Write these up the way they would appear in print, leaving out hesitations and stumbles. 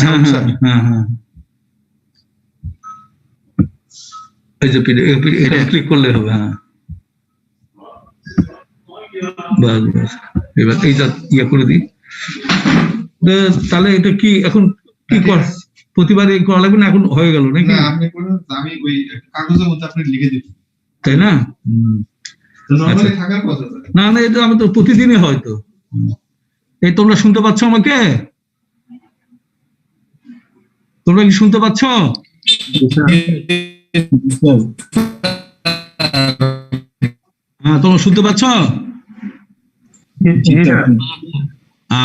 Sound sir. এই যে এটা ক্লিক করলে হবে। হ্যাঁ, বাস এবার এইটা ইয়ে করে দিই। তাহলে এটা কি এখন কি কর, প্রতিবারে করা লাগবে না? এখন হয়ে গেল নাকি? না, আপনি করুন, আমি ওই কাগজের মধ্যে আপনি লিখে দিবেন, তাই না? নরমালি থাকার কথা। না না, এটা আমি তো প্রতিদিনই হয়তো। এই তোমরা শুনতে পাচ্ছ আমাকে? তোমরা কি শুনতে পাচ্ছ? হ্যাঁ, তোমরা শুনতে পাচ্ছ?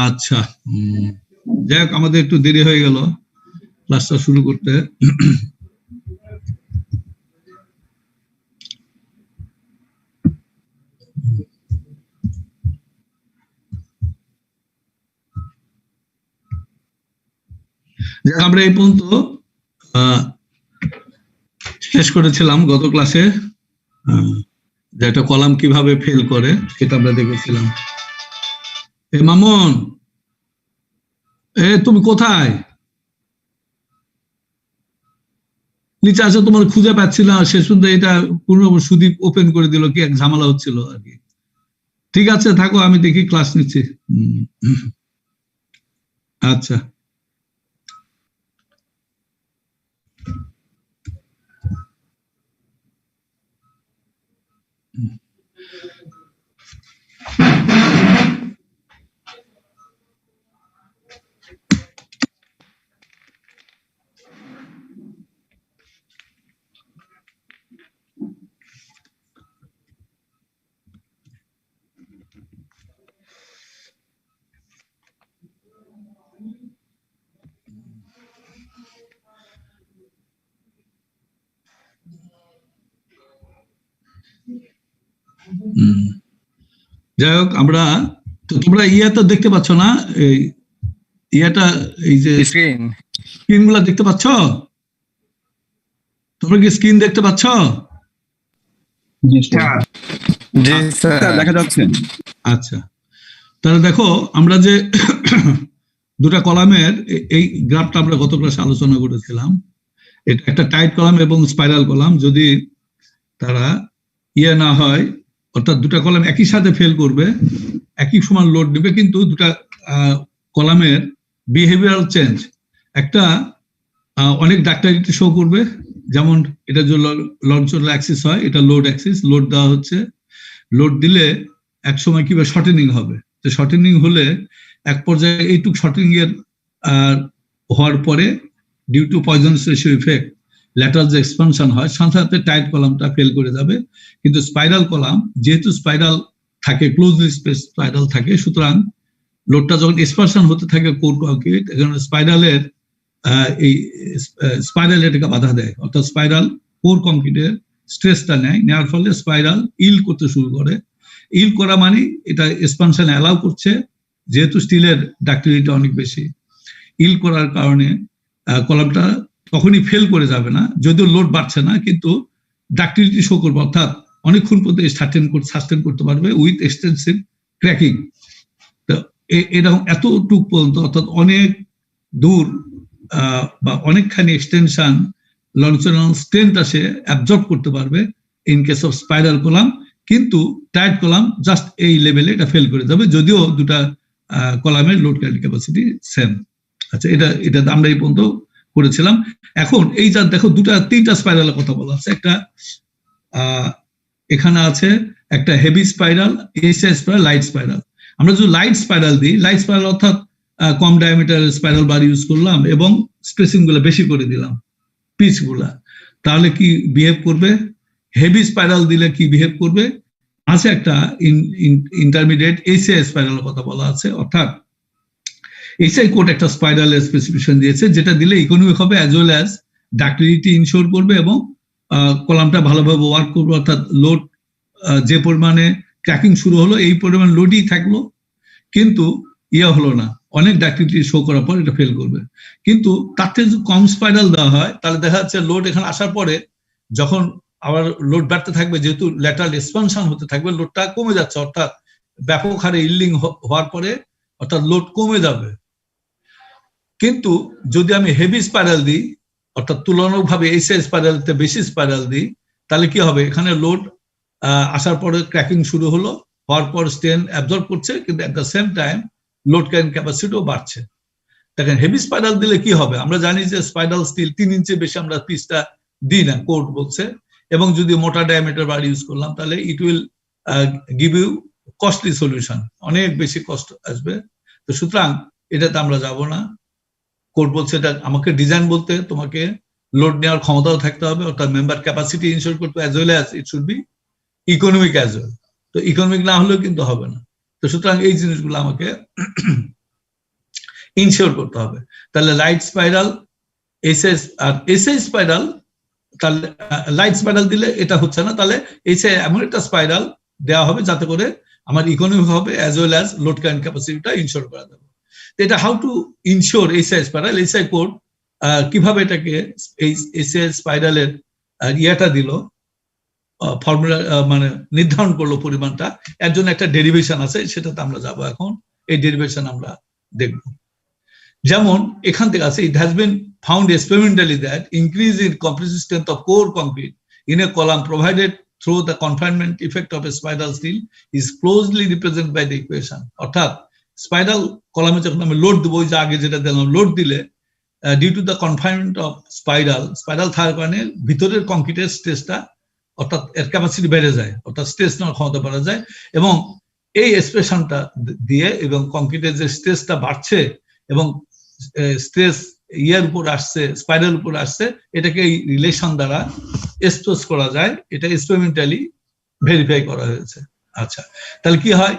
আচ্ছা, যাই হোক, আমাদের একটু দেরি হয়ে গেল ক্লাসটা শুরু করতে। আমরা এই পর্যন্ত শেষ করেছিলাম গত ক্লাসে, যে একটা কলাম কিভাবে ফেল করে সেটা আমরা দেখেছিলাম। এ মামুন, তুমি কোথায়? নিচে আসো, তোমার খুঁজে পাচ্ছিল না শেষ পর্যন্ত। এটা পুরো সুদীপ ওপেন করে দিল, কি এক ঝামেলা হচ্ছিল আর কি। ঠিক আছে, থাকো, আমি দেখি ক্লাস নিচ্ছি। আচ্ছা, যাই হোক, আমরা তো, তোমরা তো দেখতে পাচ্ছ না? এই এই যে স্ক্রিন গুলা দেখতে পাচ্ছ? তোমরা কি স্ক্রিন দেখতে পাচ্ছ? দেখা যাচ্ছে। আচ্ছা, তাহলে দেখো, আমরা যে দুটা কলামের এই গ্রাফটা আমরা গত ক্লাসে আলোচনা করেছিলাম। এটা একটা টাইট কলাম এবং স্পাইরাল কলাম। যদি তারা না হয়, অর্থাৎ দুটা কলাম একই সাথে ফেল করবে, একই সমান লোড নেবে, কিন্তু দুটা কলামের বিহেভিয়ারাল চেঞ্জ একটা অনেক ডাক্তারিতে শো করবে। যেমন এটা যে লঞ্চল অ্যাক্সিস হয়, এটা লোড অ্যাক্সিস, লোড দেওয়া হচ্ছে। লোড দিলে এক সময় কিভাবে শর্টেনিং হবে, তো শর্টেনিং হলে এক পর্যায়ে এইটুক শর্টেনিং এর হওয়ার পরে due to Poisson's ratio effect lateral যে এক্সপানশন হয়, সাথে সাথে টাইট কলামটা ফেল করে যাবে। কিন্তু স্পাইরাল কলাম যেহেতু স্পাইরাল থাকে, ক্লোজলি স্পেস স্পাইরাল থাকে, সুতরাং লোডটা যখন এক্সপানশন হতে থাকে কোর কংক্রিট, এখানে স্পাইরালের এই স্পাইরাল এটাকে বাধা দেয়, অর্থাৎ স্পাইরাল কোর কংক্রিটের স্ট্রেসটা নেওয়ার ফলে স্পাইরাল ইল করতে শুরু করে। ইল করা মানে এটা এক্সপানশন অ্যালাউ করছে, যেহেতু স্টিলের ডাক্টিলিটি অনেক বেশি। ইল করার কারণে কলামটা তখনই ফেল করে যাবে না, যদিও লোড বাড়ছে না, কিন্তু ডাক্টিলিটি শো করবে, অর্থাৎ অনেকক্ষণ পর্যন্ত সাস্টেন করতে পারবে উইথ এক্সটেন্সিভ ক্র্যাকিং। তো এরকম এতটুক পর্যন্ত, অর্থাৎ অনেক দূর বা অনেকখানি এক্সটেনশন লঞ্চনাল স্ট্রেন্থ আসে অ্যাবজর্ব করতে পারবে in case of spiral column. কিন্তু টাইট কলাম জাস্ট এই লেভেলে এটা ফেল করে যাবে, যদিও দুটা কলামের লোড ক্যারি ক্যাপাসিটি সেম। আচ্ছা, এটা আমরা এই পর্যন্ত করেছিলাম। এখন এই যা দেখো, তিনটা স্পাইরালের কথা বলা আছে। একটা এখানে আছে একটা heavy spiral, SI spiral, light spiral. আমরা যদি লাইট স্পাইরাল দিই, লাইট স্পাইরাল অর্থাৎ কম ডায়ামিটার স্পাইরাল বার ইউজ করলাম এবং স্পেসিং গুলো বেশি করে দিলাম, পিচ গুলা, তাহলে কি বিহেভ করবে? হেভি স্পাইরাল দিলে কি বিহেভ করবে? আছে একটা ইন্টারমিডিয়েট এসআই স্পাইরালের কথা বলা আছে, অর্থাৎ এসআই কোড একটা স্পাইরালের স্পেসিফিকেশন দিয়েছে, যেটা দিলে ইকোনমিক হবে as well as ductility insure করবে এবং কলামটা ভালোভাবে ওয়ার্ক করবে। অর্থাৎ লোড যে পরিমাণে ক্র্যাকিং শুরু হলো, এই পরিমাণ লোডই থাকলো, কিন্তু হলো না, অনেক ডাক্টিলিটি শো করার পর এটা ফেল করবে। কিন্তু তার থেকে যদি কম স্পাইরাল দেওয়া হয়, তাহলে দেখা যাচ্ছে লোড এখানে আসার পরে যখন আবার লোড বাড়তে থাকবে, যেহেতু ল্যাটারাল এক্সপানশন হতে থাকবে, লোডটা কমে যাচ্ছে, অর্থাৎ ব্যাপক হারে ইল্ডিং হওয়ার পরে অর্থাৎ লোড কমে যাবে। কিন্তু যদি আমি হেভি স্পাইরাল দিই, অর্থাৎ তুলনামূলকভাবে এসআই স্পাইরালতে বেশি স্পাইরাল দিই, তাহলে কি হবে, এখানে লোড আসার পরে ক্র্যাকিং শুরু হলো, হওয়ার পর স্ট্রেন অ্যাবজর্ব করছে, কিন্তু at the same time load carrying ক্যাপাসিটিও বাড়ছে। দেখেন হেভি স্পাইরাল দিলে কি হবে, আমরা জানি যে স্পাইরাল স্টিল 3 ইঞ্চি বেশি আমরা পিসটা দিই না, কোর্ট বলছে, এবং যদি মোটা ডায়ামিটার বার ইউজ করলাম তাহলে it will give you costly solution, অনেক বেশি কষ্ট আসবে। তো সুতরাং এটাতে আমরা যাব না। কোর্ট বলছে এটা আমাকে ডিজাইন বলতে তোমাকে লোড নেওয়ার ক্ষমতাও থাকতে হবে, অর্থাৎ মেম্বার ক্যাপাসিটি ইনশিওর করতে as well as it should be economic as well. তো ইকোনমিক না হলেও কিন্তু হবে না। তো সুতরাং এই জিনিসগুলো আমাকে ইনশিওর করতে হবে। তাহলে লাইট স্পাইরাল এসএস আর এসআই স্পাইরাল, তাহলে লাইট স্পাইরাল দিলে এটা হচ্ছে না, তাহলে এসআই এমন একটা স্পাইরাল দেওয়া হবে যাতে করে আমার ইকোনমি হবে as well as load carrying ক্যাপাসিটিটা ইনশিওর করা যাবে। এটা how to ensure SI spiral, SI code কিভাবে এটাকে এই এসআই স্পাইরালের ইয়েটা দিল, ফর্মুলা মানে নির্ধারণ করলো পরিমাণটা, এর জন্য একটা ডেরিভেশন আছে, সেটাতে আমরা যাব এখন। এই ডেরিভেশন আমরা দেখব। যেমন এখান থেকে আছে, it has been found experimentally that increase in compressive strength of core concrete in a column provided through the confinement effect of a spiral steel is closely represented by the equation। অর্থাৎ spiral কলামে যখন আমি load দেবো, ওই যে আগে যেটা দিলাম, লোড দিলে due to the confinement of spiral থাকার কারণে ভিতরের কংক্রিটের স্ট্রেসটা, অর্থাৎ এর ক্যাপাসিটি বেড়ে যায়, অর্থাৎ স্ট্রেস নেওয়ার ক্ষমতা বেড়ে যায়, এবং এই এক্সপ্রেশনটা দিয়ে এবং কংক্রিটের যে স্ট্রেসটা বাড়ছে এবং স্ট্রেস ইয়ার উপর আসছে, স্পাইরাল উপর আসছে, এটাকে এই রিলেশন দ্বারা এক্সপ্রেস করা যায়। এটা এক্সপেরিমেন্টালি ভেরিফাই করা হয়েছে। আচ্ছা, তাহলে কি হয়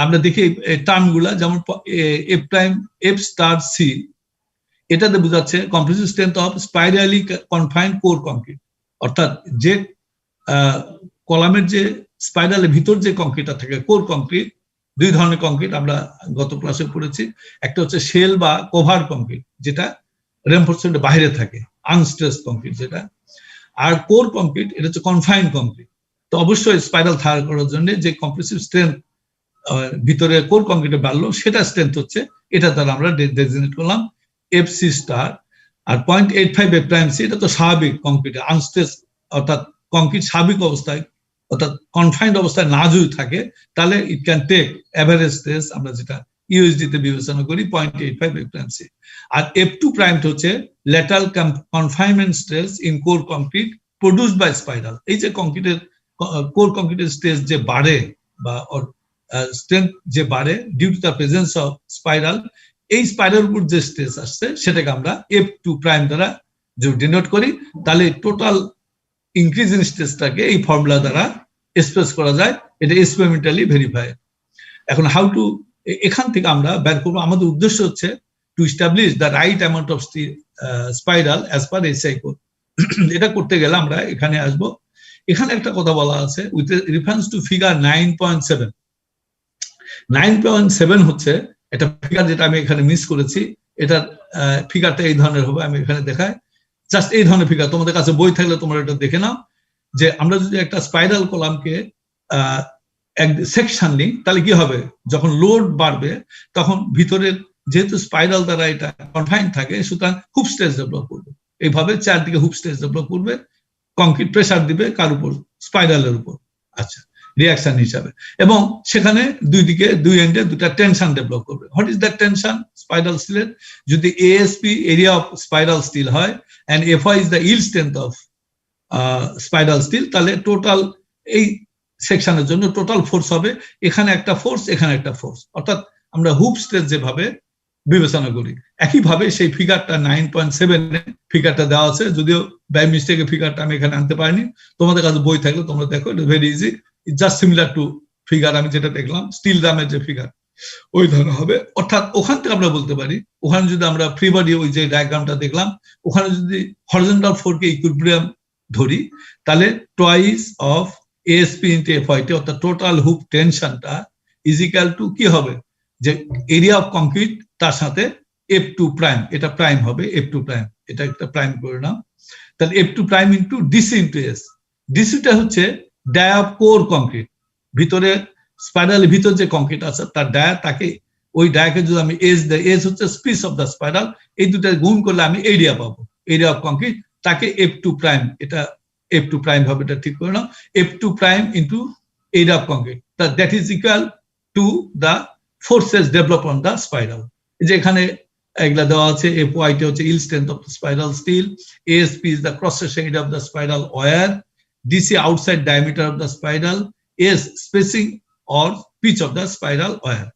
আমরা দেখি টার্মগুলা, যেমন f prime f star c, এটাতে বোঝাচ্ছে compressive strength of spirally confined core concrete, অর্থাৎ যে কলামের যে স্পাইরালের ভিতর যে কংক্রিটটা থাকে কোর কংক্রিট, দুই ধরনের কংক্রিট আমরা গত ক্লাসে পড়েছি। একটা হচ্ছে শেল বা কভার কংক্রিট, যেটা রেনফোর্সমেন্টের বাইরে থাকে, আনস্ট্রেস কংক্রিট যেটা, আর কোর কংক্রিট এটা হচ্ছে কনফাইন্ড কংক্রিট। তো অবশ্যই স্পাইরাল থাকা করার জন্য যে কম্প্রেসিভ স্ট্রেংথ ভিতরে কোর কংক্রিটে বাড়লো, সেটা স্ট্রেংথ হচ্ছে, এটা দ্বারা আমরা ডেজিগনেট করলাম এফসি স্টার। আর 0.85 এফ প্রাইম সি, এটা তো স্বাভাবিক কংক্রিটে আনস্ট্রেস, অর্থাৎ কংক্রিট স্বাভাবিক অবস্থায়, অর্থাৎ কনফাইন্ড অবস্থায় না যদি থাকে, তাহলে it can take average stress, আমরা যেটা ইউএসডি তে বিবেচনা করি 0.85 এফ প্রাইম সি। আর F2 প্রাইম হচ্ছে lateral confinement stress in core concrete produced by spiral. এই যে কংক্রিটের কোর কংক্রিটের স্ট্রেস যে বাড়ে বা স্ট্রেংথ যে বাড়ে due to the presence of spiral, এই স্পাইরাল উপর যে স্ট্রেস আসছে সেটাকে আমরা F2 প্রাইম দ্বারা যদি ডিনোট করি, তাহলে টোটাল ইনক্রিজ ইন স্ট্রেসটাকে এই ফর্মুলা দ্বারা এক্সপ্রেস করা যায়। এটা এক্সপেরিমেন্টালি ভেরিফাই। এখন হাউ টু, এখান থেকে আমরা বের করবো, আমাদের উদ্দেশ্য হচ্ছে to establish the right amount of spiral as per SI code. এটা করতে গেলে আমরা এখানে আসবো। এখানে একটা কথা বলা আছে উইথ রেফারেন্স টু ফিগার 9.7। 9.7 হচ্ছে একটা ফিগার যেটা আমি এখানে মিস করেছি। এটার ফিগারটা এই ধরনের হবে, আমি এখানে দেখাই জাস্ট এই ধরনের ফিগার। তোমাদের কাছে বই থাকলে তোমরা এটা দেখে নাও, যে আমরা যদি একটা স্পাইরাল কলামকে এক সেকশন নিই, তাহলে কি হবে, যখন লোড বাড়বে তখন ভিতরের, যেহেতু স্পাইরাল দ্বারা এটা কনফাইন থাকে, সুতরাং হুপ স্ট্রেস ডেভেলপ করবে, এইভাবে চারদিকে হুপ স্ট্রেস ডেভেলপ করবে, কংক্রিট প্রেসার দিবে কার উপর, স্পাইরালের উপর। আচ্ছা, রিয়াকশন হিসাবে, এবং সেখানে দুই দিকে দুই এন্ডে দুটা টেনশন ডেভেলপ করবে। What is that tension spiral স্টিলের? যদি ASP area of spiral steel হয় and Fy is the yield strength of spiral steel, তাহলে টোটাল এই সেকশনের জন্য টোটাল ফোর্স হবে, এখানে একটা ফোর্স, এখানে একটা ফোর্স, অর্থাৎ আমরা হুপ স্ট্রেস যেভাবে বিবেচনা করি একইভাবে সেই ফিগারটা 9.7 ফিগারটা দেওয়া আছে। যদিও বাই মিস্টেকে ফিগারটা আমি এখানে আনতে পারিনি, তোমাদের কাছে বই থাকলে তোমরা দেখো, it very easy, just similar to figure আমি যেটা দেখলাম স্টিল ড্রামের যে ফিগার, ওই ধরনের হবে। অর্থাৎ ওখান থেকে আমরা বলতে পারি, ওখানে যদি আমরা ফ্রি বডি ওই যে ডায়াগ্রামটা দেখলাম, ওখানে যদি হরিজন্টাল ফোরকে ইকুইলিব্রিয়াম ধরি, তাহলে twice of ASP into FI, অর্থাৎ টোটাল হুপ টেনশনটা ইজ ইকুয়াল টু কি হবে, যে এরিয়া অফ কংক্রিট তার সাথে F2 প্রাইম, এটা প্রাইম হবে F2 প্রাইম, এটা একটা প্রাইম করে নাও। তাহলে F2 prime into DC into S. ডিসিটা হচ্ছে ডায়া অফ কোর কংক্রিট, ভিতরে স্পাইরালের ভিতর যে কংক্রিট আছে তার ডায়া, তাকে ওই ডায়াকে যদি আমি এজ দেয়, এজ হচ্ছে স্পিস অফ দ্য স্পাইরাল, এই দুটা গুণ করলে আমি এরিয়া পাবো, এরিয়া অফ কংক্রিট, তাকে F2 প্রাইম, এটা F2 প্রাইম হবে, এটা ঠিক করে নাও, F2 prime into area of concrete, that is equal to the forces develop on the spiral. যে এখানে এগুলা দেওয়া আছে, FYT হচ্ছে yield strength of the spiral steel, ASP is the cross section area of the spiral wire, DC outside diameter of the spiral, S spacing or pitch of the spiral wire।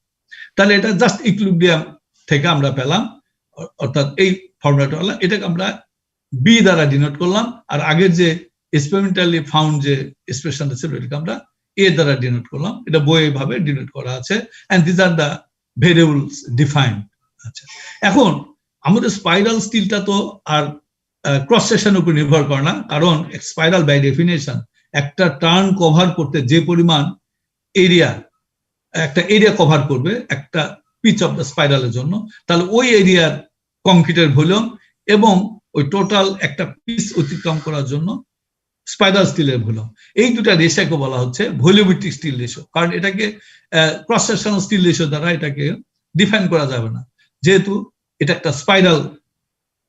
তাহলে এটা just equilibrium থেকে আমরা পেলাম, অর্থাৎ এই ফর্মুলাটা হলো, এটাকে আমরা বি দ্বারা ডিনোট করলাম, আর আগের যে এক্সপেরিমেন্টালি ফাউন্ড যে এক্সপ্রেশনটা ছিল এটাকে আমরা এ দ্বারা ডিনোট করলাম। এটা বইয়ে ভাবে ডিনোট করা আছে, and this R the variables defined. আচ্ছা, এখন আমাদের স্পাইরাল স্টিলটা তো আর ক্রস সেকশনের উপর নির্ভর করে না, কারণ স্পাইরাল বাই ডেফিনেশন একটা টার্ন কভার করতে যে পরিমাণ এরিয়া, একটা এরিয়া কভার করবে একটা পিচ অফ দ্য স্পাইরালের জন্য, তাহলে ওই এরিয়ার কংক্রিটের ভলিউম এবং ওই টোটাল একটা পিচ অতিক্রম করার জন্য স্পাইরাল স্টিলের ভলিউম, এই দুটা রেশিওকে বলা হচ্ছে ভলিউমেট্রিক স্টিল রেশিও। কারণ এটাকে ক্রস সেকশনাল স্টিল রেশিও দ্বারা এটাকে ডিফাইন করা যাবে না, যেহেতু এটা একটা স্পাইরাল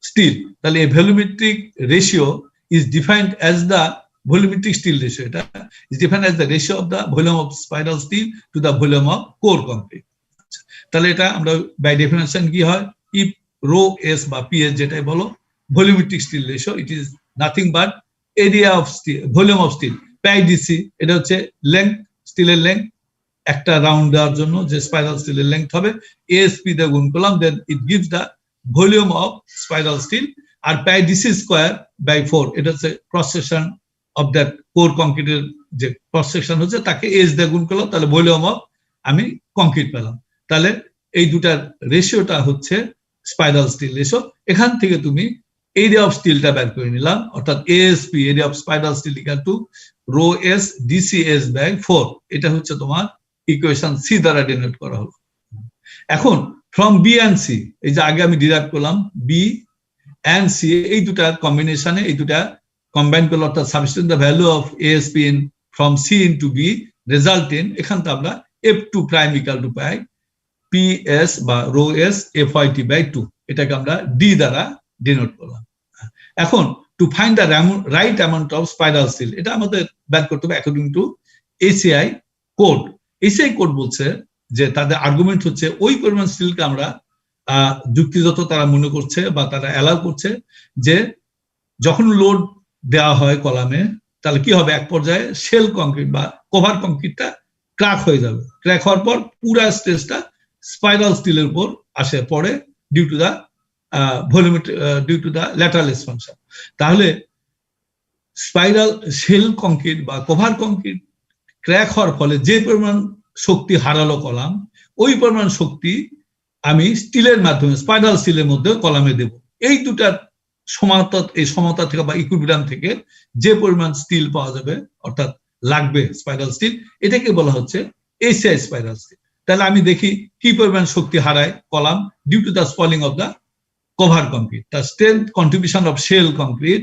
স্টিল, তাহলে এই volumetric ratio is defined as the volumetric steel ratio, এটা is defined as the ratio of the volume of spiral steel to the volume of core concrete। তাহলে এটা আমরা বাই ডেফিনেশন কি হয়, if rho s বা ps যেটাই বলো, volumetric steel ratio, it is nothing but area of steel, volume of steel, pi dc, এটা হচ্ছে লেংথ, স্টিলের লেংথ, একটা রাউন্ড দেওয়ার জন্য যে স্পাইরাল স্টিলের লেংথ হবে, asp দিয়ে গুণ করলাম, then it gives the volume of spiral steel, আর pi dc স্কয়ার বাই 4, এটা হচ্ছে cross section of that core concrete এর যে ক্রস সেকশন হচ্ছে তাকে এজ দিয়ে গুণ করলাম, তাহলে ভলিউম অফ আমি কংক্রিট পেলাম। তাহলে এই দুটার রেশিওটা হচ্ছে স্পাইরাল স্টিল রেশিও। এখান থেকে তুমি এরিয়া অফ স্টিলটা বের করে নিলাম, অর্থাৎ ASP area of spiral steel equal to rho s DCS by 4, এটা হচ্ছে তোমার ইকুয়েশন সি দ্বারা ডিনোট করা হলো। এখন ফ্রম বি এন্ড সি, এই যে আগে আমি ডিরাইভ করলাম বি এন্ড সি, এই দুটার কম্বিনেশনে, এই দুটা কম্বাইন করলে, অর্থাৎ substitute the value of ASP in from C into B result in, এখান থেকে আমরা F2 prime equal to pi PS বা রো S FYT বাই 2, এটাকে আমরা ডি দ্বারা ডিনোট করলাম। এখন to find the right amount of spiral steel, এটা আমাদের বের করতে হবে according to ACI code. ACI code বলছে যে তাদের আর্গুমেন্ট হচ্ছে ওই পরিমাণ স্টিলকে আমরা যুক্তিগত তারা মনে করছে বা তারা অ্যালাউ করছে যে যখন লোড দেওয়া হয় কলামে, তাহলে কি হবে, এক পর্যায়ে শেল কংক্রিট বা কভার কংক্রিটটা ক্র্যাক হয়ে যাবে, ক্র্যাক হওয়ার পর পুরা স্টেজটা স্পাইরাল স্টিলের উপর আসে পড়ে due to the volumetric, due to the lateral expansion. তাহলে স্পাইরাল শেল কংক্রিট বা কভার কংক্রিট ক্র্যাক হওয়ার ফলে যে পরিমাণ শক্তি হারালো কলাম, ওই পরিমাণ শক্তি আমি স্টিলের মাধ্যমে, স্পাইরাল স্টিলের মধ্যে কলামে দেব। এই দুটার সমতা থেকে বা ইকুইলিব্রিয়াম থেকে যে পরিমাণ স্টিল পাওয়া যাবে, অর্থাৎ লাগবে স্পাইরাল স্টিল, এটাকে বলা হচ্ছে ACI স্পাইরাল স্টিল। তাহলে আমি দেখি কি পরিমাণ শক্তি হারায় column due to the spalling of the cover concrete. তার strength contribution of shell concrete,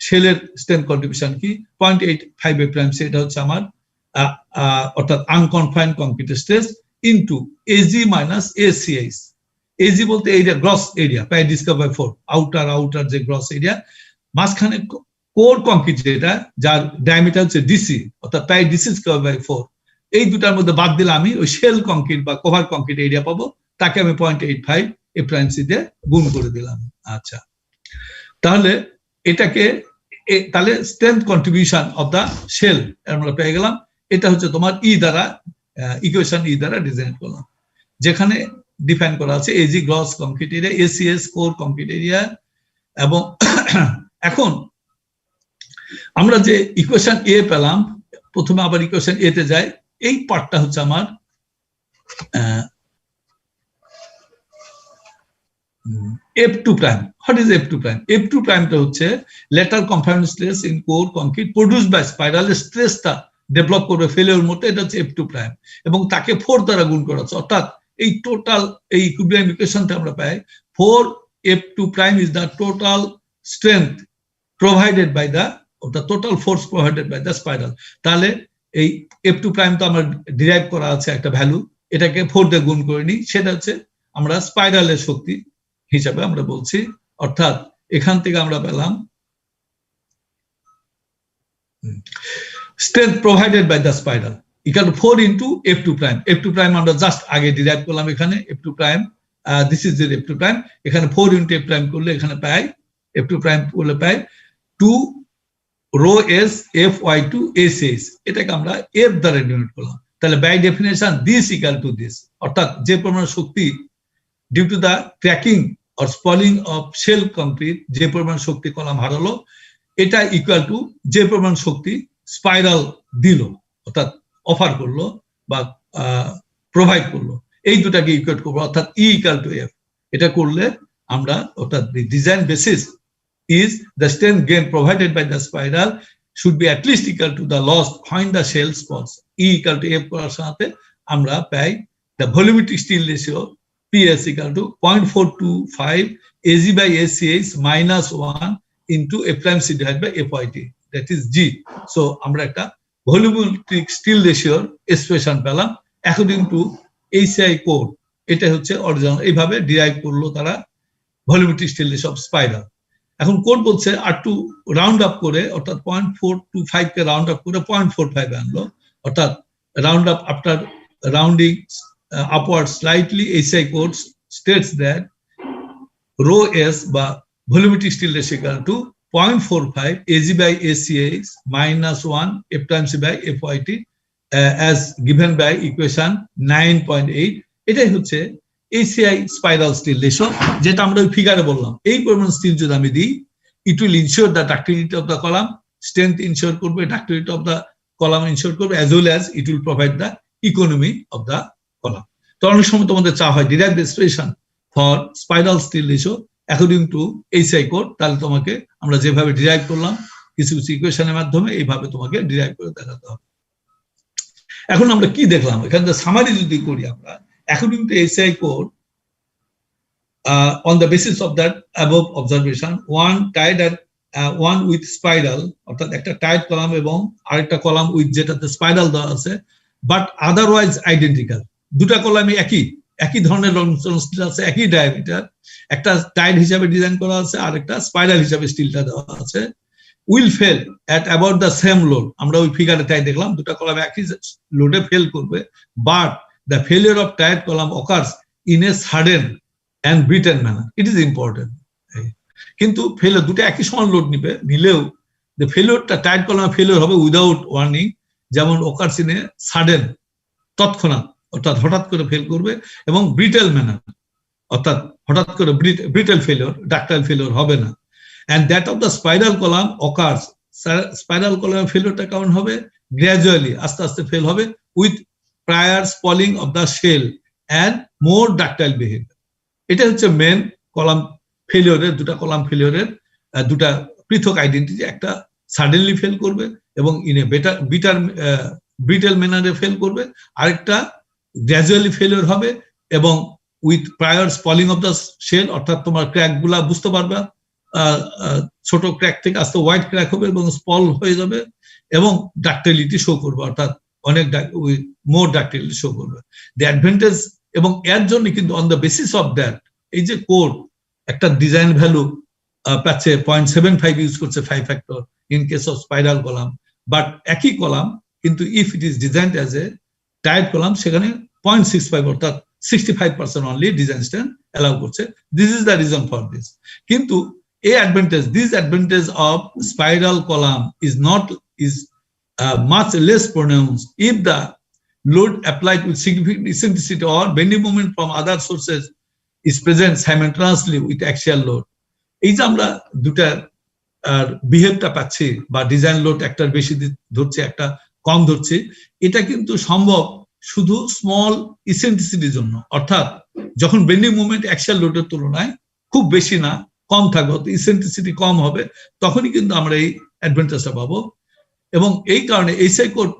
শেলের স্ট্রেংথ কন্ট্রিবিউশন কি 0.85 প্রাইম, সেটা হচ্ছে আমার অর্থাৎ unconfined concrete stress into AG minus ACIs। AG বলতে area, gross area, pi D square by 4, outer যে gross area, মাঝখানে কোর কংক্রিট যেটা, যার ডায়ামিটার হচ্ছে DC, অর্থাৎ পাই ডিসি স্কয়ার বাই 4, এই দুটার মধ্যে বাদ দিলে আমি ওই শেল কংক্রিট বা কভার কংক্রিট এরিয়া পাবো, তাকে আমি 0.85 প্রাইম সি দিয়ে গুণ করে দিলাম। আচ্ছা, তাহলে এটাকে, তাহলে strength contribution of the shell আমরা পেয়ে গেলাম। এটা হচ্ছে তোমার ই দ্বারা, ইকুয়েশন ই দ্বারা ডিজাইন করলাম, যেখানে ডিফাইন করা আছে AG gross concrete area, ACS core concrete area. এবং এখন আমরা যে ইকুয়েশন এ পেলাম, প্রথমে আবার ইকুয়েশন এ তে যাই, এই পার্টটা হচ্ছে আমার F2 prime. What is F2 prime? F2 prime টা হচ্ছে lateral confinement stress in core concrete produced by spiral stress টা ডেভেলপ করবে ফেলিওর মতো, এটা হচ্ছে F2 prime, এবং তাকে 4 দ্বারা গুণ করা হচ্ছে, অর্থাৎ এই টোটাল এই ইকুইলিব্রিয়াম ইকুয়েশনটা আমরা পাই 4 F2 prime is the total strength provided by the, the total force provided by the spiral। তাহলে এই F2 prime তো আমার ডিরাইভ করা আছে একটা ভ্যালু এটাকে 4 দিয়ে গুণ করে নিই, সেটা হচ্ছে আমরা স্পাইরালের শক্তি হিসাবে আমরা বলছি। অর্থাৎ এখান থেকে আমরা পেলাম strength provided by the spiral equal to 4 into F2 prime. F2 prime আমরা জাস্ট আগে ডিরাইভ করলাম, এখানে F2 prime, this is the F2 prime, এখানে 4 into F prime করলে এখানে পাই, F2 prime করলে পাই 2 rho s Fy2 SS, এটাকে আমরা F দ্বারা ডিনোট করলাম। তাহলে by definition this equal to this, অর্থাৎ যে পরিমাণ শক্তি due to the cracking or spalling of shell concrete, যে পরিমাণ শক্তি কলাম হারালো, এটা ইকুয়াল টু যে পরিমাণ শক্তি স্পাইরাল দিল, অর্থাৎ অফার করলো বা প্রোভাইড করলো, এই দুটাকে ইকুয়েট করবো, অর্থাৎ ই ইকুয়াল টু এফ। এটা করলে আমরা অর্থাৎ design basis is the strength gain provided by the spiral should be at least equal to the loss when the shell falls. E equal to F করার সাথে আমরা পাই the volumetric steel ratio PS equal to 0.425 AG by ACH minus 1 into F prime C divided by FYT, that is G. So আমরা একটা volumetric steel ratio expression পেলাম according to ACI code. এটা হচ্ছে original, এইভাবে derive করলো তারা volumetric steel ratio of spiral। এখন code বলছে আর টু রাউন্ড আপ করে, অর্থাৎ 0.425 কে রাউন্ড আপ করে 0.45 আনলো, অর্থাৎ round up after rounding upward slightly. SI code states that rho S বা volumetric steel ratio equal to 0.45 AG by ACH minus 1 F times C by FYT as given by equation 9.8। এটাই হচ্ছে ACI spiral steel ratio, যেটা আমরা ওই ফিগারে বললাম। এই পরিমাণ still যদি আমি দিই, it will ensure the ductility of the column, strength ensure করবে, ductility of the column ensure করবে, as well as it will provide the economy of the column। তো অনেক সময় তোমাদের চা হয় derive expression for spiral steel ratio according to ACI code, তাহলে তোমাকে আমরা যেভাবে ডিরাইভ করলাম কিছু কিছু ইকুয়েশনের মাধ্যমে, এইভাবে তোমাকে ডিরাইভ করে দেখাতে হবে। এখন আমরা কি দেখলাম এখানে, সামারি যদি করি আমরা, according to ACI code, on the basis of that above observation, one tied and one with spiral, অর্থাৎ একটা টাইট কলাম এবং আরেকটা কলাম উইথ যেটাতে স্পাইরাল দেওয়া আছে, বাট আদারওয়াইজ আইডেন্টিক্যাল, দুটা কলামে একই ধরনের লংস্টন স্টিল আছে, একই ডায়ামিটার, একটা টাইট হিসাবে ডিজাইন করা আছে আর একটা স্পাইরাল হিসাবে স্টিলটা দেওয়া আছে, will fail at about the same load. আমরা ওই ফিগারে তাই দেখলাম দুটা কলাম একই লোডে ফেল করবে, but the failure of tight column occurs in a sudden and beaten manner. It is important. কিন্তু ফেলিওর দুটো একই সমান লোড নিলেও the failure টা টাইট কলাম ফেলিওর হবে উইদাউট ওয়ার্নিং, যেমন occurs in a sudden, তৎক্ষণাৎ, অর্থাৎ হঠাৎ করে ফেল করবে, এবং ব্রিটেল ম্যানার, অর্থাৎ হঠাৎ করে ব্রিটেল ফেলিওর, ডাক্টাইল ফেলিওর হবে না। and that of the spiral column occurs, spiral কলামের ফেলিওরটা কেমন হবে, গ্র্যাজুয়ালি, আস্তে আস্তে ফেল হবে, with prior spalling of the shell and more ductile behavior। এটা হচ্ছে মেন কলাম ফেলিওরের, দুটা কলাম ফেলিওরের দুটা পৃথক আইডেন্টিটি, একটা সাডেনলি ফেল করবে এবং ইন এ ব্রিটেল ম্যানারে ফেল করবে, আরেকটা গ্র্যাজুয়ালি ফেলিওর হবে এবং with prior spalling of the shell, অর্থাৎ তোমার ক্র্যাক গুলা বুঝতে পারবা, ছোট ক্র্যাক থেকে আস্তে হোয়াইট ক্র্যাক হবে এবং স্পল হয়ে যাবে এবং ডাক্টাইলিটি শো করবে, অর্থাৎ অনেক মোর ডাক্টিলিটি শো করবে। দ্য অ্যাডভান্টেজ, এবং এর জন্য কিন্তু on the basis of that, এই যে কোড একটা ডিজাইন ভ্যালু পাচ্ছে 0.75 ইউজ করছে 5 factor in case of spiral column, but একই কলাম কিন্তু if it is designed as a tied column, সেখানে 0.65 অর্থাৎ 65% অনলি ডিজাইন স্ট্যান্ড অ্যালাউ করছে। This is the reason for this. কিন্তু এই advantage, this advantage of spiral column is much less pronounced if the load applied with significant eccentricity or bending moment from other sources is present simultaneously with axial load। এই যে আমরা দুটা বিহেভটা পাচ্ছি, বা design load একটার বেশি ধরছে একটা কম ধরছে, এটা কিন্তু সম্ভব শুধু স্মল ইসেন্ট্রিসিটির জন্য, অর্থাৎ যখন বেন্ডিং মুভমেন্ট অ্যাক্সিয়াল লোডের তুলনায় খুব বেশি না, কম থাকবে, ইসেন্ট্রিসিটি কম হবে, তখনই কিন্তু আমরা এই অ্যাডভান্টেজটা পাবো। এবং এই কারণে এসআই কোড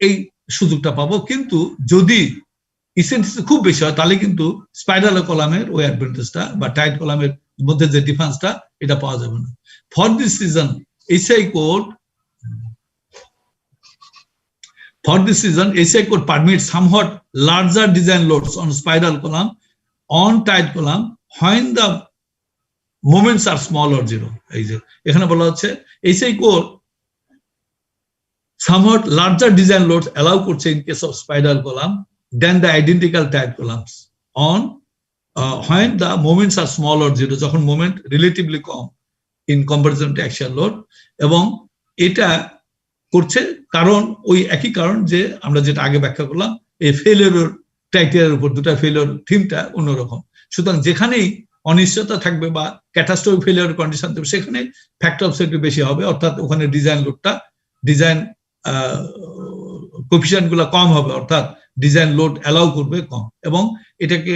এই সুযোগটা পাবো। কিন্তু যদি ইসেন্ট্রিসিটি খুব বেশি হয়, তাহলে কিন্তু স্পাইরাল কলামের ওই অ্যাডভান্টেজটা বা টাইট কলামের মধ্যে যে ডিফারেন্সটা, এটা পাওয়া যাবে না। For this reason SI code permits somewhat larger design loads on spiral column on tight column when the moments are small or zero. এই যে এখানে বলা হচ্ছে SI core somewhat larger design loads allow করছে in case of spiral column than the identical tight columns on when the moments are small or zero, যখন moment relatively com in comparison to axial load, এবং এটা করছে কারণ ওই একই কারণ যে আমরা যেটা আগে ব্যাখ্যা করলাম, এই ফেলিওর ক্রাইটেরিয়ার উপর দুটো ফেলিওর থিমটা অন্যরকম। সুতরাং যেখানেই অনিশ্চয়তা থাকবে বা ক্যাটাস্ট্রফিক ফেলিওর কন্ডিশন থাকবে সেখানে ফ্যাক্টর অফ সেফটি বেশি হবে, অর্থাৎ ওখানে ডিজাইন লোডটা ডিজাইন কোএফিশিয়েন্ট গুলো কম হবে, অর্থাৎ ডিজাইন লোড অ্যালাউ করবে কম, এবং এটাকে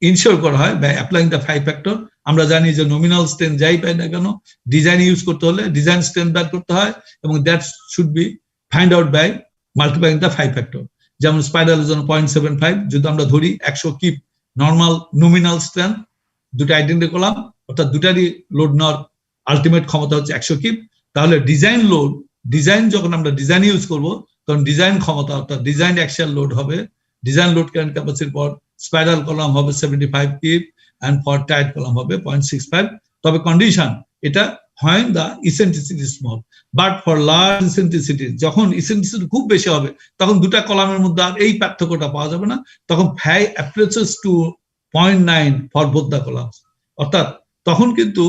ইনশিওর করা হয় বাই অ্যাপ্লাইং দ্য 5 ফ্যাক্টর। আমরা জানি যে নমিনাল স্ট্রেন্থ যাই পাই না কেন ডিজাইন ইউজ করতে হলে ডিজাইন স্ট্রেন্থ বের করতে হয়, এবং that should be find out by multiplying the 5 factor. যেমন স্পাইরালের জন্য 0.75 যদি আমরা ধরি 100 কিপ নর্মাল নমিনাল স্ট্রেন্থ, দুটো আইডেন্টি করলাম, অর্থাৎ দুটারই লোড নেওয়ার আলটিমেট ক্ষমতা হচ্ছে 100 কিপ, তাহলে ডিজাইন লোড ডিজাইন যখন আমরা ডিজাইন ইউজ করব তখন ডিজাইন ক্ষমতা অর্থাৎ ডিজাইন অ্যাক্সিয়াল লোড হবে, ডিজাইন লোড কারেন্ট ক্যাপাসিটির পর স্পাইরাল কলাম হবে 75 keep and for tight column হবে 0.65। তবে কন্ডিশন এটা when the eccentricity is small, but for large eccentricity যখন eccentricity খুব বেশি হবে তখন দুটো কলামের মধ্যে আর এই পার্থক্যটা পাওয়া যাবে না, তখন phi approaches to 0.9 for both the columns, অর্থাৎ তখন কিন্তু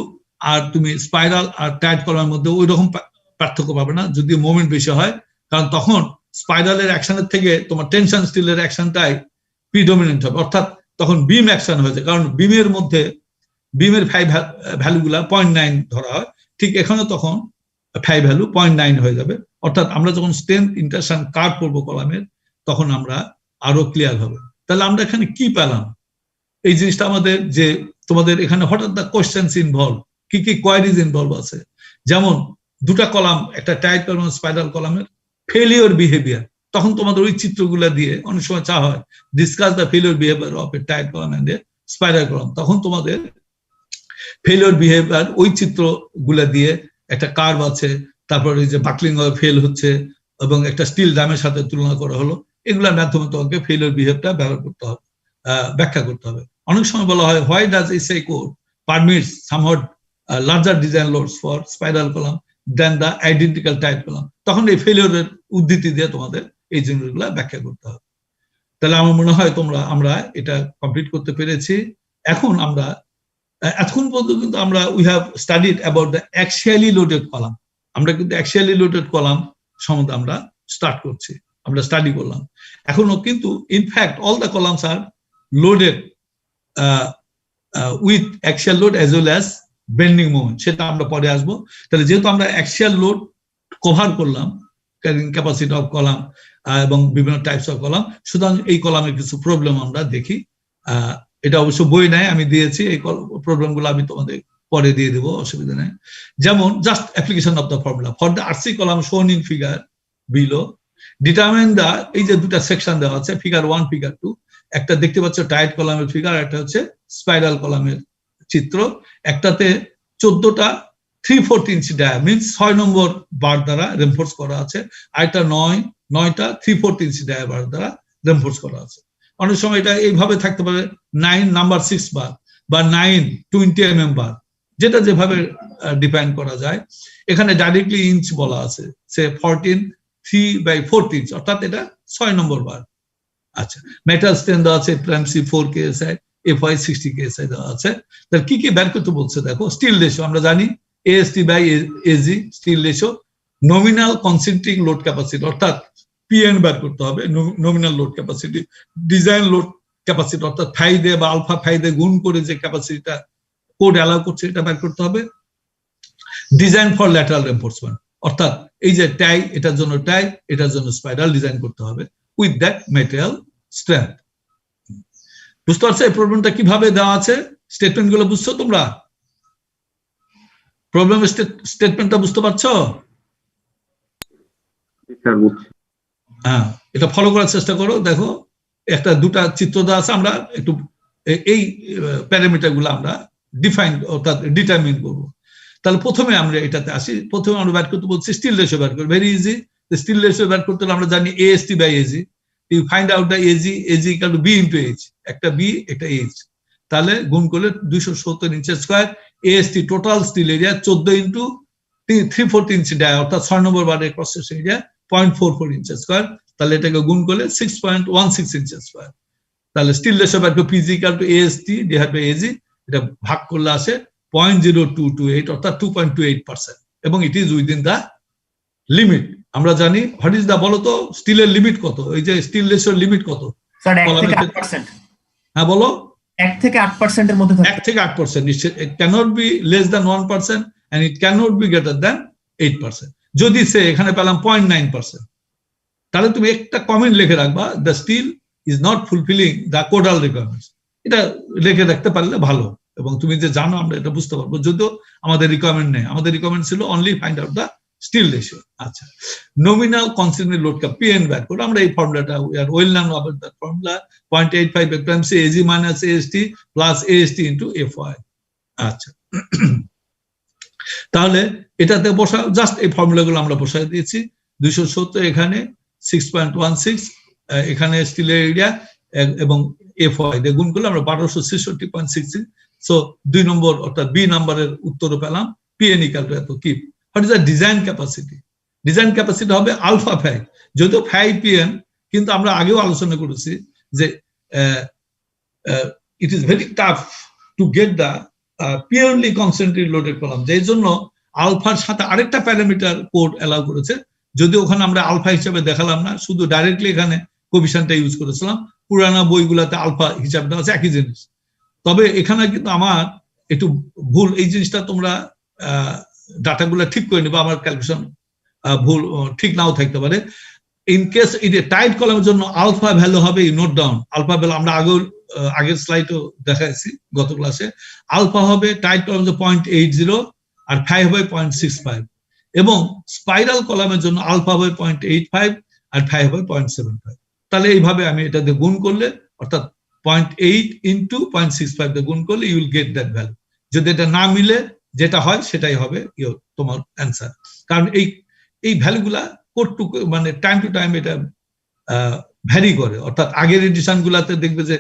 আর তুমি স্পাইরাল আর টাইট কলামের মধ্যে ওই রকম পার্থক্য পাবে না যদি মোমেন্ট বেশি হয়, কারণ তখন স্পাইরালের অ্যাকশনের থেকে তোমার টেনশন স্টিলের অ্যাকশনটাই প্রিডমিনেন্ট হবে, অর্থাৎ তখন বিম অ্যাকশন হয়েছে, কারণ বিমের মধ্যে বিমের ফাই ভ্যালুগুলা 0.9 ধরা হয়, ঠিক এখানে তখন ফাই ভ্যালু 0.9 হয়ে যাবে, অর্থাৎ আমরা যখন স্ট্রেন্থ ইন্টারশন কার্ভ করবো কলামের তখন আমরা আরো ক্লিয়ার হবে। তাহলে আমরা এখানে কি পেলাম, এই জিনিসটা আমাদের যে তোমাদের এখানে হঠাৎ দ্য কোয়েশ্চেন্স ইনভলভ, কি কি কোয়ারিজ ইনভলভ আছে, যেমন দুটা কলাম একটা টাইট কলাম স্পাইরাল কলামের ফেলিওর বিহেভিয়ার, তখন তোমাদের ওই চিত্রগুলা দিয়ে অনেক সময় চা হয় discuss the failure behaviour of a tied column and a spiral column, তখন তোমাদের ফেলিওর বিহেভিয়ার ওই চিত্রগুলা দিয়ে একটা কার্ভ আছে, তারপরে যে বাকলিং ফেল হচ্ছে এবং একটা স্টিল ড্যামের সাথে তুলনা করা হলো, এগুলোর মাধ্যমে তোমাকে ফেলিওর বিহেভিয়ারটা ব্যবহার করতে হবে, ব্যাখ্যা করতে হবে। অনেক সময় বলা হয় why does ACI code permits somewhat larger design loads for spiral column than the identical tied column, তখন এই ফেলিওরের উদ্ধৃতি দিয়ে তোমাদের এই জিনিসগুলা ব্যাখ্যা করতে হবে। তাহলে আমার মনে হয় আমরা এটা কমপ্লিট করতে পেরেছি। এখন আমরা এতক্ষণ পর্যন্ত কিন্তু আমরা we have studied about the axially loaded column, আমরা কিন্তু অ্যাক্সিয়ালি লোডেড কলাম সম্বন্ধে আমরা স্টার্ট করছি, আমরা স্টাডি করলাম। এখনো কিন্তু in fact all the columns are loaded with axial load as well as bending moment, সেটা আমরা পরে আসবো। তাহলে যেহেতু আমরা অ্যাক্সিয়াল লোড কভার করলাম, ক্যারিং ক্যাপাসিটি অফ কলাম এবং বিভিন্ন টাইপস অফ কলাম, সুতরাং এই কলামের কিছু প্রবলেম আমরা দেখি। এটা অবশ্য বই নাই, আমি দিয়েছি, এই প্রবলেমগুলো আমি তোমাদের পরে দিয়ে দেবো, অসুবিধা নেই। যেমন just application of the formula for the RC column শোন in figure below, determine the, এই যে দুটা সেকশন দেওয়া আছে ফিগার 1 ফিগার 2, একটা দেখতে পাচ্ছ টাইট কলামের ফিগার, একটা হচ্ছে স্পাইরাল কলামের চিত্র, একটাতে 14টা 3/4 ইঞ্চি ডায়া মিনস 6 নম্বর বার দ্বারা রেনফোর্স করা আছে, আর একটা 9টা 3/4 ইঞ্চি ডায়া বার দ্বারা রেনফোর্স করা আছে। অনেক সময় এটা এইভাবে থাকতে পারে 9 নাম্বার 6 বার বা 920 mm বার, যেটা যেভাবে ডিফাইন করা যায়। এখানে ডাইরেক্টলি ইঞ্চ বলা আছে, সে 14 3/4 ইঞ্চ, অর্থাৎ এটা 6 নম্বর বার। আচ্ছা, মেটাল স্ট্রেন্থ দেওয়া আছে PMC 4 KSI, FY 60 KSI দেওয়া আছে। তার কি কি বের করতে বলছে দেখো, স্টিল রেশিও আমরা জানি AST/AG steel ratio, nominal concentric load capacity অর্থাৎ PN বের করতে হবে, nominal load capacity, design load capacity অর্থাৎ ফাই দিয়ে বা আলফা ফাই দিয়ে গুণ করে যে ক্যাপাসিটিটা কোড অ্যালাউ করছে এটা বের করতে হবে। ডিজাইন ফর ল্যাটারাল রেনফোর্সমেন্ট অর্থাৎ এই যে টাই, এটার জন্য টাই, এটার জন্য স্পাইরাল ডিজাইন করতে হবে উইথ দ্যাট ম্যাটেরিয়াল স্ট্রেংথ। বুঝতে পারছো এই প্রবলেমটা কিভাবে দেওয়া আছে? স্টেটমেন্ট গুলো বুঝছো তোমরা? প্রবলেম স্টেটমেন্টটা বুঝতে পারছো? হ্যাঁ, এটা ফলো করার চেষ্টা করো। দেখো একটা দুটা চিত্র দেওয়া আছে, আমরা একটু এই প্যারামিটার গুলো আমরা ডিফাইন অর্থাৎ ডিটারমিন করবো। তাহলে প্রথমে আমরা এটাতে আসি, প্রথমে আমরা বের করতে বলছি স্টিল রেশিও বের করি, ভেরি ইজি। স্টিল রেশিও বের করতে হলে আমরা জানি AST/AG, you find out the AG equal to B into H, একটা বি একটা এইচ, তাহলে গুণ করলে 270 ইঞ্চের square. AST total steel area 14 into 3/4 inch dia, অর্থাৎ 6 নম্বর বারের ক্রস সেকশন এরিয়া 0.44 ইঞ্চের স্কোয়ার। তাহলে এটাকে গুণ করলে 6.16 ইঞ্চের স্কোয়ার। তাহলে steel ratio by PG equal to AST divide by AG, এটা ভাগ করলে আসে 0.0228, অর্থাৎ 2.28%, এবং it is within the limit. আমরা জানি হোয়াট ইজ দা, বলো তো স্টিলের লিমিট কত, এই যে স্টিল রেশিওর লিমিট কত? স্যার 1 থেকে 8%। হ্যাঁ বলো। 1 থেকে 8% এর মধ্যে থাকে। 1 থেকে 8%, it cannot be less than 1% and it cannot be greater than 8%। যদি সে এখানে পেলাম 0.9%, তাহলে তুমি একটা কমেন্ট লিখে রাখবা, the steel is not fulfilling the codal requirements. এটা লিখে রাখতে পারলে ভালো, এবং তুমি যে জানো আমরা এটা বুঝতে পারবো, যদিও আমাদের রিকোয়ারমেন্ট নেই, আমাদের রিকোয়ারমেন্ট ছিল only find out the steel ratio. আচ্ছা, নমিনাল কনস্ট্যান্ট লোড কা পিএন বের করে আমরা এই ফর্মুলাটা we are well known about that formula 0.85 times AG minus AST plus AST into FY. আচ্ছা, তাহলে এটাতে বসা, জাস্ট এই ফর্মুলাগুলো আমরা বসাই দিয়েছি। 270 এখানে 6.16, এখানে স্টিলের এরিয়া এবং এফওয়াই দিয়ে গুণ করলে আমরা 1266.66। সো 2 নম্বর অর্থাৎ বি নাম্বারের উত্তরও পেলাম, পিএন ইকুয়াল টু এত। কি what is the design capacity? Design capacity হবে আলফা ফাই, যদিও ফাই পিএন, কিন্তু আমরা আগেও আলোচনা করেছি যে it is very tough to get the purely concentrated loaded column, যেই জন্য আলফার সাথে আরেকটা প্যারামিটার কোড অ্যালাউ করেছে, যদিও ওখানে আমরা আলফা হিসাবে দেখালাম না, শুধু ডাইরেক্টলি এখানে কোএফিশিয়েন্টটা ইউজ করেছিলাম। পুরানা বইগুলোতে আলফা হিসাবে দেওয়া আছে একই জিনিস, তবে এখানে কিন্তু আমার একটু ভুল, এই জিনিসটা তোমরা ডাটাগুলো ঠিক করে নেবে, আমার ক্যালকুলেশন ভুল ঠিক নাও থাকতে পারে। ইন কেস এটা টাইট কলামের জন্য আলফা ভ্যালু হবে, নোট ডাউন আলফা ভ্যালু, আমরা আগের স্লাইডও দেখাইছি গত ক্লাসে। আলফা হবে টাইট কলামের জন্য 0.80 আর ফাই হবে 0.65, এবং স্পাইরাল কলামের জন্য আলফা হবে 0.85 আর ফাই হবে 0.75। তাহলে এইভাবে আমি এটা দিয়ে গুণ করলে, অর্থাৎ 0.8 ইন্টু 0.65 দিয়ে গুণ করলে you will get that value. যদি এটা না মিলে, যেটা হয় সেটাই হবে তোমার অ্যান্সার। কারণ এই ভ্যালুগুলা মানে টাইম টু টাইম এটা ভ্যারি করে, অর্থাৎ আগের এডিশন গুলাতে দেখবে যে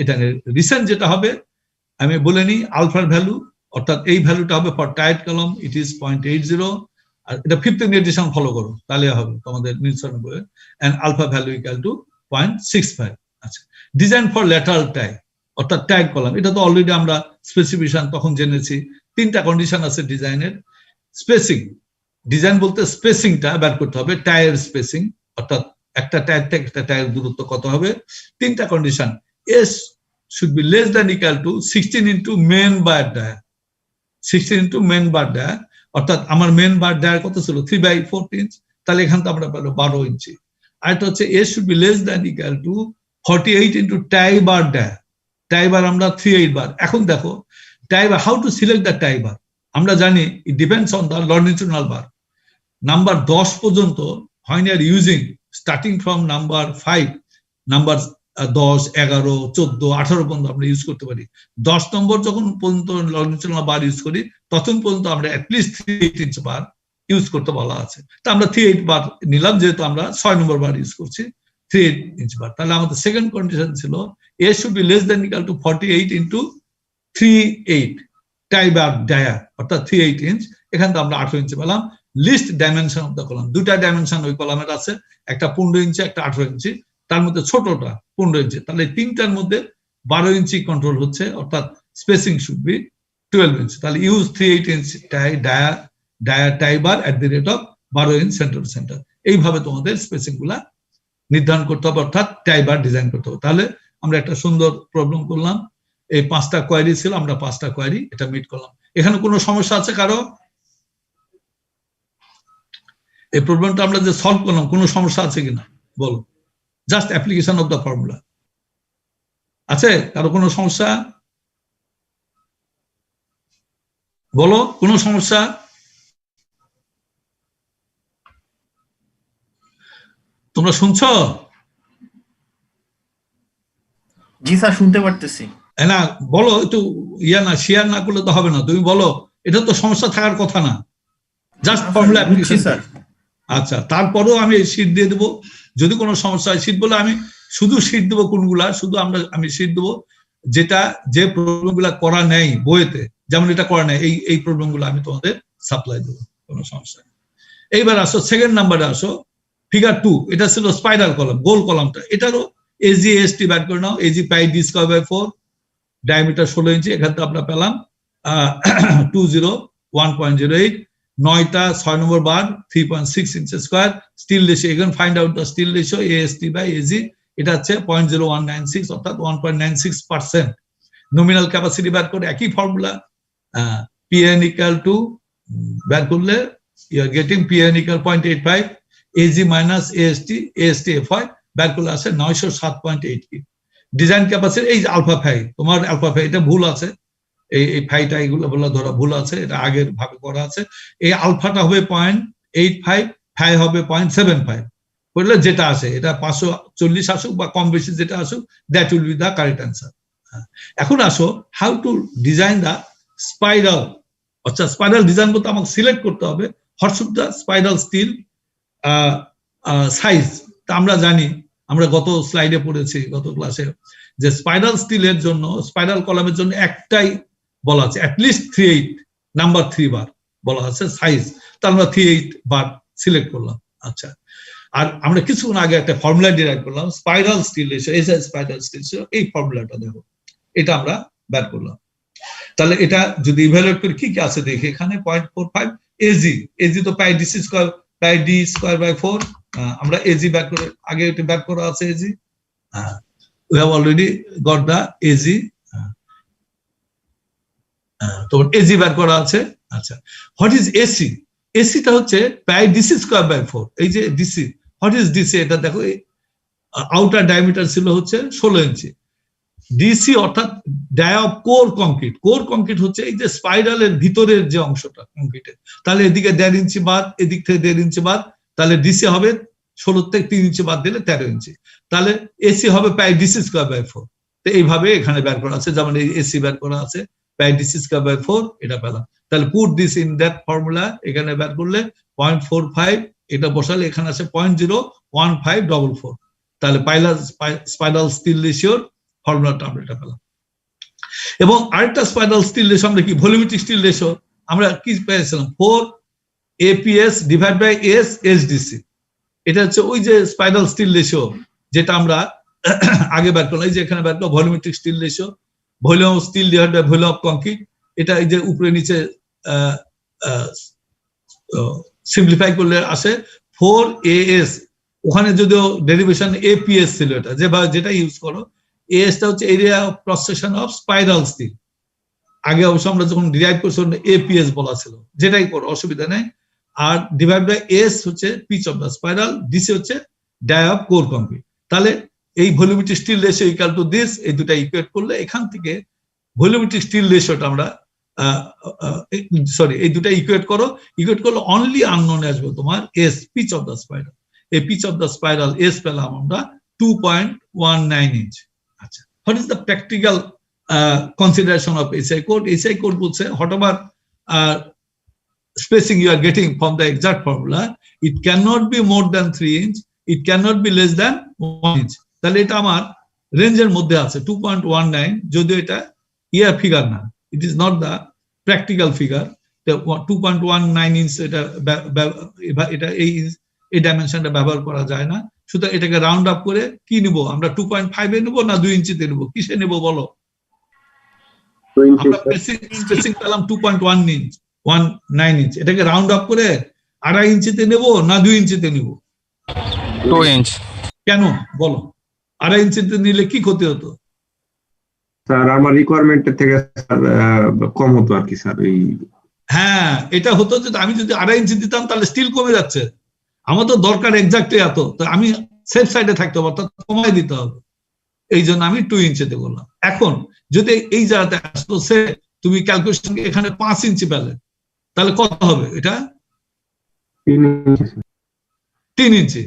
এটা রিসেন্ট যেটা হবে, আমি বলে নিই আলফার ভ্যালু, অর্থাৎ এই ভ্যালুটা হবে ফর টাইট কলম ইট ইজ 0.80, আর এটা 15th এডিশন ফলো করো তাহলে হবে তোমাদের নির্ধারণ করে, and alpha value equal to 0.65। আচ্ছা, ডিজাইন ফর ল্যাটারাল টাই, অর্থাৎ ট্যাগ কলাম, এটা তো অলরেডি আমরা স্পেসিফিকেশন তখন জেনেছি। 3টা কন্ডিশন আছে ডিজাইনের। স্পেসিং, ডিজাইন বলতে স্পেসিংটা বের করতে হবে, টায়ার স্পেসিং, অর্থাৎ একটা টায়ার থেকে একটা টায়ার দূরত্ব কত হবে। 3টা condition, S should be less than equal to 16 into main bar dia, 16 into main bar dia, অর্থাৎ আমার মেন বার ডায়া কত ছিল 3/4 ইঞ্চ, তাহলে এখান থেকে আমরা পেলো 12 ইঞ্চি। আরেকটা হচ্ছে S should be less than equal to 48 into tie bar dia, tie bar আমরা 38 বার। এখন দেখো tie bar, how to select the tie bar, আমরা জানি it depends on the longitudinal bar. Number 10 পর্যন্ত when you are using starting from number 5, number 10, 11, 14, 18 পর্যন্ত আমরা use করতে পারি। 10 নম্বর যখন পর্যন্ত লন্ডিটিউডনাল বার ইউজ করি, তখন পর্যন্ত আমরা অ্যাটলিস্ট 3/8 ইঞ্চ বার ইউজ করতে বলা আছে। তা আমরা 3/8 বার নিলাম, যেহেতু আমরা 6 নম্বর বার ইউজ করছি 3/8 ইঞ্চ বার। তাহলে আমাদের সেকেন্ড কন্ডিশন ছিল A should be less than equal to 48 into 3/8 tie bar dia, অর্থাৎ 3/8 ইঞ্চ। এখান থেকে আমরা 18 ইঞ্চি পেলাম। Least dimension of the column, 2টা ডাইমেনশন ওই কলামের আছে, একটা 15 ইঞ্চি একটা 18 ইঞ্চি, তার মধ্যে ছোটটা 15 ইঞ্চি, তাহলে 3টার মধ্যে 12 ইঞ্চি কন্ট্রোল হচ্ছে, অর্থাৎ স্পেসিং শুড বি 12 ইঞ্চি। তাহলে use 3/8 inch dia tie bar at the rate of 12 inch centre to centre. এইভাবে তোমাদের স্পেসিং গুলা নির্ধারণ করতে হবে, অর্থাৎ টাই বার ডিজাইন করতে হবে। তাহলে আমরা একটা সুন্দর প্রবলেম করলাম, এই 5টা কোয়ারি ছিল, আমরা 5টা কোয়ারি এটা মিট করলাম। এখানে কোনো সমস্যা আছে কারো? এই প্রবলেমটা আমরা যে সলভ করলাম, কোনো সমস্যা আছে কিনা বলো? Just application of the formula. আছে কারো কোনো সমস্যা? বলো, কোনো সমস্যা? তোমরা শুনছো? জি স্যার, শুনতে পারতেছি। না বলো, একটু না শেয়ার না করলে তো হবে না, তুমি বলো, এটা তো সমস্যা থাকার কথা না, জাস্ট ফর্মুলা অ্যাপ্লিকেশন। স্যার আচ্ছা, তারপরেও আমি শীট দিয়ে দেবো। যদি কোনো সমস্যা হয়, শীট বলে আমি শুধু শীট দেবো কোনগুলা, শুধু আমি শীট দেবো যে প্রবলেমগুলা করা নেই বইতে, যেমন এটা করা নেই, এই প্রবলেমগুলো আমি তোমাদের সাপ্লাই দেবো, কোনো সমস্যা নেই। এইবার আসো সেকেন্ড নাম্বারে আসো, ফিগার 2, এটা ছিল স্পাইরাল কলাম, গোল কলামটা, এটারও এজি এসটি বের করে নাও। AG pi D square by 4, diameter 16 inch, এখান থেকে আমরা পেলাম 201.08, 9টা 6 number bar 3.6 inch square. Steel ratio, এখানে find out the steel ratio AST by AG, এটা হচ্ছে 0.0196 অর্থাৎ 1.96%। নমিনাল ক্যাপাসিটি বের করে একই ফর্মুলা, পিএন ইকুয়াল টু বের করলে you are getting PN equal 0.85 AG minus AST, AST F হয়, বের করলে আসে 907.8। ডিজাইন ক্যাপাসিটি এই আলফা ফাই, তোমার আলফা ফাই এটা ভুল আছে, এই ফাইটা এগুলো বলা ধরা ভুল আছে, এটা আগের ভাবে করা আছে। এই আলফাটা হবে 0.85, ফাই হবে 0.75, বললে যেটা আসে, এটা 540 আসুক বা কম বেশি যেটা আসুক, that will be the correct answer. এখন আসো how to design the spiral. আচ্ছা, স্পাইরাল ডিজাইন করতে আমাকে সিলেক্ট করতে হবে what should the spiral steel size. তা আমরা জানি, আমরা গত স্লাইডে পড়েছি, গত ক্লাসে, যে স্পাইরাল স্টিলের জন্য, স্পাইরাল কলামের জন্য একটাই বলা আছে, অ্যাটলিস্ট 38 নাম্বার 3 বার বলা আছে সাইজ, তা আমরা 38 বার সিলেক্ট করলাম। আচ্ছা, আর আমরা কিছুক্ষণ আগে একটা ফর্মুলা ডিরাইভ করলাম, spiral steel ratio, ACI spiral steel ratio, এই ফর্মুলাটা দেখো, এটা আমরা বের করলাম। তাহলে এটা যদি ইভ্যালুয়েট করি কি কি আছে দেখি, এখানে 0.45 এজি, এজি তো pi DC square pi D square by 4, আমরা এজি বের করে, আগে এটা বের করা আছে AG, we have already got the AG, তো এজি বের করা আছে। আচ্ছা, হোয়াট ইজ এসি? এসিটা হচ্ছে পাই ডিসি স্কয়ার বাই 4, এই যে ডিসি, হোয়াট ইজ ডিসি? এটা দেখো, আউটার ডায়ামিটার ছিল হচ্ছে 16 ইঞ্চি, ডিসি অর্থাৎ dia of core concrete. Core concrete হচ্ছে এই যে স্পাইরালের ভিতরের যে অংশটা কংক্রিটের, তাহলে এদিকে 1.5 ইঞ্চি বাদ, এদিক থেকে 1.5 ইঞ্চি বাদ, তাহলে ডিসি হবে 16 থেকে 3 ইঞ্চি বাদ দিলে 13 ইঞ্চি, তাহলে এসি হবে পাই ডিসি স্কয়ার বাই 4। তো এইভাবে এখানে বের করা আছে, যেমন এই এসি বের করা আছে পাই ডিসি স্কয়ার বাই 4, এটা পেলাম। তাহলে put this in that formula, এখানে বের করলে 0.45, এটা বসালে এখানে আছে 0.01544, তাহলে স্পাইরাল স্টিল রেশিওর ফর্মুলাটা আমরা এটা পেলাম। এবং আরেকটা স্পাইরাল স্টিল রেশিও আমরা কি, ভলিউমেট্রিক স্টিল রেশিও আমরা কি পেয়েছিলাম, 4 APS divide by S SDC. এটা হচ্ছে ওই যে স্পাইরাল স্টিল রেশিও যেটা আমরা আগে বের করলাম, এই যে এখানে বের করলাম volumetric steel ratio, volume steel divide by volume of concrete, এটা এই যে উপরে নিচে সিম্পলিফাই করলে আসে 4AS, ওখানে যদিও ডেরিভেশন এপিএস ছিল, এটা যেটা ইউজ করো, এসটা হচ্ছে area of cross section of spiral steel. আগে অবশ্য আমরা যখন ডিরাইভ করছি এপিএস বলা ছিল, যেটাই করো অসুবিধা নেই। আর ডিভাইড বাই এস হচ্ছে pitch of the spiral, DC হচ্ছে ডাই অফ কোর কংক্রিট। তাহলে এই volumetric steel ratio equal to this, এই দুটা ইকুয়েট করলে এখান থেকে ভলিউমেট্রিক স্টিল রেশিওটা আমরা এই দুটা ইকুয়েট করলে অনলি আননোন আসবে তোমার S, pitch of the spiral. এই pitch of the spiral S পেলাম আমরা 2.19 ইঞ্চ। আচ্ছা, what is the practical consideration of SI code? SI code বলছে whatever spacing you are getting from the exact formula, it cannot be more than 3 inch, it cannot be less than 1 inch. তাহলে এটা আমার রেঞ্জের মধ্যে আছে 2.19, যদিও এটা ইয়ার figure না, it is not the practical figure. 2.19 inch এটা এই ডাইমেনশনটা ব্যবহার করা যায় না, সুতরাং এটাকে রাউন্ড আপ করে কি নিব আমরা, 2.5 এ নেব না 2 ইঞ্চিতে নেব, কিসে নেব বলো? আমরা স্পেসিং পেলাম 2.19 ইঞ্চ, এটাকে রাউন্ড আপ করে 2.5 ইঞ্চিতে নেব না 2 ইঞ্চিতে নেব? 2 ইঞ্চ। কেন বলো? 2.5 ইঞ্চিতে নিলে কি ক্ষতি হতো? স্যার আমার রিকোয়ারমেন্টের থেকে কম হতো আর কি স্যার। হ্যাঁ, এটা হতো যে আমি যদি 2.5 ইঞ্চি দিতাম তাহলে স্টিল কমে যাচ্ছে, আমার তো দরকার এক্স্যাক্টলি এত, তো আমি সেফ সাইডে থাকতে হবে, অর্থাৎ কমাই দিতে হবে, এই জন্য আমি 2 ইঞ্চিতে করলাম। এখন যদি এই জায়গাতে আসতো সে তুমি ক্যালকুলেশন এখানে 5 ইঞ্চি পেলে, তাহলে কত হবে? এটা 3 ইঞ্চি,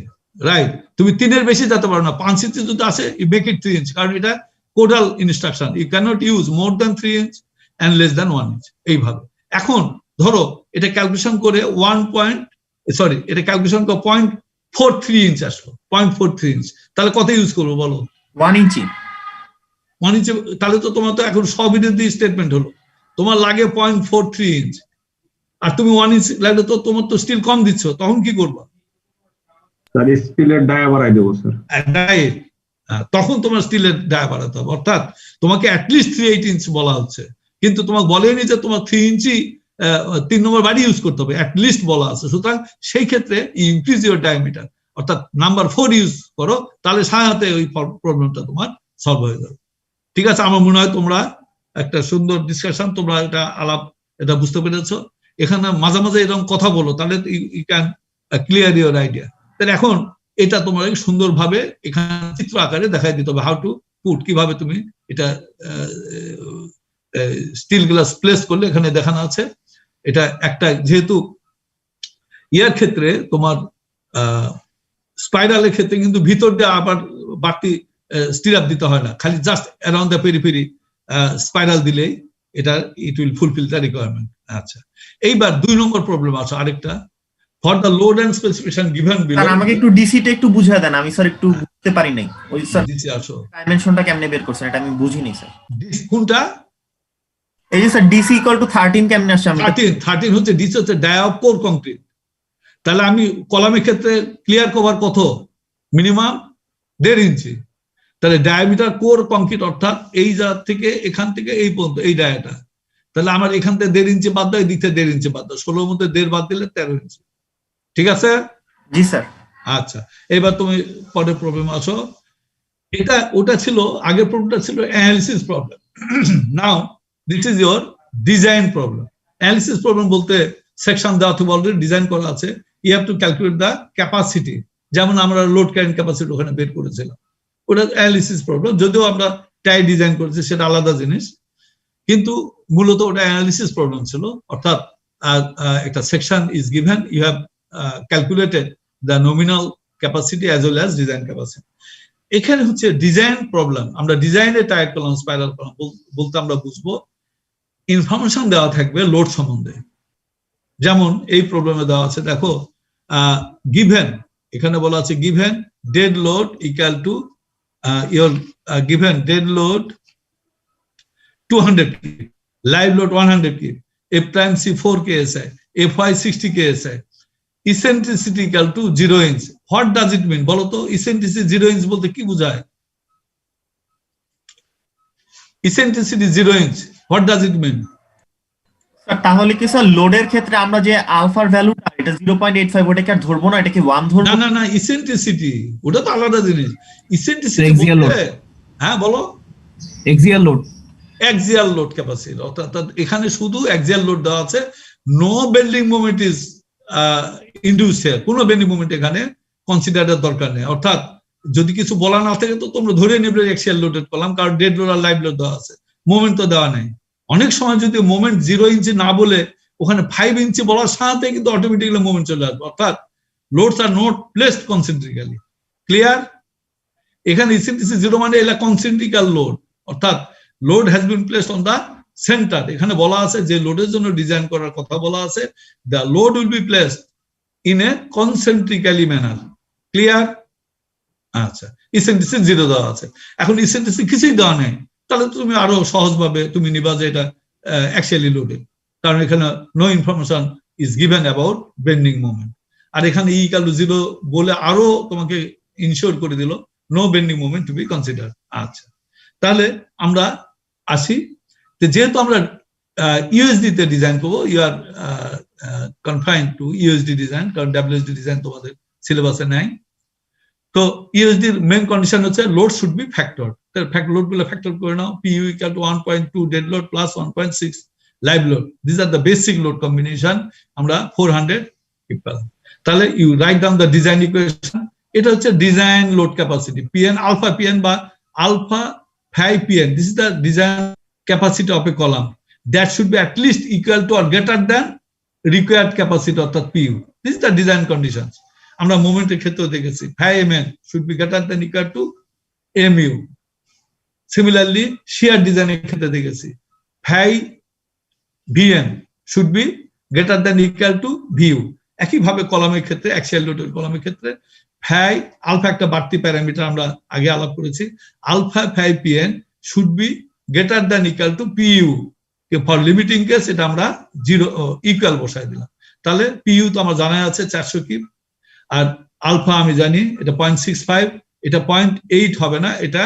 রাইট? তুমি 3 এর বেশি যেতে পারো না, 5 ইঞ্চি যদি আসে ইউ মেক ইট 3 ইঞ্চ, কারণ এটা codal instruction, you can't use more than 3 inch and less than 1 inch, এইভাবে। এখন ধরো এটা ক্যালকুলেশন করে সরি এটা ক্যালকুলেশন 0.43 ইঞ্চ আসলো, 0.43 ইঞ্চ। তাহলে কত ইউজ করবো বলো? 1 ইঞ্চি। 1 ইঞ্চি। তাহলে তো তোমার তো এখন স্ববিরোধী স্টেটমেন্ট হলো, তোমার লাগে 0.43 ইঞ্চ, আর তুমি 1 ইঞ্চ লাগলে তো তোমার তো স্টিল কম দিচ্ছ, তখন কি করবা? স্যার স্টিলের ডায়া বাড়াই দেবো স্যার। তখন তোমার স্টিলের ডায়া বাড়াতে হবে, অর্থাৎ তোমাকে অ্যাটলিস্ট 3/8 ইঞ্চ বলা হচ্ছে, কিন্তু তোমাকে বলেনি যে তোমার 3 ইঞ্চি 3 নম্বর বাড়ি ইউজ করতে হবে, অ্যাটলিস্ট বলা আছে। সুতরাং সেই ক্ষেত্রে ইনক্রিজ ইউর ডায়ামিটার, অর্থাৎ নাম্বার 4 ইউজ করো, তাহলে সাথে ওই প্রবলেমটা তোমার সলভ হয়ে যাবে। ঠিক আছে, আমার মনে হয় তোমরা একটা সুন্দর ডিসকাশন, তোমরা এটা আলাপ এটা বুঝতে পেরেছো। এখানে মাঝে মাঝে এরকম কথা বলো, তাহলে you can clear your idea. তাহলে এখন এটা তোমার সুন্দরভাবে এখানে চিত্র আকারে দেখাই দিতে হবে, হাউ টু পুট, কিভাবে তুমি এটা স্টিল গ্লাস প্লেস করলে এখানে দেখানো আছে। এটা একটা যেহেতু ইয়ার ক্ষেত্রে তোমার স্পাইরালের ক্ষেত্রে কিন্তু ভিতর দিয়ে আবার বাড়তি স্টিরাপ দিতে হয় না, খালি just around the periphery spiral দিলেই এটা it will fulfil the requirement. আচ্ছা, এইবার 2 নম্বর প্রবলেম আছে আরেকটা, for the load and specification given below. Sir আমাকে একটু ডিসিটা একটু বুঝিয়ে দেন, আমি স্যার একটু বুঝতে পারি নাই। ওই স্যার ডিসি আসো, ডাইমেনশনটা কেমনে বের করছেন এটা আমি বুঝিনি স্যার। কোনটা? এই যে স্যার ডিসি ইকুয়াল টু 13 কেমনে আসছে? আমি 13 হচ্ছে ডিসি হচ্ছে ডায়া অফ কোর কংক্রিট। তাহলে আমি কলামের ক্ষেত্রে ক্লিয়ার কভার কত? মিনিমাম 1.5 ইঞ্চি। তাহলে ডায়ামিটার কোর কংক্রিট, অর্থাৎ এই জায়গা থেকে এখান থেকে এই পর্যন্ত এই ডায়াটা, তাহলে আমার এখান থেকে 1.5 ইঞ্চি বাদ দাও, এই দিক থেকে 1.5 ইঞ্চি বাদ দাও, 16 মধ্যে 1.5 বাদ দিলে 13 ইঞ্চি। ঠিক আছে? জি স্যার। আচ্ছা, এবার তুমি পরের প্রবলেম আসো। এটা ওটা ছিল আগের প্রবলেমটা ছিল analysis problem. Now this is your design problem. Analysis problem বলতে সেকশন দেওয়া থেকে অলরেডি ডিজাইন করা আছে, you have to calculate the capacity, যেমন আমরা লোড ক্যারিং ক্যাপাসিটি ওখানে বের করেছিলাম, ওটা অ্যানালিসিস প্রবলেম। যদিও আমরা টাই ডিজাইন করেছি সেটা আলাদা জিনিস, কিন্তু মূলত ওটা অ্যানালিসিস প্রবলেম ছিল। অর্থাৎ একটা section is given, you have calculated the nominal capacity as well as design capacity. এখানে হচ্ছে ডিজাইন প্রবলেম, আমরা ডিজাইনে টাইপ কলাম স্পাইরাল কলাম বলতে আমরা বুঝবো ইনফরমেশন দেওয়া থাকবে লোড সম্বন্ধে। যেমন এই প্রবলেমে দেওয়া আছে, দেখো গিভেন, এখানে বলা আছে given dead load equal to your given dead load 200 kg, live load 100 kg, F prime C 4 KSI, Fy 60 KSI, eccentricity equal to 0 inch. What does it mean? বলো তো eccentricity 0 inch বলতে কি বোঝায়? eccentricity 0 inch, what does it mean? Sir তাহলে কি sir লোডের ক্ষেত্রে আমরা যে আলফার ভ্যালুটা এটা 0.85 ওটাকে আর ধরবো না, এটাকে 1 ধরবো? না না না, eccentricity ওটা তো আলাদা জিনিস। eccentricity বলতে হ্যাঁ বলো, axial load, axial load capacity, অর্থাৎ এখানে শুধু axial load দেওয়া আছে, no bending moment is induced here, কোনো বেন্ডিং মোমেন্ট এখানে কনসিডারের দরকার নেই। অর্থাৎ যদি কিছু বলা না থাকে তো তোমরা ধরে নেবে axial loaded কলাম, কারণ ডেড লোড আর লাইভ লোড দেওয়া আছে, মোমেন্ট তো দেওয়া নেই। অনেক সময় যদি মোমেন্ট 0 ইঞ্চি না বলে ওখানে 5 ইঞ্চি বলার সাথে কিন্তু অটোমেটিক্যালি মোমেন্ট চলে আসবে, অর্থাৎ loads are not placed concentrically. Clear? এখানে ইসেন্ট্রিসিটি 0 মানে এটা কনসেন্ট্রিক্যাল লোড, অর্থাৎ load has been placed on the centre. এখানে বলা আছে যে লোডের জন্য ডিজাইন করার কথা বলা আছে, the load will be placed in a concentrically manner. Clear? আচ্ছা, ইসেন্ট্রিসিটি 0 দেওয়া আছে। এখন ইসেন্ট্রিসিটি কিছুই দেওয়া নেই, তাহলে তুমি আরো সহজভাবে তুমি নিবা যে এটা অ্যাকচুয়ালি লোডেড, কারণ এখানে no information is given about bending moment. আর এখানে ই ইকুয়াল টু 0 বলে আরো তোমাকে ইনশিওর করে দিল no bending moment to be consider. আচ্ছা, তাহলে আমরা আসি, যেহেতু আমরা ইউএসডি তে ডিজাইন করবো, you are confined to USD design, কারণ ডাব্লিউএসডি ডিজাইন তোমাদের সিলেবাসে নাই। তো ইউএসডির মেইন কন্ডিশন হচ্ছে load should be factor. Load গুলো ফ্যাক্টর করে নাও, PU equal to 1.2 dead load plus 1.6 live load, this R the basic load combination. আমরা 400 পেলাম। তাহলে you write down the design equation. এটা হচ্ছে design load capacity, PN alpha PN বা alpha phi pn, this is the design capacity of a column that should be at least equal to or greater than required capacity অর্থাৎ pu. This is the design conditions. আমরা মোমেন্টের ক্ষেত্রেও দেখেছি phi mn should be greater than equal to mu. Similarly shear design এর ক্ষেত্রে দেখেছি phi vn should be greater than equal to vu. একইভাবে কলামের ক্ষেত্রে অ্যাক্সিয়াল লোডের কলামের ক্ষেত্রে ফাই আলফা একটা বাড়তি প্যারামিটার আমরা আগে আলাপ করেছি, alpha phi PN should be greater than equal to PU. For limiting case এটা আমরা 0 ইকুয়াল বসাই দিলাম। তাহলে পিইউ তো আমার জানা আছে 400 কিপ, আর আলফা আমি জানি এটা 0.65, এটা 0.8 হবে না, এটা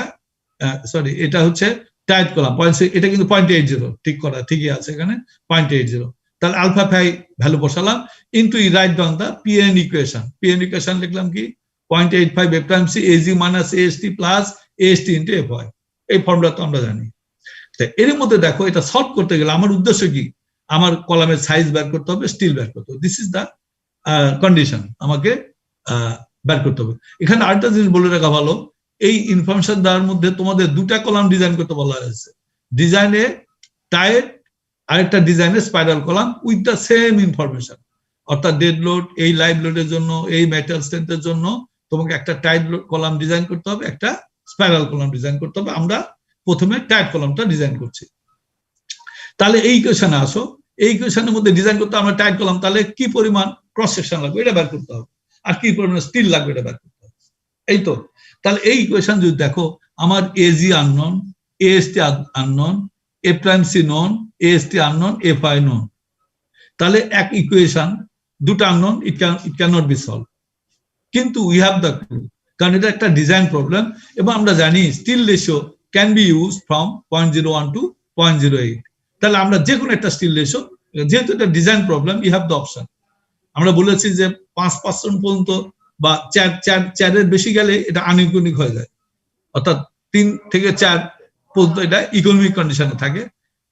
সরি এটা হচ্ছে টাইট কলাম 0.6, এটা কিন্তু 0.80, ঠিক করা ঠিকই আছে এখানে 0.80। তাহলে আলফা ফাই ভ্যালু বসালাম into write down the PN equation. PN equation লিখলাম কি 0.85 F times C AG minus AST plus AST into F Y. এই ফর্মুলা তো আমরা জানি। এর মধ্যে দেখো এটা সলভ করতে গেলে আমার উদ্দেশ্য কি, আমার কলামের সাইজ বের করতে হবে, স্টিল বের করতে হবে। দিস ইজ দা কন্ডিশন, আমাকে বের করতে হবে। এখানে আরেকটা জিনিস বলে রাখা ভালো, এই ইনফরমেশন দেওয়ার মধ্যে তোমাদের দুটা কলাম ডিজাইন করতে বলা হয়েছে, ডিজাইনে টাইট আরেকটা ডিজাইনে spiral column with the same information. অর্থাৎ ডেড লোড, এই লাইভ লোডের জন্য, এই মেটাল স্ট্রেন্থের জন্য তোমাকে একটা টাইট কলাম ডিজাইন করতে হবে, একটা স্পাইরাল কলাম ডিজাইন করতে হবে। আমরা প্রথমে টাইট কলামটা ডিজাইন করছি। তাহলে এই ইকুয়েশনে আসো, এই ইকুয়েশনের মধ্যে ডিজাইন করতে আমরা টাইট কলাম, তাহলে কি পরিমাণ ক্রস সেকশন লাগবে এটা বের করতে হবে, আর কি পরিমাণ স্টিল লাগবে এটা বের করতে হবে। এই তো, তাহলে এই ইকুয়েশন যদি দেখো, আমার AG unknown, AST unknown, A prime C known, AST unknown, F I known, তাহলে এক ইকুয়েশন দুটো unknown, it can not be solve. কিন্তু উই হ্যাভ দ্য ক্লু, কারণ এটা একটা ডিজাইন প্রবলেম, এবং আমরা জানি steel ratio can be use from 0.01 to 0.08। তাহলে আমরা যে কোনো একটা স্টিল রেশিও, যেহেতু এটা design problem, you have the option. আমরা বলেছি যে 5% পর্যন্ত বা 4 বেশি গেলে এটা আনইকোনমিক হয়ে যায়, অর্থাৎ 3 থেকে 4 পর্যন্ত এটা ইকোনমিক কন্ডিশনে থাকে।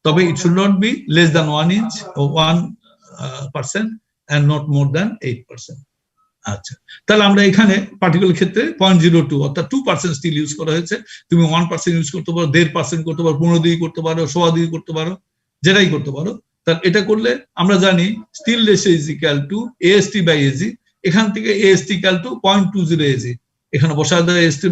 তবে it should not be less than 1 inch ও 1% and not more than 8%। আচ্ছা, তাহলে আমরা এখানে পার্টিকুলার ক্ষেত্রে 0.02 অর্থাৎ 2% স্টিল ইউজ করা হয়েছে। তুমি 1% ইউজ করতে পারো, 1.5% করতে পারো, 15 করতে পারো, 1.25 করতে পারো, যেটাই করতে পারো। তাহলে এটা করলে আমরা জানি steel ratio is equal to AST by AG. এখান থেকে এএসটি ইকুয়াল টু 0.20 এজি, এখানে বসায় দাও এএসটি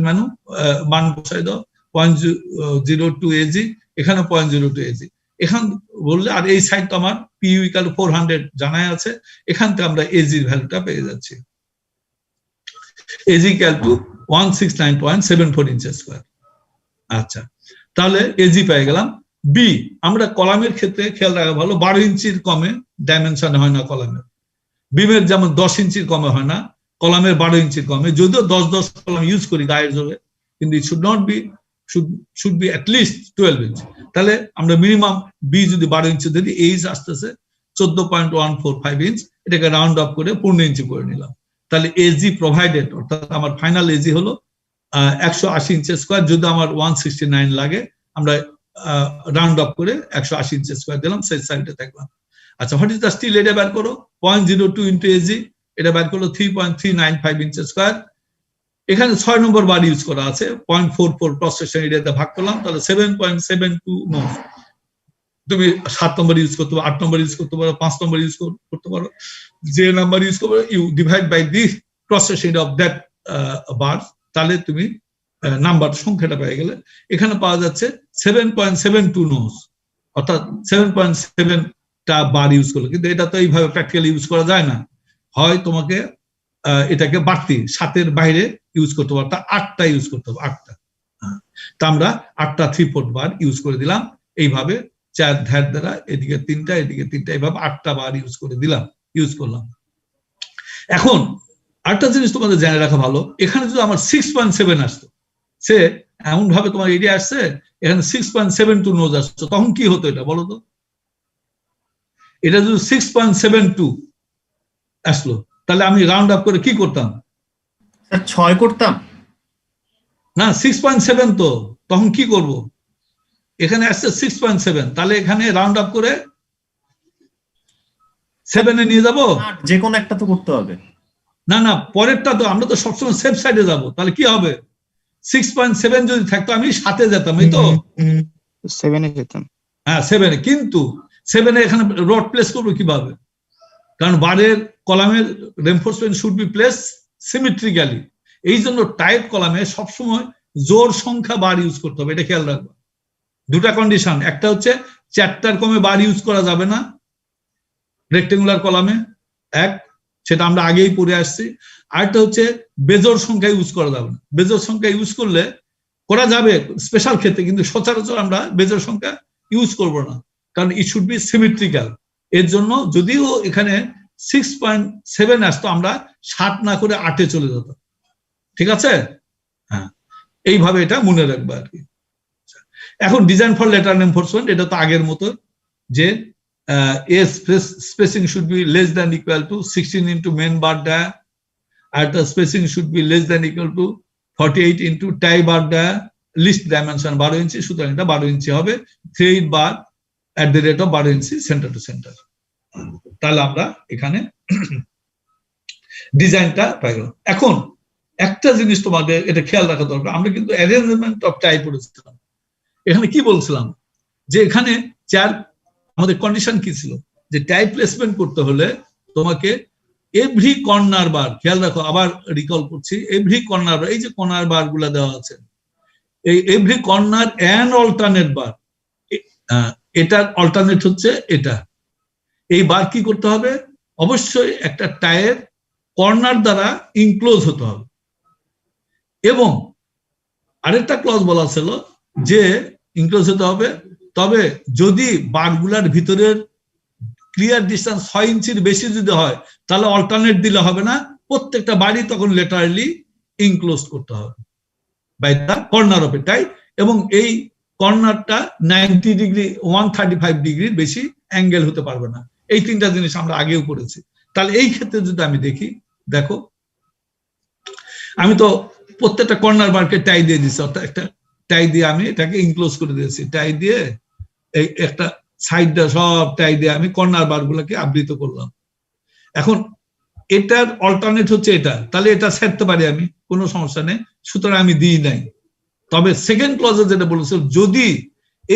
মান বসায় দাও 0.02 এজি, এখানে 0.02 এজি এখান বললে, আর এই সাইড তো আমার পিইউ ইকুয়াল টু 400 জানাই আছে, এখান থেকে আমরা এজির ভ্যালুটা পেয়ে যাচ্ছি। AG equal to 169.74 inches square. আচ্ছা, তাহলে এজি পেয়ে গেলাম। বি, আমরা কলামের ক্ষেত্রে খেয়াল রাখা ভালো, 12 ইঞ্চির কমে ডাইমেনশন হয় না কলামের। বিমের যেমন 10 ইঞ্চির কমে হয় না, কলামের 12 ইঞ্চির কমে। যদিও 10 কলাম ইউজ করি গায়ের জোরে, কিন্তু it should not be, should be at least 12 inch. তাহলে আমরা মিনিমাম বি যদি 12 ইঞ্চি ধরি, এইচ আসতেছে 14.145 ইঞ্চ, এটাকে রাউন্ড আপ করে 15 ইঞ্চি করে নিলাম। তাহলে এজি প্রোভাইডেড, অর্থাৎ আমার ফাইনাল এজি হলো 180 ইঞ্চের স্কয়ার। যদি আমার 169 লাগে, আমরা রাউন্ড আপ করে 180 ইঞ্চের স্কয়ার দিলাম, সেই সাইডে দেখলাম। আচ্ছা, হোয়াট ইজ দ্য স্টিল, এটা বের করো 0.02 ইন্টু এজি, এটা বের করলো 3.395 ইঞ্চের স্কয়ার। এখানে 6 নম্বর বার ইউজ করা আছে, 0.44 ক্রস সেকশন এরিয়াতে ভাগ করলাম, তাহলে 7.72 নো। তুমি 7 নম্বর ইউজ করতে পারো, 8 নম্বর ইউজ করতে পারো, 5 নম্বর ইউজ করতে পারো, যে নাম্বার ইউজ করবে, you divide by the cross section of that bar, তাহলে তুমি নাম্বার সংখ্যাটা পেয়ে গেলে। এখানে পাওয়া যাচ্ছে 7.72 নোস, অর্থাৎ 7.7টা বার ইউজ করলো। কিন্তু এটা তো এইভাবে প্র্যাকটিক্যালি ইউজ করা যায় না, হয় তোমাকে এটাকে বাড়তি 7-এর বাইরে ইউজ করতে পারো, তা 8টা ইউজ করতে হবে, 8টা। তা আমরা 8টা 3/4 বার ইউজ করে দিলাম, এইভাবে 4 ধার দ্বারা এদিকে 3টা এদিকে 3টা, এইভাবে 8টা বার ইউজ করে দিলাম, ইউজ করলাম। এখন আরেকটা জিনিস তোমাদের জেনে রাখা ভালো, এখানে যদি আমার 6.7 আসতো, সে এমন ভাবে তোমার এরিয়া আসছে, এখানে 6.72 নোজ আসছে, তখন কি হতো এটা বলো তো? এটা যদি 6.72 আসলো, তাহলে আমি রাউন্ড আপ করে কি করতাম? 6 করতাম না, 6.7 তো, তখন কি করব? এখানে আসছে 6.7, তাহলে এখানে রাউন্ড আপ করে 7-এ নিয়ে যাব। যে কোনো একটা তো করতে হবে। না না, পরেরটা তো, আমরা তো সবসময় সেফ সাইডে যাব, তাহলে কি হবে? 6.7 যদি থাকতো আমি 7-এ যেতাম, এই তো 7-এ যেতাম। হ্যাঁ 7-এ, কিন্তু 7-এ এখানে রড প্লেস করবো কিভাবে? কারণ বারের কলামের reinforcement should be place symmetrically. এই জন্য টাইট কলামে সবসময় জোর সংখ্যা বার ইউজ করতে হবে, এটা খেয়াল রাখবো। দুটা কন্ডিশন, একটা হচ্ছে 4টার কমে বার ইউজ করা যাবে না রেক্টেঙ্গুলার কলামে, এক সেটা আমরা আগেই পড়ে আসছি। আরেকটা হচ্ছে বেজোড় সংখ্যা ইউজ করা যাবে না। বেজোড় সংখ্যা ইউজ করলে করা যাবে স্পেশাল ক্ষেত্রে, কিন্তু সচরাচর আমরা বেজোড় সংখ্যা ইউজ করব না, কারণ ইট শুড বি সিমেট্রিক্যাল। এর জন্য যদিও এখানে 6.7 আসতো, আমরা 7 না করে 8-এ চলে যেত। ঠিক আছে, হ্যাঁ, এইভাবে এটা মনে রাখবে আর কি। এখন ডিজাইন ফর ল্যাটারাল এনফোর্সমেন্ট, এটা তো আগের মতো, যে spacing should be less than equal to 16 into main bar dia, and the spacing should be less than equal to 48 into tie bar dia, list dimension 12 ইঞ্চি, সুতরাং এটা 12 ইঞ্চি হবে, 3 bar at the rate of 12 ইঞ্চি centre to centre. তাহলে আমরা এখানে ডিজাইনটা পাই গেলাম। এখন একটা জিনিস তোমাদের এটা খেয়াল রাখা দরকার, আমরা কিন্তু অ্যারেঞ্জমেন্ট অফ টাই পড়েছিলাম। এখানে কি বলছিলাম, যে এখানে আমাদের কন্ডিশন কি ছিল, যে টাই প্লেসমেন্ট করতে হলে তোমাকে এভরি কর্নার বার, খেয়াল রাখো, আবার রিকল করছি, এভরি কর্নার বার, এই যে কর্নার বার গুলা দেওয়া আছে, এই এভরি কর্নার অ্যান্ড অল্টারনেট বার, এটার অল্টারনেট হচ্ছে এটা, এই বার কি করতে হবে, অবশ্যই একটা টায়ের কর্নার দ্বারা ইনক্লোজ হতে হবে। এবং আরেকটা ক্লজ বলা ছিল যে ইনক্লোজ হতে হবে, তবে যদি বারগুলার ভিতরের ক্লিয়ার ডিস্টেন্স 6 ইঞ্চির বেশি যদি হয়, তাহলে অল্টারনেট দিলে হবে না, প্রত্যেকটা বাড়ি তখন লেটারালি ইনক্লোজ করতে হবে বাই দ্য কর্নার অফ এ টাই। এবং এই কর্নারটা 90 ডিগ্রি 135 ডিগ্রির বেশি অ্যাঙ্গেল হতে পারবে না। এই তিনটা জিনিস আমরা আগেও করেছি। তাহলে এই ক্ষেত্রে যদি আমি দেখি, দেখো আমি তো প্রত্যেকটা কর্নার বারকে টাই দিয়ে দিচ্ছি, অর্থাৎ একটা টাই দিয়ে আমি এটাকে ইনক্লোজ করে দিয়েছি, টাই দিয়ে এই একটা সাইডটা সব টাই দিয়ে আমি কর্নার বার গুলাকে আবৃত করলাম। এখন এটার অল্টারনেট হচ্ছে এটা, তাহলে এটা ছাড়তে পারি আমি, কোনো সমস্যা নেই, সুতরাং আমি দিই নাই। তবে সেকেন্ড ক্লজে যেটা বলেছে, যদি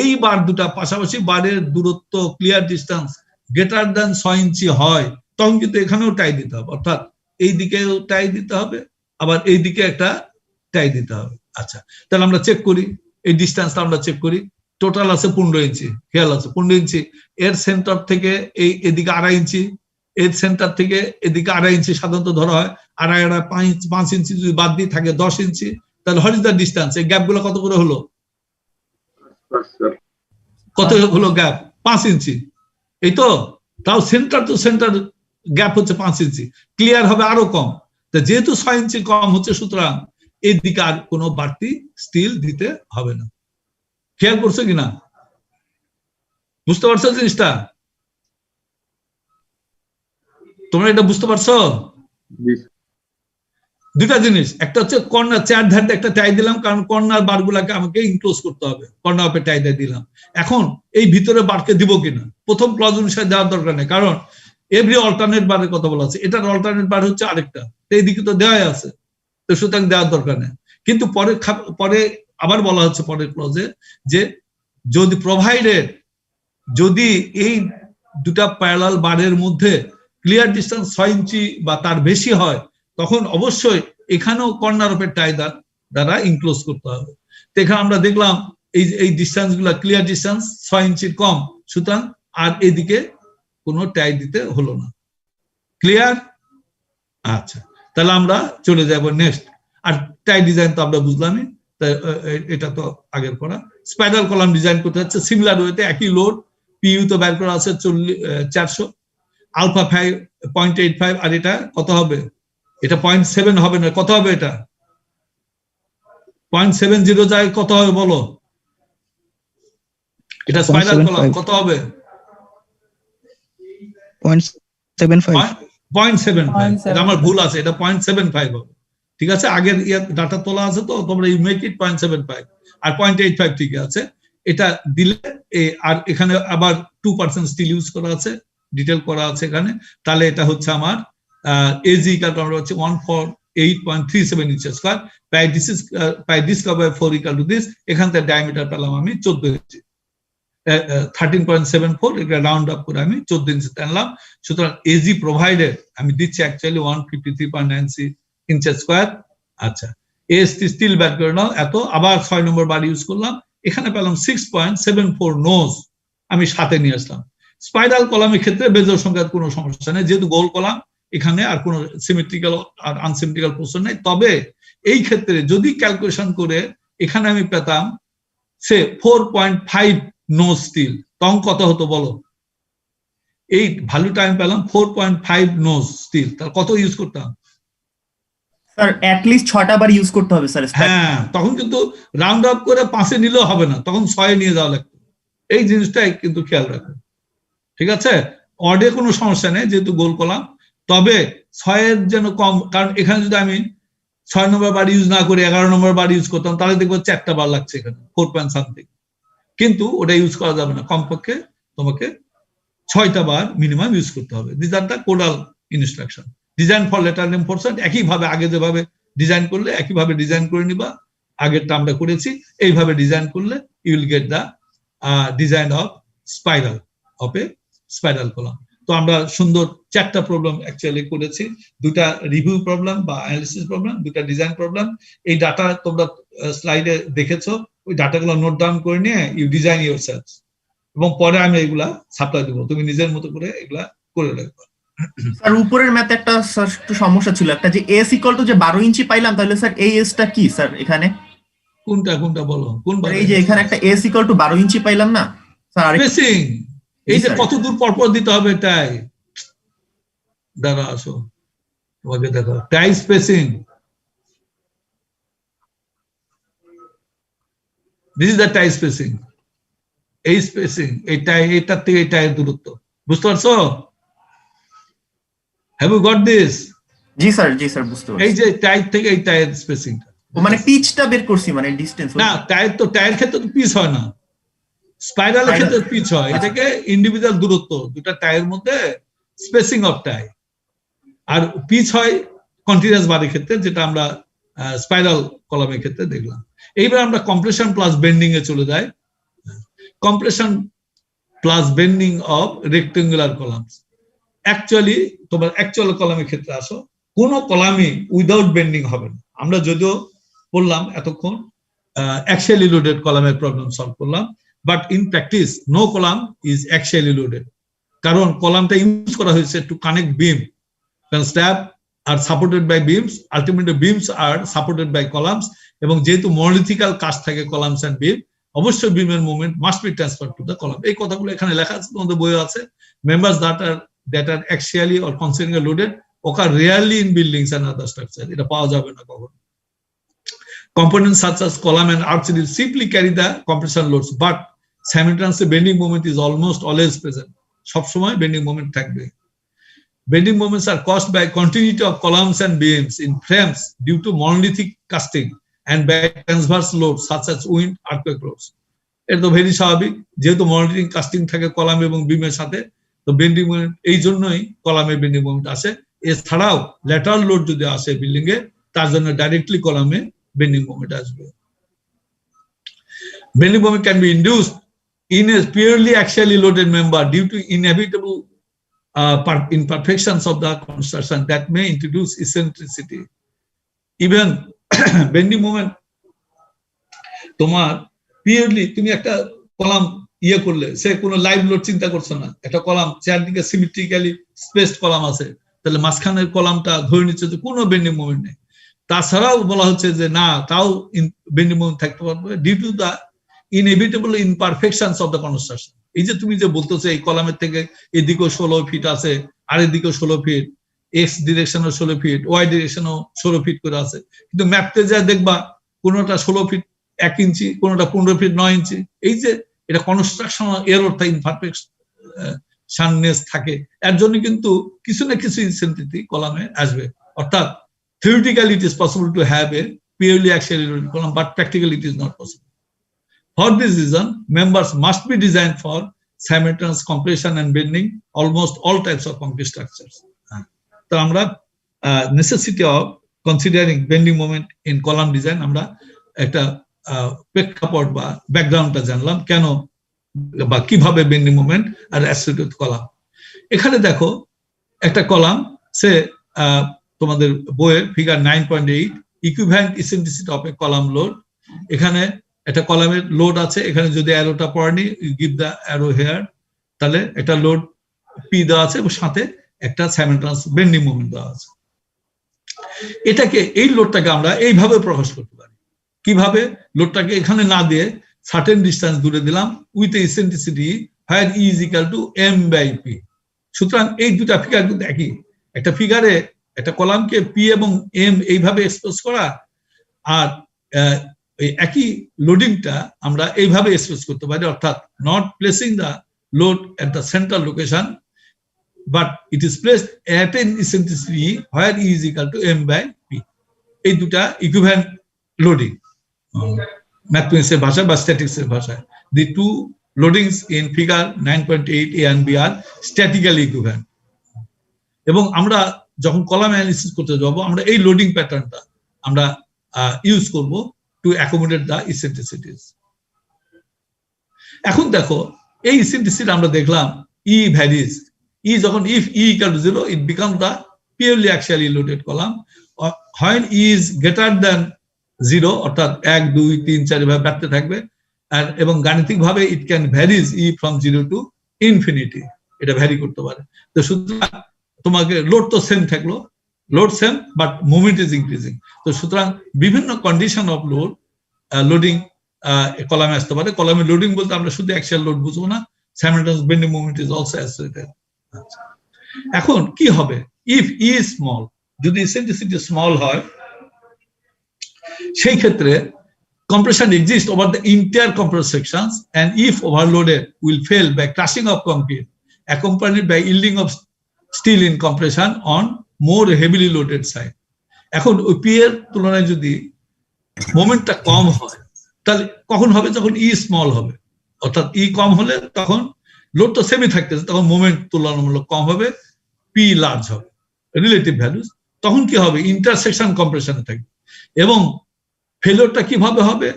এই বার দুটা পাশাপাশি বারের দূরত্ব ক্লিয়ার ডিস্টেন্স গ্রেটার দ্যান 6 ইঞ্চি হয়, তখন কিন্তু এখানেও টাই দিতে হবে, অর্থাৎ এই দিকেও টাই দিতে হবে, আবার এই দিকে একটা টাই দিতে হবে। আচ্ছা, তাহলে আমরা চেক করি, এই ডিস্টেন্সটা আমরা চেক করি। টোটাল আছে 15 ইঞ্চি, খেয়াল আছে 15 ইঞ্চি, এর সেন্টার থেকে এদিকে 2.5 ইঞ্চি, এর সেন্টার থেকে এদিকে 2.5 ইঞ্চি সাধারণত ধরা হয়, 2.5 ইঞ্চি যদি বাদ দিয়ে থাকে 10 ইঞ্চি, তাহলে হোয়াট ইজ দ্য ডিস্টেন্স, এই গ্যাপ গুলো কত করে হলো, কত হলো গ্যাপ, 5 ইঞ্চি, এই তো। তাও সেন্টার টু সেন্টার গ্যাপ হচ্ছে 5 ইঞ্চি, ক্লিয়ার হবে আরো কম, যেহেতু 6 ইঞ্চি কম হচ্ছে, সুতরাং এই দিকে আর কোনো বাড়তি স্টিল দিতে হবে না। খেয়াল করছো কিনা, বুঝতে পারছো জিনিসটা, তোমরা এটা বুঝতে পারছো? দুটা জিনিস, একটা হচ্ছে কর্নার 4 ধারে একটা টাই দিলাম, কারণ কর্নার বার গুলাকে আমাকে ইনক্লোজ করতে হবে, কর্নার অফে টাই দিয়ে দিলাম। এখন এই ভিতরে বারকে দিব কিনা, প্রথম ক্লজ অনুসারে দেওয়ার দরকার নেই, কারণ এভরি অল্টারনেট বারের কথা বলা আছে, এটার অল্টারনেট বার হচ্ছে আরেকটা, এইদিকে তো দেওয়াই আছে, তো সুতরাং দেওয়ার দরকার নেই। কিন্তু পরে আবার বলা হচ্ছে পরের ক্লজে, যে যদি প্রোভাইডেড, যদি এই দুটা প্যারালাল বারের মধ্যে ক্লিয়ার ডিস্টেন্স 6 ইঞ্চি বা তার বেশি হয়, তখন অবশ্যই এখানেও কর্নার অফের টাই দ্বারা ইনক্লোজ করতে হবে। তো এখানে আমরা দেখলাম এই ডিস্টেন্স গুলা ক্লিয়ার ডিস্টেন্স 6 ইঞ্চির কম, সুতরাং আর এদিকে কোনো টাই দিতে হলো না। ক্লিয়ার? আচ্ছা, তাহলে আমরা চলে যাব নেক্সট। আর টাই ডিজাইন তো আমরা বুঝলামই, এটা তো আগের করা। স্পাইরাল কলাম ডিজাইন করতে হচ্ছে সিমিলার ওয়েতে, একই লোড, পিইউ তো বের করা আছে 400, আলফা 0.85, আর এটা কত হবে, এটা 0.7 হবে না, কত হবে এটা, 0.70 যায়, কত হবে বলো, এটা স্পাইরাল কলাম কত হবে, 0.75, এটা আমার ভুল আছে, এটা 0.75 হবে, ঠিক আছে, আগের ডাটা তোলা আছে, তো তোমরা ইউ মেক ইট 0.75, আর 0.85 ঠিক আছে, এটা দিলে। আর এখানে আবার 2% স্টিল ইউজ করা আছে, ডিটেল করা আছে এখানে, তাহলে এটা হচ্ছে আমার এজি কার্ড হচ্ছে 148.37 inches square, pi this cover 4 equal to this, এখান থেকে ডায়ামিটার পেলাম আমি 14 ইঞ্চি, 13.74, এটা রাউন্ড আপ করে আমি 14 ইঞ্চি টানলাম। সুতরাং এজি প্রোভাইডেড আমি দিচ্ছি অ্যাকচুয়ালি 153.96 ইঞ্চেস স্কয়ার। আচ্ছা, এএসটি স্টিল ব্যাক করে নাও এত, আবার 6 নম্বর বার ইউজ করলাম, এখানে পেলাম 6.74 নোজ, আমি সাথে নিয়ে আসলাম। স্পাইরাল কলামের ক্ষেত্রে বেজোড় সংখ্যার কোনো সমস্যা নেই, যেহেতু গোল কলাম এখানে আর কোনো সিমেট্রিক্যাল আর আনসিমেট্রিক্যাল পোর্শন নাই। তবে এই ক্ষেত্রে যদি ক্যালকুলেশন করে এখানে আমি পেতাম সে 4.5 নো স্টিল, তখন কত হতো বলো? এই ভ্যালুটা আমি পেলাম 4.5 নো স্টিল, তাহলে কত ইউজ করতাম? স্যার অ্যাটলিস্ট 6টা বার ইউজ করতে হবে স্যার। হ্যাঁ, তখন কিন্তু রাউন্ড আপ করে 5-এ নিলেও হবে না, তখন 6-এ নিয়ে যাওয়া লাগবে। এই জিনিসটাই কিন্তু খেয়াল রাখবে, ঠিক আছে? অডে কোনো সমস্যা নেই যেহেতু গোল কলাম, তবে 6-এর যেন কম, কারণ এখানে যদি আমি 6 নম্বর বার ইউজ না করে 11 নম্বর বার ইউজ করতাম তাহলে দেখবো 4টা বার লাগছে এখানে 4 পয়েন্ট সামথিং, কিন্তু ওটা ইউজ করা যাবে না, কমপক্ষে তোমাকে 6টা বার মিনিমাম ইউজ করতে হবে। This R the codal instruction. Design for letter name portion একইভাবে আগে যেভাবে ডিজাইন করলে একইভাবে ডিজাইন করে নিবা, আগেরটা আমরা করেছি, এইভাবে ডিজাইন করলে you will get the design of spiral of a spiral column. তো আমরা সুন্দর 4টা প্রবলেম অ্যাকচুয়ালি করেছি, 2টা রিভিউ প্রবলেম বা অ্যানালিসিস প্রবলেম, 2টা ডিজাইন প্রবলেম। এই ডাটা তোমরা স্লাইডে দেখেছো, ওই ডাটাগুলো নোট ডাউন করে নিয়ে ইউ ডিজাইন ইয়োরসেলফ, এবং পরে আমি এগুলা সাপ্লাই দেবো, তুমি নিজের মতো করে এগুলা করে রাখবা। স্যার উপরের ম্যাথে একটা একটু সমস্যা ছিল, একটা যে এস ইকুয়াল টু যে 12 ইঞ্চি পাইলাম, তাহলে স্যার এই এসটা কি স্যার এখানে? কোনটা বলো, কোন? এই যে এখানে একটা এস ইকুয়াল টু 12 ইঞ্চি পাইলাম না স্যার? স্পেসিং, এই যে কত দূর পরপর দিতে হবে এটাই, দাঁড়া আসো তোমাকে দেখো, tie spacing, this is the tie spacing. এই স্পেসিং, এইটার থেকে এই টাইয়ের দূরত্ব, বুঝতে পারছো? Have you got this? জি স্যার বুঝতে পারছি। এই যে টাই থেকে এই টাইয়ের স্পেসিংটা, মানে পিচটা বের করছি, মানে ডিসটেন্স না টাইয়ের ক্ষেত্রে তো পিচ হয় না, স্পাইরালের ক্ষেত্রে পিচ হয়, এটাকে ইন্ডিভিজুয়াল দূরত্ব, দুটা টাইয়ের মধ্যে স্পেসিং অফ টাই, আর পিচ হয় কন্টিনিউয়াস বারের ক্ষেত্রে, যেটা আমরা স্পাইরাল কলামের ক্ষেত্রে দেখলাম। এইবার আমরা কম্প্রেশন প্লাস বেন্ডিং এ চলে যাই। Compression plus bending of rectangular columns. Actually তোমার অ্যাকচুয়াল কলামের ক্ষেত্রে আসো, কোনো কলামই উইদাউট বেন্ডিং হবে না। আমরা যদিও বললাম এতক্ষণ অ্যাক্সিয়ালি লোডেড কলামের প্রবলেম সলভ করলাম, but in practice no column is axially loaded, কারণ কলামটা ইউজ করা হয়েছে টু কানেক্ট বিম, কারণ slab are supported by beams, ultimately beams are supported by columns, এবং যেহেতু মনোলিথিক্যাল কাজ থাকে কলামস এন্ড বিম, অবশ্যই বিমের movement must be transfer to the column. এই কথাগুলো এখানে লেখা আছে, তোমাদের বইও আছে। Members that are axially or concentrically loaded occur rarely in buildings and other structures, এটা পাওয়া যাবে না কখনো। Components such as column and arch will simply carry the compression loads, but simultaneously bending moment is almost always present, সব সময় bending moment থাকবে। Bending moments are caused by continuity of columns and beams in frames due to monolithic casting and by transverse loads such as wind, earthquake loads. এটা তো very স্বাভাবিক, যেহেতু monitoring casting থাকে column এবং বিমের সাথে, তো বেন্ডিং মোমেন্ট এই জন্যই কলামে বেন্ডিং মোমেন্ট আসে। এছাড়াও ল্যাটারাল লোড যদি আসে বিল্ডিং এ, তার জন্য ডাইরেক্টলি কলামে বেন্ডিং মোমেন্ট আসবে। Bending moment can be induced in a purely axially loaded member due to inevitable imperfections of the construction that may introduce eccentricity. Even bending moment তোমার purely, তুমি একটা column ইয়ে করলে, সে কোনো লাইভ লোড চিন্তা করছো না, একটা কলাম চারদিকে সিমেট্রিক্যালি স্পেসড কলাম আছে, তাহলে মাঝখানের কলামটা ধরে নিচ্ছে যে কোনো বেন্ডিং মোমেন্ট নেই। তাছাড়াও বলা হচ্ছে যে না, তাও বেন্ডিং মোমেন্ট থাকতে পারবে due to the inevitable imperfections of the construction. এই যে তুমি যে বলতেছো এই কলামের থেকে এদিকেও 16 ফিট আছে, আর এদিকেও 16 ফিট, এক্স ডিরেকশনও 16 ফিট, ওয়াই ডিরেকশনও 16 ফিট করে আছে, কিন্তু ম্যাপতে যা দেখবা কোনোটা 16 ফিট 1 ইঞ্চি, কোনোটা 15 ফিট 9 ইঞ্চি। এই যে এটা কনস্ট্রাকশনাল এরর থাকে, ইমপারফেকশননেস থাকে, এর জন্য কিন্তু কিছু না কিছু ইনসেন্টিভ কলামে আসবে। অর্থাৎ theoretically it is possible to have a purely axially loaded column, but practically it is not possible. For this reason, members must be designed for simultaneous compression and bending almost all types of concrete structures. So, আমরা necessity of considering bending moment in column design, আমরা একটা প্রেক্ষাপট বা ব্যাকগ্রাউন্ডটা জানলাম, কেন বা কিভাবে বেন্ডিং মোমেন্ট আর অ্যাসোসিয়েটেড কলাম। এখানে দেখো একটা কলাম, সে তোমাদের বইয়ের figure 9.8 equivalent eccentricity of a column load. এখানে একটা কলামের লোড আছে, এখানে যদি অ্যারোটা পড়েনি, গিভ দ্য অ্যারো হেয়ার, তাহলে একটা লোড পি দেওয়া আছে এবং সাথে একটা সাইমেলটেনিয়াস বেন্ডিং মোমেন্ট দেওয়া আছে। এটাকে এই লোডটাকে আমরা এইভাবে প্রকাশ করতে পারি। কিভাবে? লোডটাকে এখানে না দিয়ে সার্টেন ডিস্টেন্স দূরে দিলাম with eccentricity where E is equal to M by P. সুতরাং এই দুটা ফিগার কিন্তু একই। একটা ফিগারে একটা কলামকে পি এবং এম এইভাবে এক্সপ্রেস করা, আর একই লোডিংটা আমরা এইভাবে এক্সপ্রেস করতে পারি, অর্থাৎ not placing the load at the central location but it is placed at an eccentricity where E is equal to m by p. এই দুটা ইকুইভ্যালেন্ট লোডিং ম্যাথমেটিক্স এর ভাষা বা স্ট্যাটিক্স এর ভাষায়। The two loadings in figure 9.8 A and B are statically equivalent. এবং আমরা যখন কলাম অ্যানালিসিস করতে যাব আমরা এই লোডিং প্যাটার্নটা আমরা ইউজ করব টু অ্যাকোমোডেট দ্য ইসেন্ট্রিসিটিস। এখন দেখো এই ইসেন্ট্রিসিটি আমরা দেখলাম E varies. E যখন if E equal to 0 it becomes the purely axially loaded column. When E is greater than 0 অর্থাৎ 1 2 3 4 ভাবে বাড়তে থাকবে, আর এবং গাণিতিক ভাবে it can varies E from 0 to infinity, এটা ভ্যারি করতে পারে। তো সুতরাং তোমাকে লোড তো সেম থাকলো, load same but moment is increasing. তো সুতরাং বিভিন্ন কন্ডিশন অফ লোড লোডিং কলামে আসতে পারে। কলামে লোডিং বলতে আমরা শুধু অ্যাক্সিয়াল লোড বুঝবো না, simultaneous bending moment is also associated. এখন কি হবে? ইফ ই স্মল, যদি ইসেন্ট্রিসিটি স্মল হয় সেই ক্ষেত্রে compression exists over the entire compressed sections, and if overloaded will fail by crushing of concrete accompanied by yielding of steel in compression on more heavily loaded side. এখন ওই P এর তুলনায় যদি মোমেন্টটা কম হয় তাহলে কখন হবে? যখন ই স্মল হবে, অর্থাৎ ই কম হলে তখন লোড তো সেমই থাকতেছে, তখন মোমেন্ট তুলনামূলক কম হবে, পি লার্জ হবে, রিলেটিভ ভ্যালুস। তখন কি হবে? ইন্টারসেকশন কম্প্রেশনে থাকবে। এবং ফেলিওরটা কিভাবে হবে?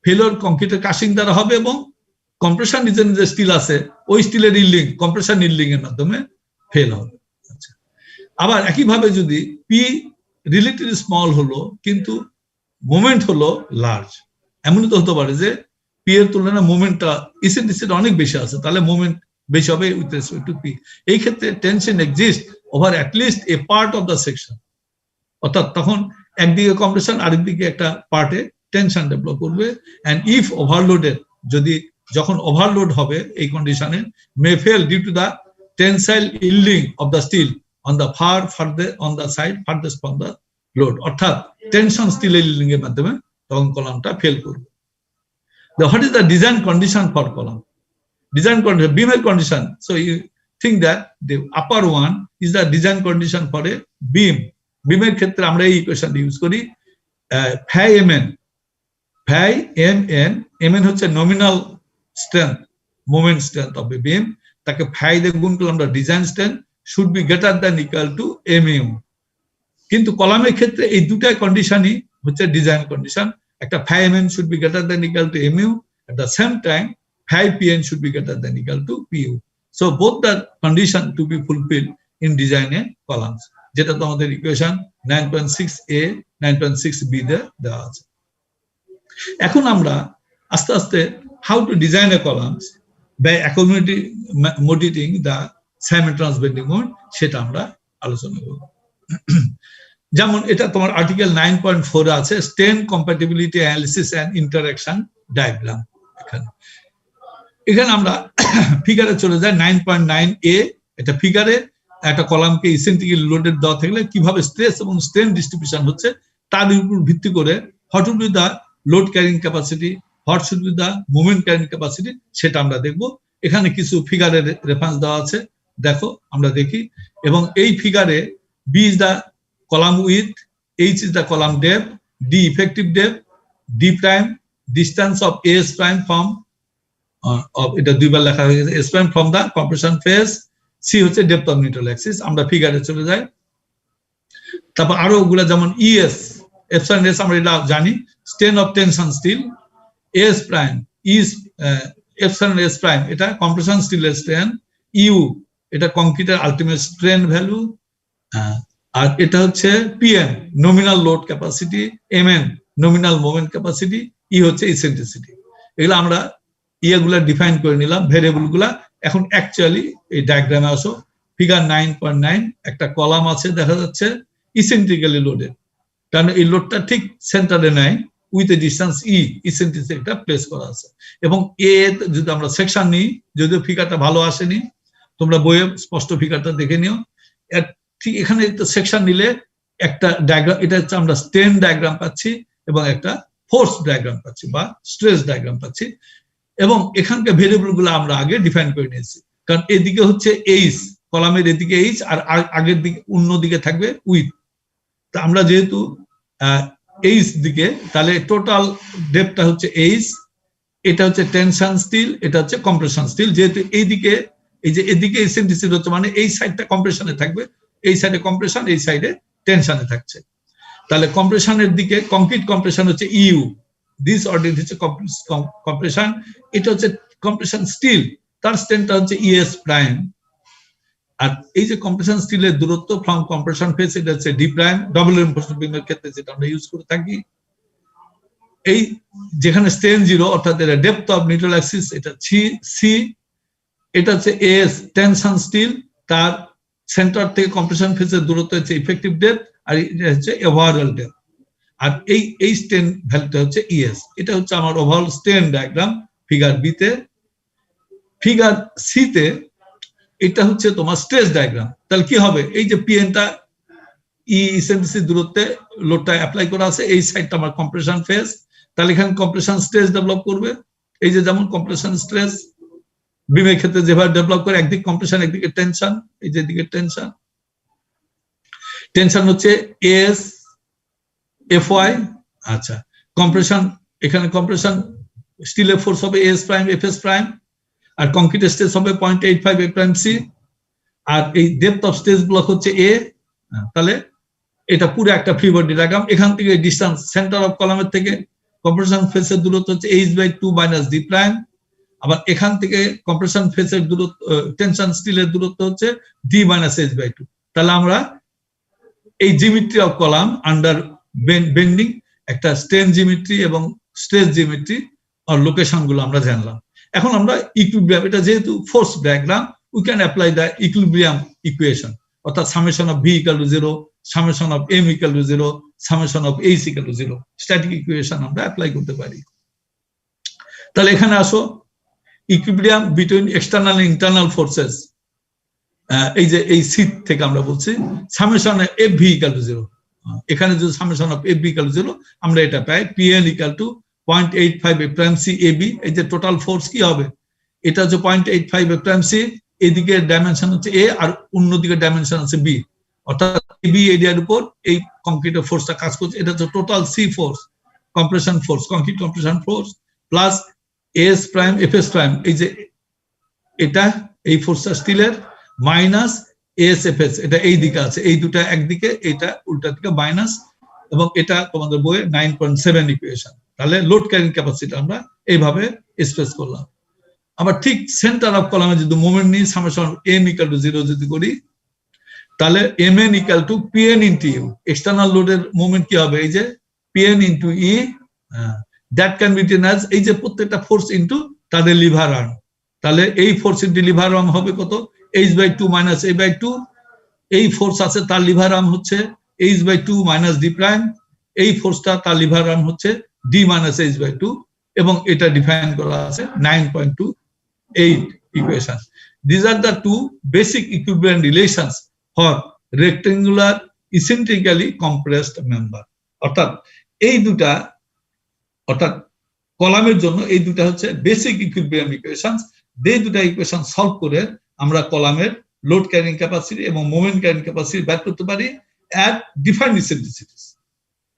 ফেলিওর কংক্রিটের কাশিং দ্বারা হবে এবং কম্প্রেশন নিজের যে স্টিল আছে ওই স্টিলের ইল্ডিং কম্প্রেশন ইল্ডিং এর মাধ্যমে ফেল হবে। আচ্ছা, আবার একইভাবে যদি পি রিলেটিভ স্মল হলো কিন্তু মোমেন্ট হলো লার্জ, এমনই তো হতে পারে যে পি এর তুলনায় মোমেন্টটা ইসেন্ট্রিসিটি অনেক বেশি আছে, তাহলে মোমেন্ট বেশি হবে উইথ রেসপেক্ট টু পি। এই ক্ষেত্রে tension exist over at least a part of the section, অর্থাৎ তখন একদিকে কম্প্রেশন আরেকদিকে একটা পার্টে টেনশন ডেভেলপ করবে। এন্ড ইফ ওভারলোডেড, যদি যখন ওভারলোড হবে এই কন্ডিশনে, may fail due to the tensile yielding of the steel on the on the side farthest from the load, অর্থাৎ টেনশন স্টিলের ইল্ডিং এর মাধ্যমে তখন কলামটা ফেল করবে। What is the design condition for column? Design condition, beamer condition. So you think that the upper one is the design condition for a beam. Beamer ক্ষেত্রে আমরা এই ইকুয়েশন ইউজ করি phi mn হচ্ছে nominal strength, moment strength of a beam, তাকে phi দিয়ে গুণ করলে আমরা design strength should be greater than equal to mu। কিন্তু কলামের ক্ষেত্রে এই দুটা কন্ডিশনই হচ্ছে ডিজাইন কন্ডিশন। একটা phi mn should be greater than equal to mu, at the same time phi pn should be greater than equal to pu. So both the condition to be fulfilled in design a columns, যেটা তোমাদের equation 9.6a 9.6b তে দেওয়া আছে। এখন আমরা আস্তে আস্তে how to design a columns by accommodating the simultaneous bending moment সেটা আমরা আলোচনা করব। যেমন এটা তোমার আর্টিকেল 9.4 আছে, strain compatibility analysis and interaction diagram. এখানে আমরা ফিগারে চলে যাই 9.9a। এটা ফিগারে একটা কলামকে ইসেন্ট্রিক্যালি লোডেড দেওয়া থাকলে কিভাবে স্ট্রেস এবং স্ট্রেন ডিস্ট্রিবিউশন হচ্ছে তার উপর ভিত্তি করে what would be the load carrying capacity, what should be the moment carrying capacity, সেটা আমরা দেখব। এখানে কিছু ফিগারের রেফারেন্স দেওয়া আছে, দেখো আমরা দেখি। এবং এই ফিগারে B is the column width, H is the column depth, D effective depth, D prime distance of S prime from এটা দুইবার লেখা হয়ে গেছে, S prime from the compression phase, C হচ্ছে depth of neutral axis। আমরা ফিগারে চলে যাই। তারপর আরো ওগুলা যেমন ES, epsilon S আমরা এটা জানি, strain of tension steel, S prime is epsilon S prime এটা compression steel এর strain, U এটা কংক্রিটের আলটিমেট স্ট্রেন ভ্যালু, আর এটা হচ্ছে PM nominal load capacity, MN nominal moment capacity, E হচ্ছে ইসেন্ট্রিসিটি। এগুলো আমরা ইয়েগুলা ডিফাইন করে নিলাম, ভেরিয়েবল গুলা। এখন অ্যাকচুয়ালি এই ডায়াগ্রামে আসো, ফিগার 9.9 একটা কলাম আছে দেখা যাচ্ছে ইসেন্ট্রিক্যালি লোডেড, কারণ এই লোডটা ঠিক সেন্টারে নাই with a distance E eccentric একটা প্লেস করা আছে। এবং এ যদি আমরা সেকশন নিই, যদিও ফিগারটা ভালো আসেনি, তোমরা বইয়ে স্পষ্ট ফিগারটা দেখে নিও। ঠিক এখানে একটা সেকশন নিলে একটা ডায়াগ্রাম, এটা হচ্ছে আমরা স্ট্রেন ডায়াগ্রাম পাচ্ছি এবং একটা ফোর্স ডায়াগ্রাম পাচ্ছি বা স্ট্রেস ডায়াগ্রাম পাচ্ছি। এবং এখানকার ভেরিয়েবল গুলো আমরা আগে ডিফাইন করে নিয়েছি, কারণ এদিকে হচ্ছে এইচ, কলামের এদিকে এইচ আর আগের দিকে অন্য দিকে থাকবে উইথ। তা আমরা যেহেতু এইচ দিকে, তাহলে টোটাল ডেপথটা হচ্ছে এইচ, এটা হচ্ছে টেনশন স্টিল, এটা হচ্ছে কম্প্রেশন স্টিল। যেহেতু এইদিকে এই যে এদিকে এসেন্ট্রিসিটি হচ্ছে মানে এই সাইডটা কম্প্রেশনে থাকবে, এই সাইডে কম্প্রেশন, এই সাইডে টেনশনে থাকছে। তাহলে কম্প্রেশনের দিকে কংক্রিট কম্প্রেশন হচ্ছে ইউ, দিস অর্ডিনেট হচ্ছে কম্প্রেশন, এটা হচ্ছে কম্প্রেশন স্টিল, তার স্ট্রেনটা হচ্ছে ইএস প্রাইম। আর এই যে কম্প্রেশন স্টিলের দূরত্ব ফ্রম কম্প্রেশন ফেস, এটা হচ্ছে ডি প্রাইম, ডবল রিইনফোর্সড বিমের ক্ষেত্রে যেটা আমরা ইউজ করে থাকি। এই যেখানে স্ট্রেন জিরো অর্থাৎ এটা ডেপথ অফ নিউট্রাল অ্যাক্সিস, এটা সি, এটা হচ্ছে এস টেনশন স্টিল, তার সেন্টার থেকে কম্প্রেশন ফেসের দূরত্ব হচ্ছে ইফেক্টিভ ডেপথ, আর এটা হচ্ছে ওভারঅল ডেপথ। আর এই স্ট্রেন ভ্যালুটা হচ্ছে ইএস। এটা হচ্ছে আমার overall strain diagram figure B তে। ফিগার সি তে এটা হচ্ছে তোমার স্ট্রেস ডায়াগ্রাম। তাহলে কি হবে, এই যে পিএনটা ই ইসেন্ট্রিসিটি দূরত্বে লোডটা অ্যাপ্লাই করা আছে, এই সাইডটা আমার কম্প্রেশন ফেস, তাহলে এখানে কম্প্রেশন স্ট্রেস ডেভেলপ করবে। এই যে যেমন কম্প্রেশন স্ট্রেস বিমের ক্ষেত্রে যেভাবে ডেভেলপ করে, একদিকে কম্প্রেশন একদিকে টেনশন, এই যে দিকে টেনশন, টেনশন হচ্ছে এস এফ ওয়াই। আচ্ছা, কম্প্রেশন, এখানে কম্প্রেশন স্টিলের ফোর্স হবে S prime F S prime, আর কংক্রিটের স্ট্রেস হবে 0.85 এ প্রাইম সি, আর এই ডেপথ অফ স্ট্রেস ব্লক হচ্ছে এ। তাহলে এটা পুরো একটা ফ্রি বডি ডায়াগ্রাম। এখান থেকে ডিসটেন্স সেন্টার অফ কলামের থেকে কম্প্রেশন ফেসের দূরত্ব হচ্ছে h/2 মাইনাস ডি প্রাইম। আবার এখান থেকে কম্প্রেশন ফেসের দূরত্ব, টেনশন স্টিলের দূরত্ব হচ্ছে ডি মাইনাস h/2। তাহলে আমরা এই geometry of column under bending, একটা স্ট্রেন জিওমেট্রি এবং স্ট্রেস জিওমেট্রি আর লোকেশন গুলো আমরা জানলাম। এখন আমরা ইকুইলিব্রিয়াম, এটা যেহেতু force diagram, we can apply the equilibrium equation, অর্থাৎ summation of V equal to 0, summation of M equal to 0, summation of H equal to 0, static equation আমরা অ্যাপ্লাই করতে পারি। তাহলে এখানে আসো, equilibrium between external and internal forces, এই যে এই সিট থেকে আমরা বলছি summation F V equal to 0। এখানে যদি summation of F V equal to 0, আমরা এটা পাই PN equal to 0.85 A prime C AB. এই যে টোটাল ফোর্স কি হবে, এটা হচ্ছে 0.85 এ প্রাইম সি, এদিকে ডাইমেনশন হচ্ছে এ আর অন্যদিকে ডাইমেনশন আছে বি, অর্থাৎ এবি এরিয়ার উপর এই কংক্রিটের ফোর্সটা কাজ করছে। এটা হচ্ছে total C force, compression force, concrete compression force, plus S prime F S prime, এই যে এটা এই ফোর্সটা স্টিলের, মাইনাস এস এফ এস, এটা এই দিকে আছে, এই দুটা একদিকে, এটা উল্টা দিকে মাইনাস, এবং এটা তোমাদের বইয়ে 9.7 ইকুয়েশন। তাহলে লোড ক্যারিং ক্যাপাসিটি আমরা এইভাবে এক্সপ্রেস করলাম। আবার ঠিক সেন্টার অফ কলামে যদি মোমেন্ট নিই, সামেশন এম ইকুয়াল টু 0 যদি করি, তাহলে M N equal to PN into U. External লোডের মোমেন্ট কি হবে, এই যে PN into E, that can be written as, এই যে প্রত্যেকটা ফোর্স ইন্টু তাদের লিভার আর্ম। তাহলে এই ফোর্স ইন্টু লিভার আর্ম হবে কত, h/2 মাইনাস a/2। এই ফোর্স আছে, তার লিভার আর্ম হচ্ছে h/2 মাইনাস ডি প্রাইম, এই ফোর্সটা তার লিভার আর্ম হচ্ছে ডি মাইনাস h/2, এবং এটা ডিফাইন করা আছে 9.28 equation. These are the two basic equilibrium relations for rectangular eccentrically compressed member. অর্থাৎ এই দুটা, অর্থাৎ কলামের জন্য এই দুটা হচ্ছে বেসিক ইকুইলিব্রিয়াম ইকুয়েশনস। এই দুটা ইকুয়েশন সলভ করে আমরা কলামের লোড ক্যারিং ক্যাপাসিটি এবং মোমেন্ট ক্যারিং ক্যাপাসিটি বের করতে পারি এট ডিফাইন্ড ইসেন্ট্রিসিটিস।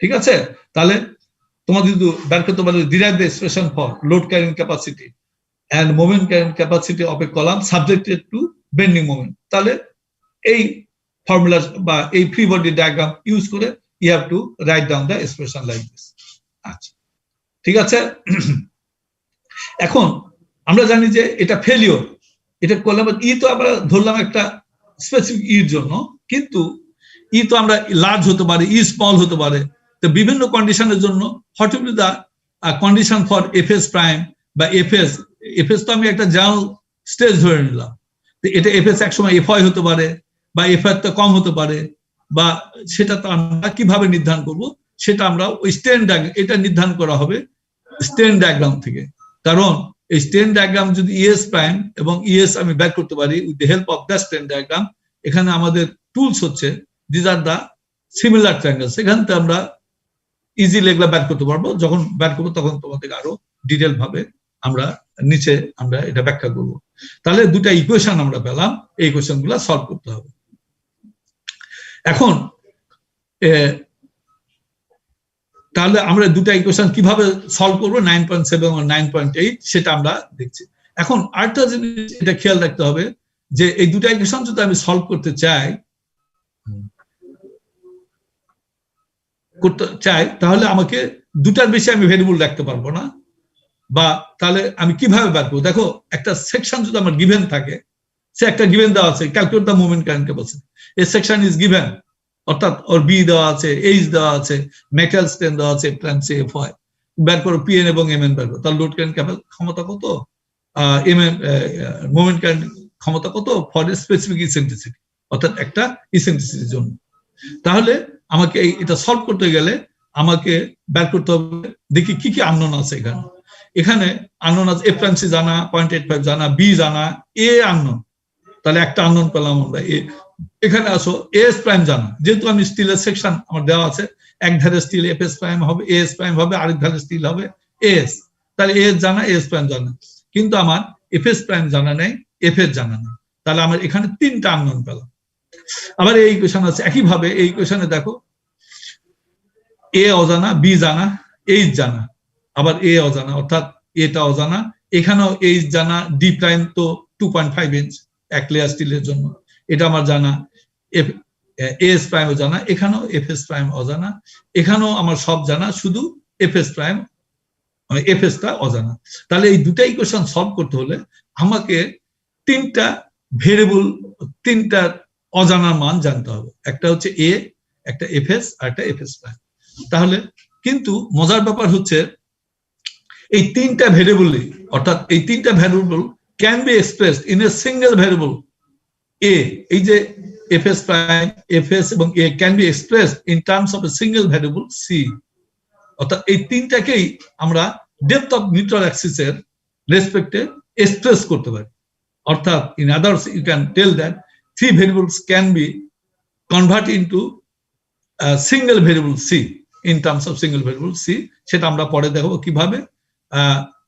ঠিক আছে, তাহলে তোমাদের যদি বের করতে পারো derive the expression for load carrying capacity and moment carrying capacity of a column subjected to bending moment, তাহলে এই ফর্মুলা বা এই ফ্রি বডি ডায়াগ্রাম ইউজ করে you have to write down the expression like this. আচ্ছা, ঠিক আছে। এখন আমরা জানি যে এটা ফেলিওর, এটা কলাম ই তো আমরা ধরলাম একটা স্পেসিফিক ইর জন্য, কিন্তু ই তো আমরা লার্জ হতে পারে, ই স্মল হতে পারে। তো বিভিন্ন কন্ডিশনের জন্য what will be the condition for FS prime বা এফএস তো আমি একটা জার্নাল স্টেজ ধরে নিলাম, এটা এফএস এক সময় এফআই হতে পারে বা এফআই তো কম হতে পারে, বা সেটা তো আমরা কিভাবে নির্ধারণ করব, সেটা আমরা ওই স্টেন ডায়াগ্রাম, এটা নির্ধারণ করা হবে স্টেন ডায়াগ্রাম থেকে। কারণ এই স্টেন ডায়াগ্রাম যদি ইএস প্রাইম এবং ইএস আমি বের করতে পারি with the help of the strain diagram, এখানে আমাদের টুলস হচ্ছে this R the similar triangles, এখান থেকে আমরা ইজিলি এগুলা বের করতে পারবো। যখন বের করবো তখন তোমাদের আরো ডিটেল ভাবে আমরা নিচে আমরা এটা ব্যাখ্যা করব। তাহলে দুটা ইকুয়েশন আমরা পেলাম, এই ইকুয়েশন গুলা সলভ করতে হবে। এখন তাহলে আমরা দুটা ইকুয়েশন কিভাবে সলভ করবো 9.7 এবং 9.8 সেটা আমরা দেখছি। এখন আরেকটা জিনিস এটা খেয়াল রাখতে হবে যে এই দুটা ইকুয়েশন যদি আমি সলভ করতে চাই তাহলে আমাকে দুটার বেশি আমি ভেরিয়েবল রাখতে পারবো না, বা তাহলে আমি কিভাবে বের করবো? দেখো একটা সেকশন যদি আমার গিভেন থাকে, সে একটা গিভেন দেওয়া আছে calculate the moment carrying capacity, এই সেকশন ইজ গিভেন, অর্থাৎ ওর বি দেওয়া আছে, এইচ দেওয়া আছে, মেটাল স্ট্রেন দেওয়া আছে, প্রাইম সি এফ হয়, বের করো পিএন এবং এমএন বের করো, তার লোড কারেন্ট ক্ষমতা কত, এমএন মোমেন্ট কারেন্ট ক্ষমতা কত ফর এ স্পেসিফিক ইসেন্ট্রিসিটি, অর্থাৎ একটা ইসেন্ট্রিসিটির জন্য। তাহলে আমাকে এটা সলভ করতে গেলে আমাকে বের করতে হবে দেখি কি কি আননোন আছে। এখানে আননোন আছে এফ প্রাইম সি জানা, 0.85 জানা, বি জানা, এ আননোন, তাহলে একটা আননোন পেলাম আমরা। এখানে আসো এস প্রাইম জানা, যেহেতু আমি স্টিলের সেকশন আমার দেওয়া আছে, এক ধারে স্টিল এফ এস প্রাইম হবে, এস প্রাইম হবে, আরেক ধারে স্টিল হবে এস, তাহলে এস জানা, এস প্রাইম জানা, কিন্তু আমার এফ এস প্রাইম জানা নেই, এফ এস জানা নেই, তাহলে আমার এখানে তিনটা আননোন পেলাম। আবার এই ইকুয়েশন আছে একইভাবে, এই ইকুয়েশনে দেখো এ অজানা, বি জানা, এইচ জানা, আবার এ অজানা, অর্থাৎ এটা অজানা, এখানেও এইচ জানা, ডি প্রাইম তো 2.5 ইঞ্চ এক লেয়ার স্টিলের জন্য, এটা আমার জানা, এস প্রাইম জানা, এখানেও এফ এস প্রাইম অজানা, এখানেও আমার সব জানা, শুধু F S prime F S টা অজানা। তাহলে এই দুটা ইকুয়েশন সলভ করতে হলে আমাকে তিনটা ভেরিয়েবল, তিনটা অজানার মান জানতে হবে, একটা হচ্ছে এ, একটা এফ এস আর একটা এফ এস প্রাইম। তাহলে কিন্তু মজার ব্যাপার হচ্ছে এই তিনটা ভেরিয়েবলই, অর্থাৎ এই তিনটা variable can be expressed in a single variable A, এই যে F S prime, F S এবং A can be expressed in terms of a single variable C, অর্থাৎ এই তিনটাকেই আমরা ডেপথ অফ নিউট্রাল অ্যাক্সিস এর রেসপেক্টে এক্সপ্রেস করতে পারি। অর্থাৎ in others you can tell that three variables can be converted into a single variable c in terms of single variable c, সেটা আমরা পরে দেখব কিভাবে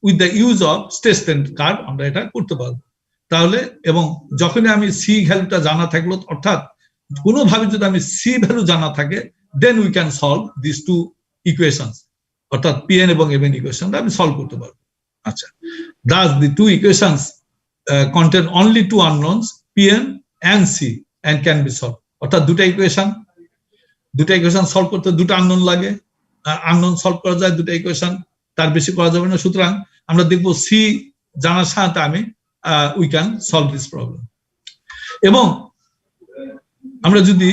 with the use of stress strain curve আমরা এটা করতে পারবো। তাহলে এবং যখনই আমি c ভ্যালুটা জানা থাকলো, অর্থাৎ কোনোভাবে যদি আমি c ভ্যালু জানা থাকে, then we can solve these two equations, অর্থাৎ pn এবং mn ইকুয়েশনটা আমি সলভ করতে পারবো। আচ্ছা, thus the two equations contain only two unknowns pn and c and can be solved, অর্থাৎ দুটা ইকুয়েশন সলভ করতে দুটো আননোন লাগে, আননোন সলভ করা যায় দুটো ইকুয়েশন, তার বেশি করা যাবে না। সুতরাং আমরা দেখবো সি জানার সাথে আমি we can solve this problem. এবং আমরা যদি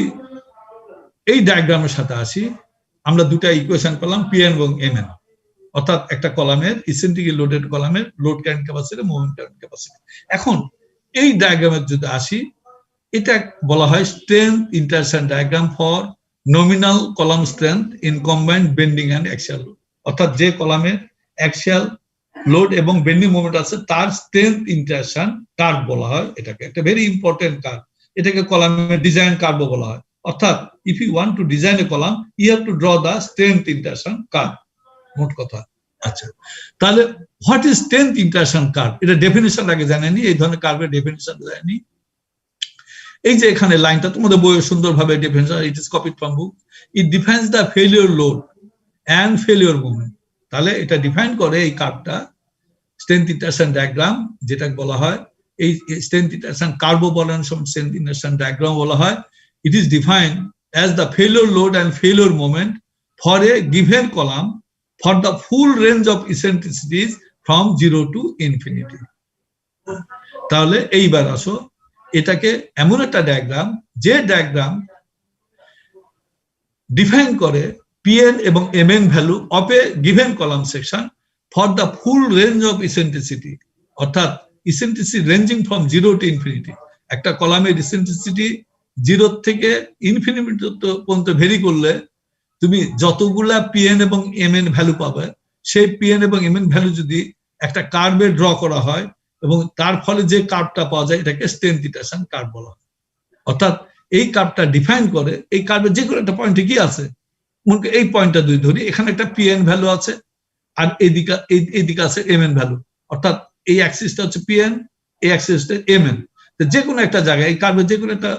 এই ডায়াগ্রামের সাথে আসি, আমরা দুটা ইকুয়েশন পেলাম পিএন এবং এমএন, অর্থাৎ একটা কলামের ইসেন্ট্রিক লোডেড কলামের load carrying capacity, moment carrying capacity. এখন এই ডায়াগ্রামের যদি আসি, এটা বলা হয় strength intersection diagram for nominal column strength in combined bending and axial load, অর্থাৎ যে কলামের অ্যাক্সিয়াল লোড এবং বেন্ডিং মোমেন্ট আছে তার স্ট্রেংথ ইন্টারসেকশন কার্ভ বলা হয়। এটাকে একটা ভেরি ইম্পর্টেন্ট কার্ভ, এটাকে কলামের ডিজাইন কার্ভ বলা হয়। অর্থাৎ if you want to design a column you have to draw the strength intersection curve, মোট কথা। আচ্ছা, তাহলে what is strength intersection curve? এটা ডেফিনিশন আগে জানেনি, এই ধরনের কার্ভের ডেফিনিশন জানেনি। এই যে এখানে লাইনটা তোমাদের বইয়ে সুন্দরভাবে definition, it is copied from book, it defines the failure load and failure moment. তাহলে এটা ডিফাইন করে এই কার্ভটা স্ট্রেংথ ইন্টারসেকশন ডায়াগ্রাম, যেটা বলা হয় এই স্ট্রেংথ ইন্টারসেকশন কার্ভ বলার সময় স্ট্রেংথ ইন্টারসেকশন ডায়াগ্রাম বলা হয়। It is defined as the failure load and failure moment for a given column for the full range of eccentricities from 0 to infinity। তাহলে এইবার আসো, এটাকে এমন একটা ডায়াগ্রাম যে ডায়াগ্রাম ডিফাইন করে পিএন এবং MN value of a given column section for the full range of eccentricity, অর্থাৎ eccentricity ranging from 0 to infinity, একটা কলামের ইসেন্ট্রিসিটি 0 থেকে ইনফিনিটি পর্যন্ত ভেরি করলে তুমি যতগুলা পিএন এবং এমএন ভ্যালু পাবে, সেই পিএন এবং এমএন ভ্যালু যদি একটা কার্ভে ড্র করা হয় এবং তার ফলে যে কার্ভটা পাওয়া যায় এটাকে স্টেনটিটেশন কার্ভ বলা হয়। অর্থাৎ এই কার্ভটা ডিফাইন করে এই কার্ভের যে কোনো একটা পয়েন্টে কি আছে, এই পয়েন্টটা দুই ধরি, এখানে একটা পিএন ভ্যালু আছে আর এইদিকে আছে এমএন ভ্যালু, অর্থাৎ এই অ্যাক্সিসটা হচ্ছে পিএন, এই অ্যাক্সিসটা এমএন। যে কোনো একটা জায়গায় এই কার্ভের যে কোনো একটা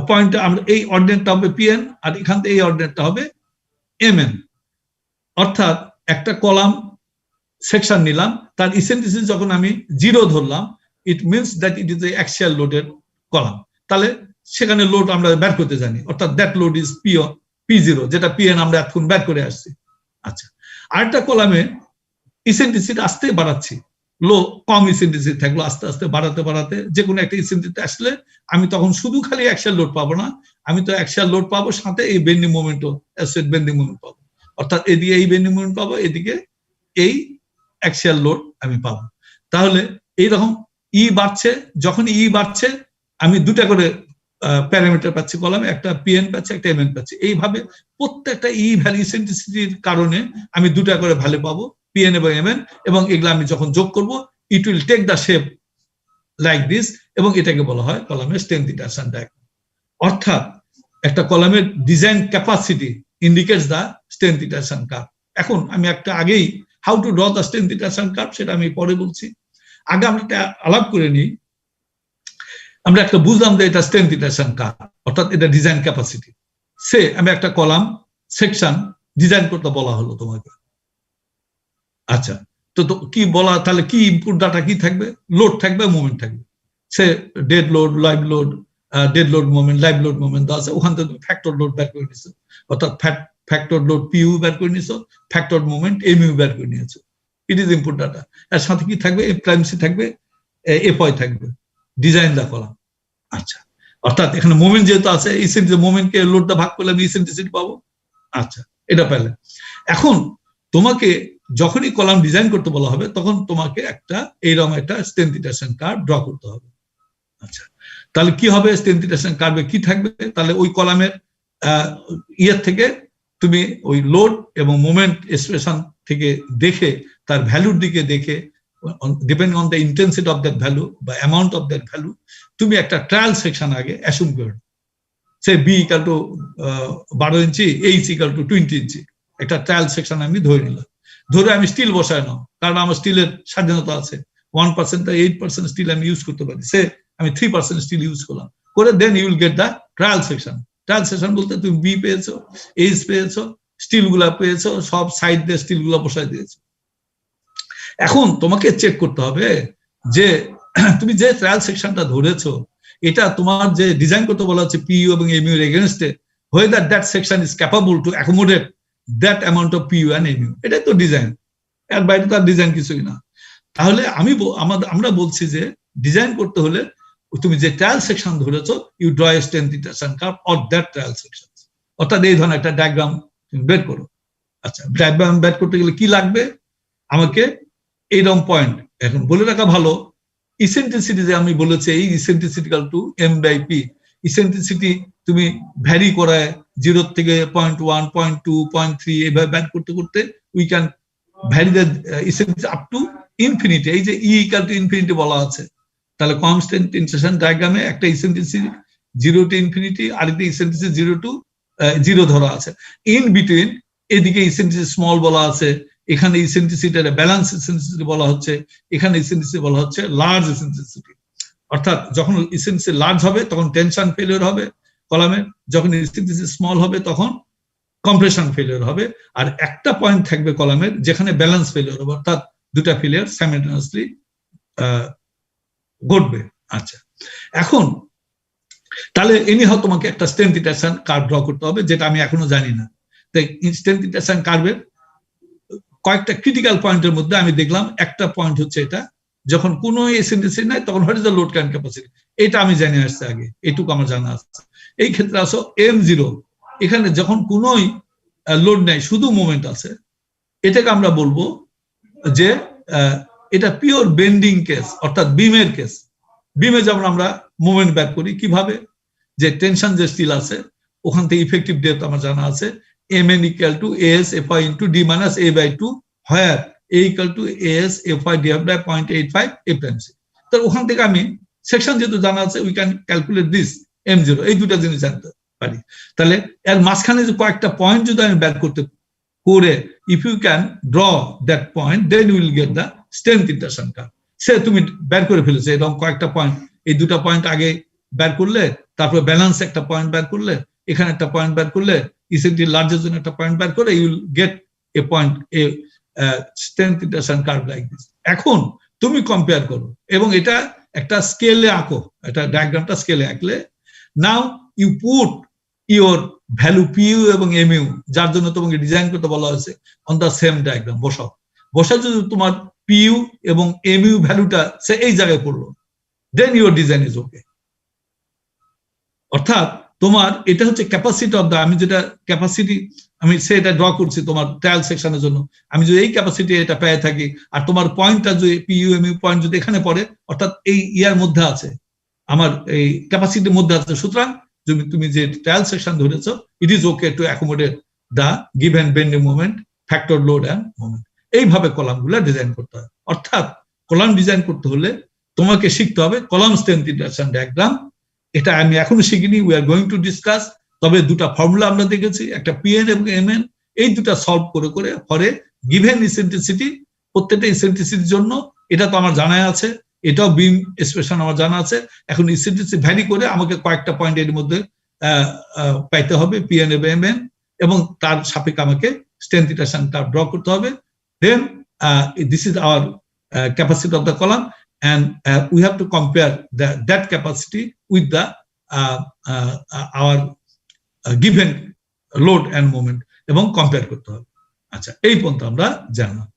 পয়েন্টে আমরা এই অর্ডিনেটটা হবে পিএন আর এখান থেকে এই অর্ডিনেটটা হবে এমএন। অর্থাৎ একটা কলাম সেকশন নিলাম, তার ইসেন্ট্রিসিটি যখন আমি 0 ধরলাম, it means that it is a axial লোডের কলাম। তাহলে সেখানে লোড আমরা বের করতে জানি, অর্থাৎ দ্যাট লোড ইজ P0, যেটা পিএন আমরা এখন বের করে আসছি। আচ্ছা, আরেকটা কলামে ইসেন্ট্রিসিটি আস্তে বাড়াচ্ছি, কম ইসেন্ট্রিসিটি থাকলো, আস্তে আস্তে বাড়াতে বাড়াতে যে কোনো একটা ইসেন্ট্রিসিটি আসলে আমি তখন শুধু খালি অ্যাক্সিয়াল লোড পাবো না, আমি তো অ্যাক্সিয়াল লোড পাবো সাথে এই বেন্ডিং মোমেন্টও, অ্যাসোসিয়েটেড বেন্ডিং মোমেন্ট পাবো। অর্থাৎ এদিকে এই বেন্ডিং মোমেন্ট পাবো, এদিকে এই অ্যাক্সিয়াল লোড আমি পাবো। তাহলে এইরকম বাড়ছে, যখন বাড়ছে আমি দুটা করে প্যারামিটার পাচ্ছি কলামে, একটা পিএন পাচ্ছি, একটা এমএন পাচ্ছি। এইভাবে প্রত্যেকটা ভ্যালু ইসেন্ট্রিসিটির কারণে আমি দুটা করে ভ্যালু পাবো, পিএন এবং এমএন, এবং এগুলো আমি যখন যোগ করব it will take the shape like this, এবং এটাকে বলা হয় কলামের স্টেনটিটেশন ডায়াগ্রাম। অর্থাৎ একটা কলামের design capacity indicates the strength interaction curve. এখন আমি একটা আগেই how to draw the strength interaction curve সেটা আমি পরে বলছি। আগে আমরা একটা আলাপ করে নিই, আমরা একটা বুঝলাম যে এটা স্টেনটিটেশন কার্ভ, অর্থাৎ এটা ডিজাইন ক্যাপাসিটি। আমি একটা কলাম সেকশন ডিজাইন করতে বলা হলো তোমাকে। আচ্ছা, তো কি বলা, তাহলে কি ইনপুট ডাটা কি থাকবে? লোড থাকবে, মুভমেন্ট থাকবে। Dead load, live load, dead load moment, live load moment আছে, ওখান থেকে ফ্যাক্টর লোড বের করে নিছো, অর্থাৎ ফ্যাক্টর লোড পিইউ বের করে নিছো, ফ্যাক্টর মোমেন্ট এমইউ বের করে নিয়েছো। It is input data. এর সাথে কি থাকবে? এফ প্রাইম সি থাকবে, এফআই থাকবে, ডিজাইন দা কলাম। আচ্ছা, অর্থাৎ এখানে মোমেন্ট যেহেতু আছে, মোমেন্টকে লোডটা ভাগ করলে আমি ইসেন্ট্রিসিটি পাবো। আচ্ছা, এটা পেলে। এখন তোমাকে যখনই কলাম ডিজাইন করতে বলা হবে তখন তোমাকে একটা এইরকম একটা স্টেনটিটেশন কার্ভ ড্র করতে হবে। আচ্ছা, তাহলে কি হবে? স্টেনটিটেশন কার্ভে কি থাকবে? তাহলে ওই কলামের থেকে তুমি ওই লোড এবং মোমেন্ট এক্সপ্রেশন থেকে দেখে, তার ভ্যালুর দিকে দেখে, depending on the intensity of that value বা অ্যামাউন্ট অফ দ্যাট ভ্যালু, তুমি একটা ট্রায়াল সেকশন আগে অ্যাসুম করো। B equal to 12 inch, H equal to 20 inch, একটা ট্রায়াল সেকশন আমি ধরে নিলাম। ধরে আমি স্টিল বসায় নাও, কারণ আমার স্টিলের স্বাধীনতা আছে, 1% 8% স্টিল আমি ইউজ করতে পারি। আমি 3% স্টিল ইউজ করলাম, করে then you will get the trial section. Trial section বলতে তুমি বি পেয়েছো, এইচ পেয়েছো, স্টিল গুলা পেয়েছো, সব সাইড দিয়ে স্টিল গুলা বসায় দিয়েছো। এখন তোমাকে চেক করতে হবে যে তুমি যে ট্রায়াল সেকশনটা ধরেছো, এটা তোমার যে ডিজাইন করতে বলা হচ্ছে পিইউ এবং এমইউ এর এগেইনস্টে, whether that section is capable to accommodate that amount of PU and MU। এটাই তো ডিজাইন, এর বাইরে তার ডিজাইন কিছুই না। তাহলে আমরা বলছি যে ডিজাইন করতে হলে তুমি যে ট্রায়াল সেকশন ধরেছো, you draw a strength interaction curve or that trial section. অর্থাৎ এই ধরনের একটা ডায়াগ্রাম তুমি বের করো। আচ্ছা, ডায়াগ্রাম বের করতে গেলে কি লাগবে? আমাকে এইরকম পয়েন্ট এখন বলে রাখা ভালো। ইসেন্ট্রিসিটি যে আমি বলেছি, এই eccentricity equal to M/P। Eccentricity তুমি ভ্যারি করায় 0 থেকে 0.1, 0.2, 0.3 এইভাবে ব্যান করতে করতে we can vary the eccentricity up to infinity. এই যে ইকুয়াল টু ইনফিনিটি বলা আছে, তাহলে কনস্ট্যান্ট ইন্টারসেকশন ডায়াগ্রামে একটা ইসেন্ট্রিসিটি 0 টু ইনফিনিটি, আরেকটা ইসেন্ট্রিসিটি 0 টু 0 ধরা আছে। ইন বিটুইন এদিকে ইসেন্ট্রিসিটি স্মল বলা আছে, এখানে ইসেন্ট্রিসিটি ব্যালেন্স ইসেন্ট্রিসিটি বলা হচ্ছে, এখানে ইসেন্ট্রিসিটি বলা হচ্ছে লার্জ ইসেন্ট্রিসিটি। অর্থাৎ যখন ইসেন্ট্রিসিটি লার্জ হবে তখন টেনশন ফেলিওর হবে কলামে, যখন ইসেন্ট্রিসিটি স্মল হবে তখন কম্প্রেশন ফেলিওর হবে। আর একটা পয়েন্ট থাকবে কলামের যেখানে ব্যালেন্স ফেলিওর হবে, অর্থাৎ দুটা ফেলিওর সাইমultaneously ঘটবে। আচ্ছা, এখন তাহলে এনিহাও তোমাকে একটা স্টেনটিটেশন কার্ভ ড্র করতে হবে, যেটা আমি এখনো জানি না। তাই স্টেনটিটেশন কার্ভের কয়েকটা ক্রিটিক্যাল পয়েন্টের মধ্যে আমি দেখলাম একটা পয়েন্ট হচ্ছে এটা, যখন কোনো ইসেন্ট্রিসিটি নাই তখন what is the load carrying capacity, এটা আমি জানি আসছে আগে, এটুকু আমার জানা আছে। এই ক্ষেত্রে আসো M0, এখানে যখন কোনোই লোড নেই, শুধু মোমেন্ট আছে, এটাকে আমরা বলবো যে এটা পিওর বেন্ডিং কেস, অর্থাৎ বিমের কেস। বিমে যেমন আমরা মোমেন্ট বের করি কিভাবে, যে টেনশন যে স্টিল আছে ওখান থেকে ইফেক্টিভ ডেপথ আমার জানা আছে mn equal to as fy into d minus a by 2 where a equal to as fy divided by 0.85 a prime c। তো ওখান থেকে আমি সেকশন যেহেতু জানা আছে we can calculate this m0, এই দুটো জিনিস জানতে পারি। তাহলে এর মাঝখানে যে কয়েকটা পয়েন্ট যদি আমি বের করতে করে if you can draw that point then you will get the strength intersection curve. সে তুমি বের করে ফেলেছো এরকম কয়েকটা পয়েন্ট, এই দুটো পয়েন্ট আগে বের করলে, তারপর ব্যালেন্স একটা পয়েন্ট বের করলে, এখানে একটা পয়েন্ট বের করলে, ইসেন্ট্রি লার্জের জন্য একটা পয়েন্ট বের করে you will get a point a strength intersection curve like this. এখন তুমি কম্পেয়ার করো এবং এটা একটা স্কেলে আঁকো, এটা ডায়াগ্রামটা স্কেলে আঁকলে now you put your value PU এবং এমইউ যার জন্য তোমাকে ডিজাইন করতে বলা হয়েছে অন দ্য সেম ডায়াগ্রাম বসাও। বসা যদি তোমার পিইউ এবং এমইউ ভ্যালুটা সে এই জায়গায় পড়লো, দেন ইউর ডিজাইন ইজ ওকে। অর্থাৎ তোমার এটা হচ্ছে ক্যাপাসিটি অফ দ্য, আমি যেটা ক্যাপাসিটি আমি সেটা ড্র করছি তোমার ট্রায়াল সেকশনের জন্য, আমি যদি এই ক্যাপাসিটি এটা পেয়ে থাকি আর তোমার পয়েন্টটা যদি পিইউ এমইউ পয়েন্ট যদি এখানে পড়ে অর্থাৎ এই ইয়ার মধ্যে আছে, আমার এই ক্যাপাসিটির মধ্যে আছে, সুতরাং তুমি যে ট্রায়াল সেকশন ধরেছো it is okay to accommodate the given bending moment, factor load and moment. এইভাবে কলামগুলো ডিজাইন করতে হয়। অর্থাৎ কলাম ডিজাইন করতে হলে তোমাকে শিখতে হবে কলাম স্ট্রেংথ ইন্টারসেকশন ডায়াগ্রাম। এটা আমি এখনো শিখিনি, we are going to discuss. তবে দুটা ফর্মুলা আমরা দেখেছি, একটা পিএন এবং এমএন, এই দুটা সলভ করে করে পরে গিভেন ইসেন্ট্রিসিটি, প্রত্যেকটা ইসেন্ট্রিসিটির জন্য এটা তো আমার জানাই আছে, এটাও বিম এক্সপ্রেশন আমার জানা আছে। এখন ইসেন্ট্রিসিটি ভ্যারি করে আমাকে কয়েকটা পয়েন্ট এর মধ্যে পাইতে হবে পিএন এবং এমএন, এবং তার সাপেক্ষে আমাকে স্ট্রেংথ ইন্টারসেকশন কার্ভ ড্র করতে হবে। Then this is our capacity of the column, and we have to compare that capacity with the our given load and moment এবং কম্পেয়ার করতে হবে। আচ্ছা, এই পর্যন্ত আমরা জানলাম।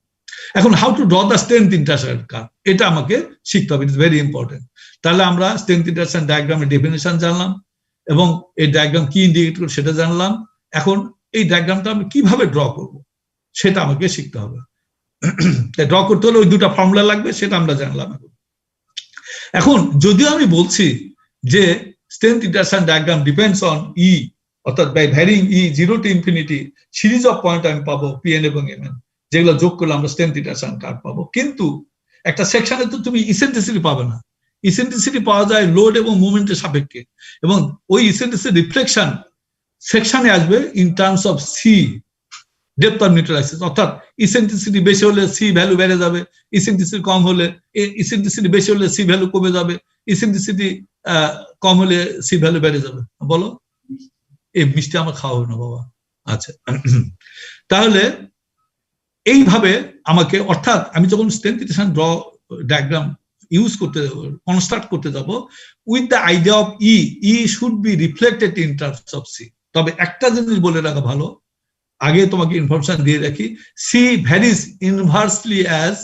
এখন how to draw the strength intersection curve, এটা আমাকে শিখতে হবে, ইট ইজ ভেরি ইম্পর্টেন্ট। তাহলে আমরা স্ট্রেংথ ইন্টারসেকশন ডায়াগ্রামের ডেফিনেশন জানলাম এবং এই ডায়াগ্রাম কি ইন্ডিকেট করে সেটা জানলাম। এখন এই ডায়াগ্রামটা আমি কিভাবে ড্র করব সেটা আমাকে শিখতে হবে। ড্র করতে হলে ওই দুটা ফর্মুলা লাগবে, সেটা আমরা জানলাম। এখন যদিও আমি বলছি যে strength intersection diagram depends on E, অর্থাৎ by varying E 0 to infinity series of point আমি পাবো পিএন এবং এমএন, যেগুলো যোগ করলে আমরা স্ট্রেংথ ইন্টারসেকশন কার্ভ পাবো। কিন্তু একটা সেকশনে তো তুমি ইসেন্ট্রিসিটি পাবে না, ইসেন্ট্রিসিটি পাওয়া যায় লোড এবং মুভমেন্টের সাপেক্ষে, এবং ওই ইসেন্ট্রিসিটি রিফ্লেকশন সেকশনে আসবে in terms of C, depth of neutral axis. অর্থাৎ ইসেন্ট্রিসিটি বেশি হলে সি ভ্যালু বেড়ে যাবে, ইসেন্ট্রিসিটি কম হলে, ইসেন্ট্রিসিটি বেশি হলে সি ভ্যালু কমে যাবে, ইসেন্ট্রিসিটি কম হলে সি ভ্যালু বেড়ে যাবে। বলো, এই মিষ্টি আমার খাওয়া হবে না বাবা। আচ্ছা, তাহলে এইভাবে আমাকে, অর্থাৎ আমি যখন strength intersection draw diagram use করতে কনস্ট্রাক্ট করতে যাব with the idea of E, E should be reflected in terms of C. তবে একটা জিনিস বলে রাখা ভালো, আগে তোমাকে ইনফরমেশন দিয়ে রাখি, C varies inversely as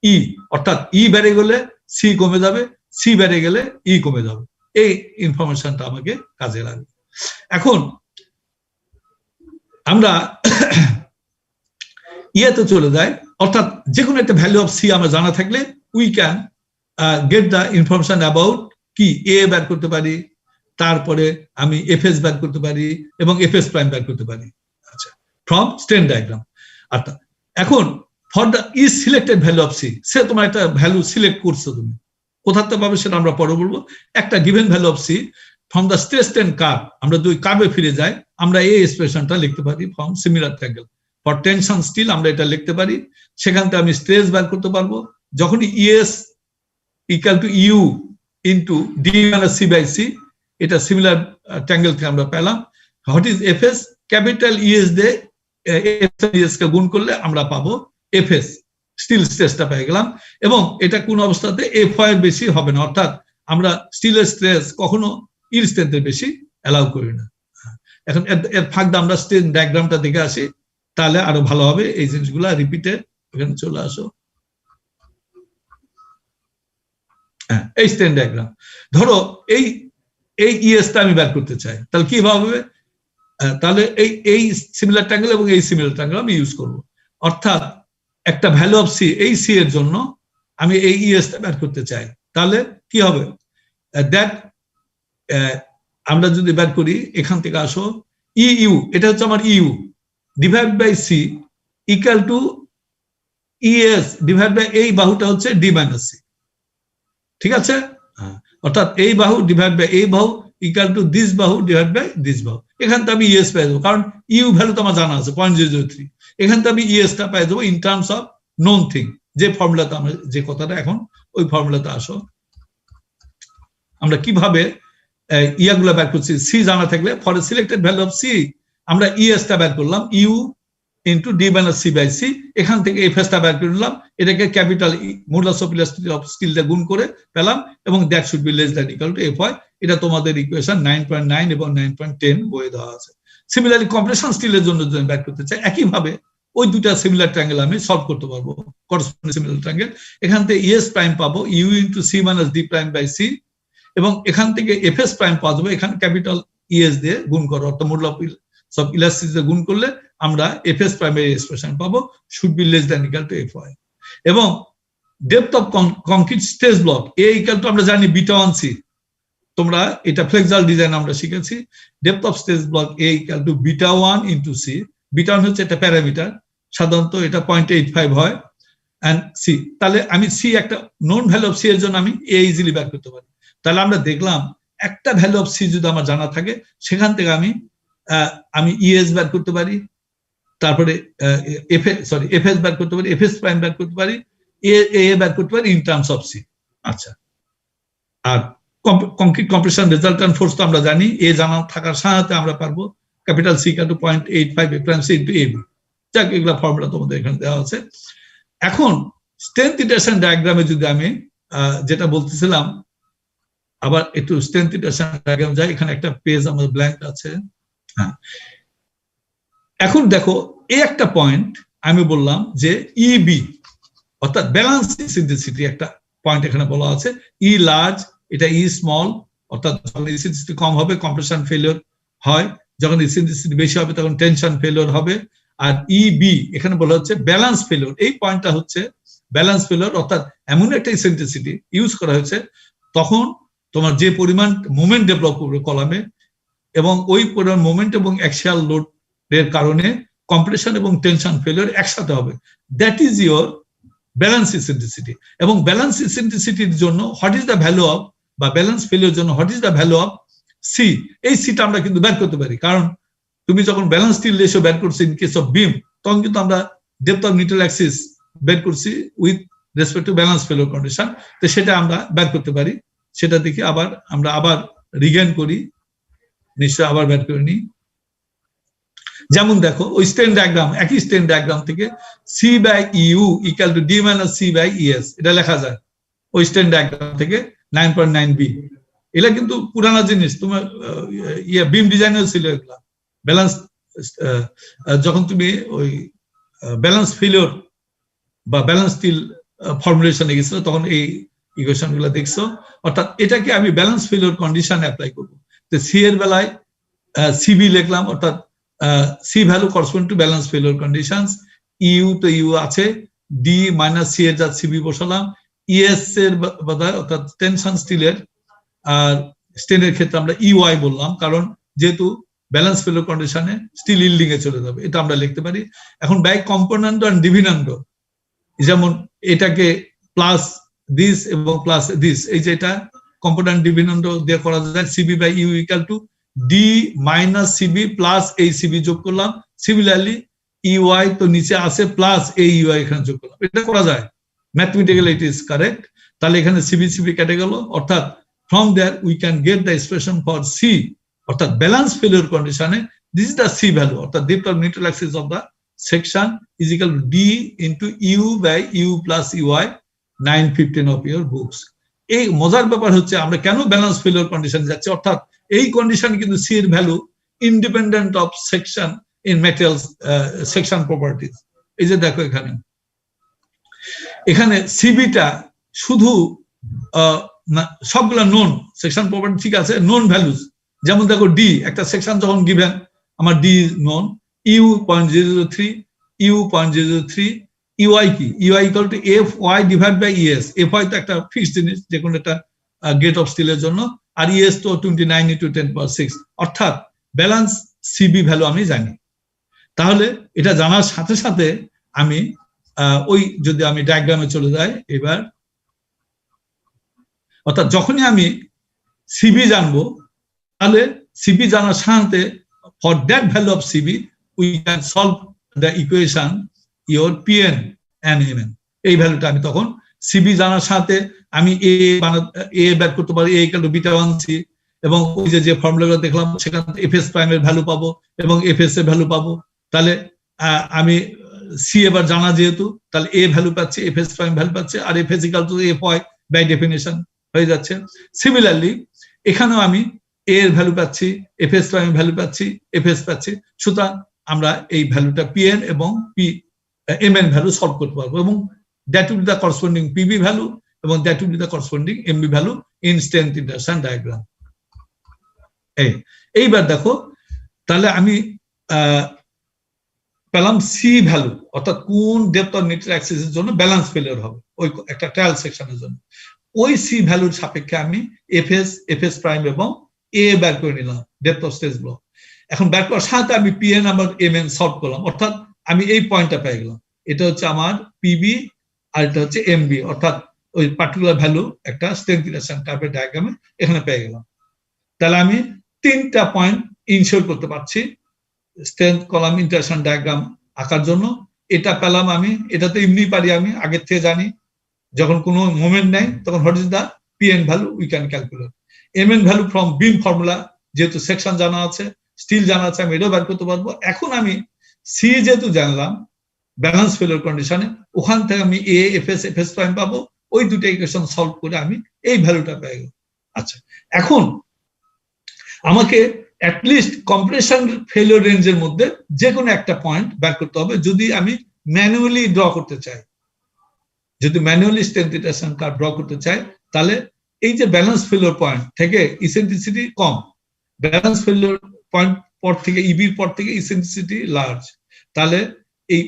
he, অর্থাৎ ই বেড়ে গেলে সি কমে যাবে, সি বেড়ে গেলে ই কমে যাবে। এই ইনফরমেশনটা আমাকে কাজে লাগবে। এখন আমরা ইয়েতে চলে যাই, অর্থাৎ যে কোনো একটা ভ্যালু অফ সি আমরা জানা থাকলে we can get the information about কি এ বের করতে পারি, তারপরে আমি এফএস বের করতে পারি এবং এফএস প্রাইম বের করতে পারি। আচ্ছা, ফ্রম স্ট্রেংথ ডায়াগ্রাম। অর্থাৎ এখন for the is selected value of C, সে তোমার একটা ভ্যালু সিলেক্ট করছো, তুমি কোথাতে পাবে সেটা আমরা পরে বলবো। একটা given value of C from the stress strain curve, আমরা যদি কার্ভে ফিরে যাই আমরা এই এক্সপ্রেশনটা লিখতে পারি from similar triangle for tension steel, আমরা এটা লিখতে পারি। সেখান থেকে আমি স্ট্রেস বের করতে পারবো। যখনই ES equal to U into D minus C by C, এটা সিমিলার ট্রায়াঙ্গেল থেকে আমরা পেলাম। What is FS, capital ES দিয়ে এস কে গুণ করলে আমরা পাবো এফএস, স্টিল স্ট্রেসটা পেয়ে গেলাম। এবং এটা কোন অবস্থাতে এফ এর বেশি হবে না, অর্থাৎ আমরা স্টিলের স্ট্রেস কখনো ইর স্ট্রেন্থের বেশি অ্যালাউ করি না। এখন এর ফাঁকটা আমরা স্ট্রেন ডায়াগ্রামটা দেখে আসি, তাহলে আরো ভালো হবে। এই জিনিসগুলো রিপিটেড, এখানে চলে আসো। হ্যাঁ, এই স্ট্রেন ডায়াগ্রাম, ধরো এই ইএসটা আমি বের করতে চাই, তাহলে কিভাবে? তাহলে এই সিমিলার ট্রায়াঙ্গেল এবং এই সিমিলার ট্রায়াঙ্গেল আমি ইউজ করব। অর্থাৎ একটা ভ্যালু অফ সি, এই সি এর জন্য আমি এই ইএসটা বের করতে চাই, তাহলে কি হবে? দ্যাট আমরা যদি বের করি এখান থেকে আসো ইউ, এটা হচ্ছে আমার U divide by C equal to ES divide by এই বাহুটা হচ্ছে ডি মাইনাস সি, ঠিক আছে? অর্থাৎ এই বাহু ডিভাইড বাই এই বাহু ইকুয়াল টু দিস বাহু ডিভাইড বাই দিস বাহু। এখান থেকে আমি ইএস পেয়ে যাবো, কারণ ইউ ভ্যালু তো আমার জানা আছে 0.003। এখান থেকে আমি ইএসটা পেয়ে যাবো in terms of known thing, যে ফর্মুলাতে আমরা যে কথাটা এখন ওই ফর্মুলাতে আসো। আমরা কিভাবে ইয়াগুলো বের করছি, সি জানা থাকলে for selected value of C আমরা ইএসটা বের করলাম U into D minus C by C, এখান থেকে এফএসটা বের করে নিলাম, এটাকে capital modulus of elasticity of স্কিলটা গুণ করে পেলাম, এবং that should be less than equal to F হয়। এটা তোমাদের ইকুয়েশন 9.9 এবং 9.10 বইয়ে দেওয়া আছে। সিমিলারলি কম্প্রেশন স্টিলের জন্য যদি বের করতে চাই একইভাবে ওই দুটা সিমিলার ট্রায়াঙ্গেল আমি সলভ করতে পারবো, করসপন্ডিং সিমিলার ট্রায়াঙ্গেল। এখান থেকে ইএস প্রাইম পাবো U into C minus D prime by C, এবং এখান থেকে এফএস প্রাইম পাওয়া যাবে এখানে ক্যাপিটাল ইএস দিয়ে গুণ করো, অর্থাৎ মডুলাস অফ ইলাস্টিসিটি গুণ করলে আমরা এফএস প্রাইমের এক্সপ্রেশন পাবো should be less than equal to F হয়। এবং depth of concrete stress block A equal two আমরা জানি বিটা 1 সি, তোমরা এটা ফ্লেক্সাল ডিজাইন আমরা শিখেছি। Depth of stress block A equal to beta 1 into C, beta 1 হচ্ছে একটা প্যারামিটার, সাধারণত এটা 0.85 হয়, এন্ড সি, তাহলে আমি সি একটা নোন ভ্যালু অফ সি এর জন্য আমি এ ইজিলি বের করতে পারি। তাহলে আমরা দেখলাম একটা ভ্যালু অফ সি যদি আমার জানা থাকে সেখান থেকে আমি ইএস বের করতে পারি, তারপরে এফএস বের করতে পারি, এফএস প্রাইম বের করতে পারি, এ বের করতে পারি ইন টার্মস অফ সি। আচ্ছা, আর কংক্রিট কম্প্রেশন রেজাল্টেন্ট ফোর্স তো আমরা জানি, এ জানা থাকার সাথে আমরা পারবো capital C equal to 0.85 A prime C into A B. যাক, এগুলা ফর্মুলা তোমাদের এখানে দেওয়া আছে। এখন স্ট্রেংথ ইটারেশন ডায়াগ্রামে যদি আমি যেটা বলতেছিলাম, আবার একটু স্ট্রেংথ ইটারেশন ডায়াগ্রাম যাই, এখানে একটা পেজ আমাদের ব্ল্যাঙ্ক আছে। হ্যাঁ, এখন দেখো এই একটা পয়েন্ট আমি বললাম যে ইবি অর্থাৎ ব্যালেন্স ইসেন্ট্রিসিটি একটা পয়েন্ট এখানে বলা আছে, ই লার্জ এটা ই স্মল, অর্থাৎ যখন ইসেন্ট্রিসিটি কম হবে কম্প্রেশন ফেলিওর হয়, যখন ইসেন্ট্রিসিটি বেশি হবে তখন টেনশন ফেলিওর হবে। আর ইবি এখানে বলা হচ্ছে ব্যালেন্স ফেলিওর, এই পয়েন্টটা হচ্ছে ব্যালেন্স ফেলিওর, অর্থাৎ এমন একটা ইসেন্ট্রিসিটি ইউজ করা হয়েছে তখন তোমার যে পরিমাণ মোমেন্ট ডেভেলপ করবে কলামে, এবং ওই পরিমাণ মোমেন্ট এবং অ্যাক্সিয়াল লোড এর কারণে কম্প্রেশন এবং টেনশন ফেলিওর একসাথে হবে, that is your balance eccentricity. এবং ব্যালেন্স ইসেন্ট্রিসিটির জন্য what is the value of, বা ব্যালেন্স ফেলিওর জন্য what is the value of C, এই সিটা আমরা কিন্তু বের করতে পারি, কারণ তুমি যখন ব্যালেন্স স্টিল রেশিও বের করছো ইন কেস অফ বিম, তখন কিন্তু আমরা ডেপথ অফ নিউট্রাল অ্যাক্সিস বের করছি with respect to balance failure condition, তো সেটা আমরা বের করতে পারি। সেটা দেখি আমরা আবার রিগেইন করি, নিশ্চয় আবার বের করে নিই। যেমন দেখো ওই স্ট্রেন ডায়াগ্রাম, একই স্ট্রেন ডায়াগ্রাম থেকে C by U equal to D minus C by ES, এটা লেখা যায় ওই স্ট্রেন ডায়াগ্রাম থেকে 9.9 বি। এগুলা কিন্তু পুরানা জিনিস, তোমার বিম ডিজাইনের ছিল এগুলা। ব্যালেন্স যখন তুমি ওই ব্যালেন্স ফেলিওর বা ব্যালেন্স স্টিল ফর্মুলেশনে গেছিল তখন এই ইকুয়েশন গুলো দেখছো, অর্থাৎ এটাকে আমি ব্যালেন্স ফেলিওর কন্ডিশন অ্যাপ্লাই করবো। তো সি এর বেলায় সিবি লিখলাম, অর্থাৎ C value correspond to balance failure conditions, U তো ইউ আছে, ডি মাইনাস সি এর যা সিবি বসালাম, ইএস এর বদলে অর্থাৎ টেনশন স্টিলের আর স্ট্রেনের ক্ষেত্রে আমরা ইওয়াই বললাম, কারণ যেহেতু ব্যালেন্স ফেলিওর কন্ডিশনে স্টিল ইল্ডিং এ চলে যাবে, এটা আমরা লিখতে পারি। এখন বাই কম্পোনেন্ট এন্ড ডিভিডেন্ড, যেমন এটাকে প্লাস দিস এবং প্লাস দিস, এই যে এটা কম্পোনেন্ট ডিভিডেন্ড দিয়ে করা যায়, CB by U equal to D minus CB plus এই সিবি যোগ করলাম। সিমিলারলি ইওয়াই তো নিচে আছে প্লাস এই ইওয়াই এখানে যোগ করলাম, এটা করা যায়, ম্যাথমেটিক্যালি ইট ইজ কারেক্ট। তাহলে এখানে সিবি সিবি কেটে গেল, অর্থাৎ from there we can get the expression for C, অর্থাৎ ব্যালেন্স ফেলিওর কন্ডিশনে this is the C value, অর্থাৎ depth of neutral axis of the section is equal to D into U by U plus EY 915 of your books. এই মজার ব্যাপার হচ্ছে আমরা কেন balance failure কন্ডিশনে যাচ্ছি, অর্থাৎ এই কন্ডিশন কিন্তু সি এর value independent of section in materials section properties. এই যে দেখো এখানে সিবিটা শুধু সবগুলা নোন সেকশন প্রপার্টি, ঠিক আছে, নোন ভ্যালুজ। যেমন দেখো ডি একটা সেকশন যখন গিভেন আমার D known, U 0.003, U 0.003, UI কি, UI equal to F Y divide by ES. F Y তো একটা ফিক্সড জিনিস, যে কোনো একটা গেট অফ স্টিলের জন্য, আর ইএস তো 29 × 10⁶, অর্থাৎ ব্যালেন্স সিবি ভ্যালু আমি জানি। তাহলে এটা জানার সাথে সাথে আমি ওই যদি আমি ডায়াগ্রামে চলে যাই এবার, অর্থাৎ যখনই আমি সিবি জানবো তাহলে সিবি জানার সাথে for that value of CB we can solve the equation your PN and MN. এই ভ্যালুটা আমি তখন সিবি জানার সাথে আমি এ বের করতে পারি, a=β1c, এবং ওই যে ফর্মুলাগুলো দেখলাম সেখান থেকে এফএস প্রাইমের ভ্যালু পাবো এবং এফএস এর ভ্যালু পাবো। তাহলে আমি সি এবার জানা যেহেতু, তাহলে এ ভ্যালু পাচ্ছে, এফএস প্রাইম ভ্যালু পাচ্ছে, আর এফএস ইকুয়াল টু এফ হয় বাই ডেফিনেশন হয়ে যাচ্ছে। সিমিলারলি এখানেও আমি এ এর ভ্যালু পাচ্ছি, এফএস প্রাইম ভ্যালু পাচ্ছি, এফএস পাচ্ছি। সুতরাং আমরা এই ভ্যালুটা পিএন এবং এমএন ভ্যালু সলভ করতে পারবো, এবং that will be the corresponding PB value এবং that will be the corresponding MB value in strength intersection diagram. এইবার দেখো, তাহলে আমি পেলাম সি ভ্যালু, অর্থাৎ কোন ডেপথ অফ নিউট্রাল অ্যাক্সিসের জন্য ব্যালেন্স ফেলিওর হবে ওই একটা ট্রায়াল সেকশনের জন্য। ওই সি ভ্যালুর সাপেক্ষে আমি এফএস প্রাইম এবং এ বের করে নিলাম ডেপথ অফ স্টেজ ব্লক। এখন বের করার সাথে আমি পিএন আমার এমএন সলভ করলাম, অর্থাৎ আমি এই পয়েন্টটা পেয়ে গেলাম। এটা হচ্ছে আমার পিবি আর এটা হচ্ছে এমবি, অর্থাৎ ওই পার্টিকুলার ভ্যালু একটা স্ট্রেংথ ইন্টারসেকশন কার্ভের ডায়াগ্রামে এখানে পেয়ে গেলাম। তাহলে আমি 3টা পয়েন্ট ইনশিওর করতে পারছি স্ট্রেংথ কলাম ইন্টারসেকশন ডায়াগ্রাম আঁকার জন্য। এটা পেলাম আমি, এটা তো এমনি পারি, আমি আগের থেকে জানি যখন কোনো মোমেন্ট নেই তখন what is the PN value we can calculate. MN value from beam formula, যেহেতু সেকশন জানা আছে, স্টিল জানা আছে, আমি এটাও বের করতে পারবো। এখন আমি সি যেহেতু জানলাম ব্যালেন্স ফেলিওর কন্ডিশনে, ওখান থেকে আমি এ এফএস প্রাইম পাবো, ওই দুটো ইকুয়েশন সলভ করে আমি এই ভ্যালুটা পেয়ে গেলাম। আচ্ছা, এখন আমাকে অ্যাটলিস্ট কম্প্রেশন ফেলিওর রেঞ্জের মধ্যে যে কোনো একটা পয়েন্ট বের করতে হবে যদি আমি ম্যানুয়ালি ড্র করতে চাই। যদি manually strength intersection curve draw করতে চাই, তাহলে এই যে ব্যালেন্স ফেলিওর পয়েন্ট থেকে ইসেন্ট্রিসিটি কম, ব্যালেন্স ফেলিওর পয়েন্ট পর থেকে ইবির পর থেকে ইসেন্ট্রিসিটি লার্জ, তাহলে এই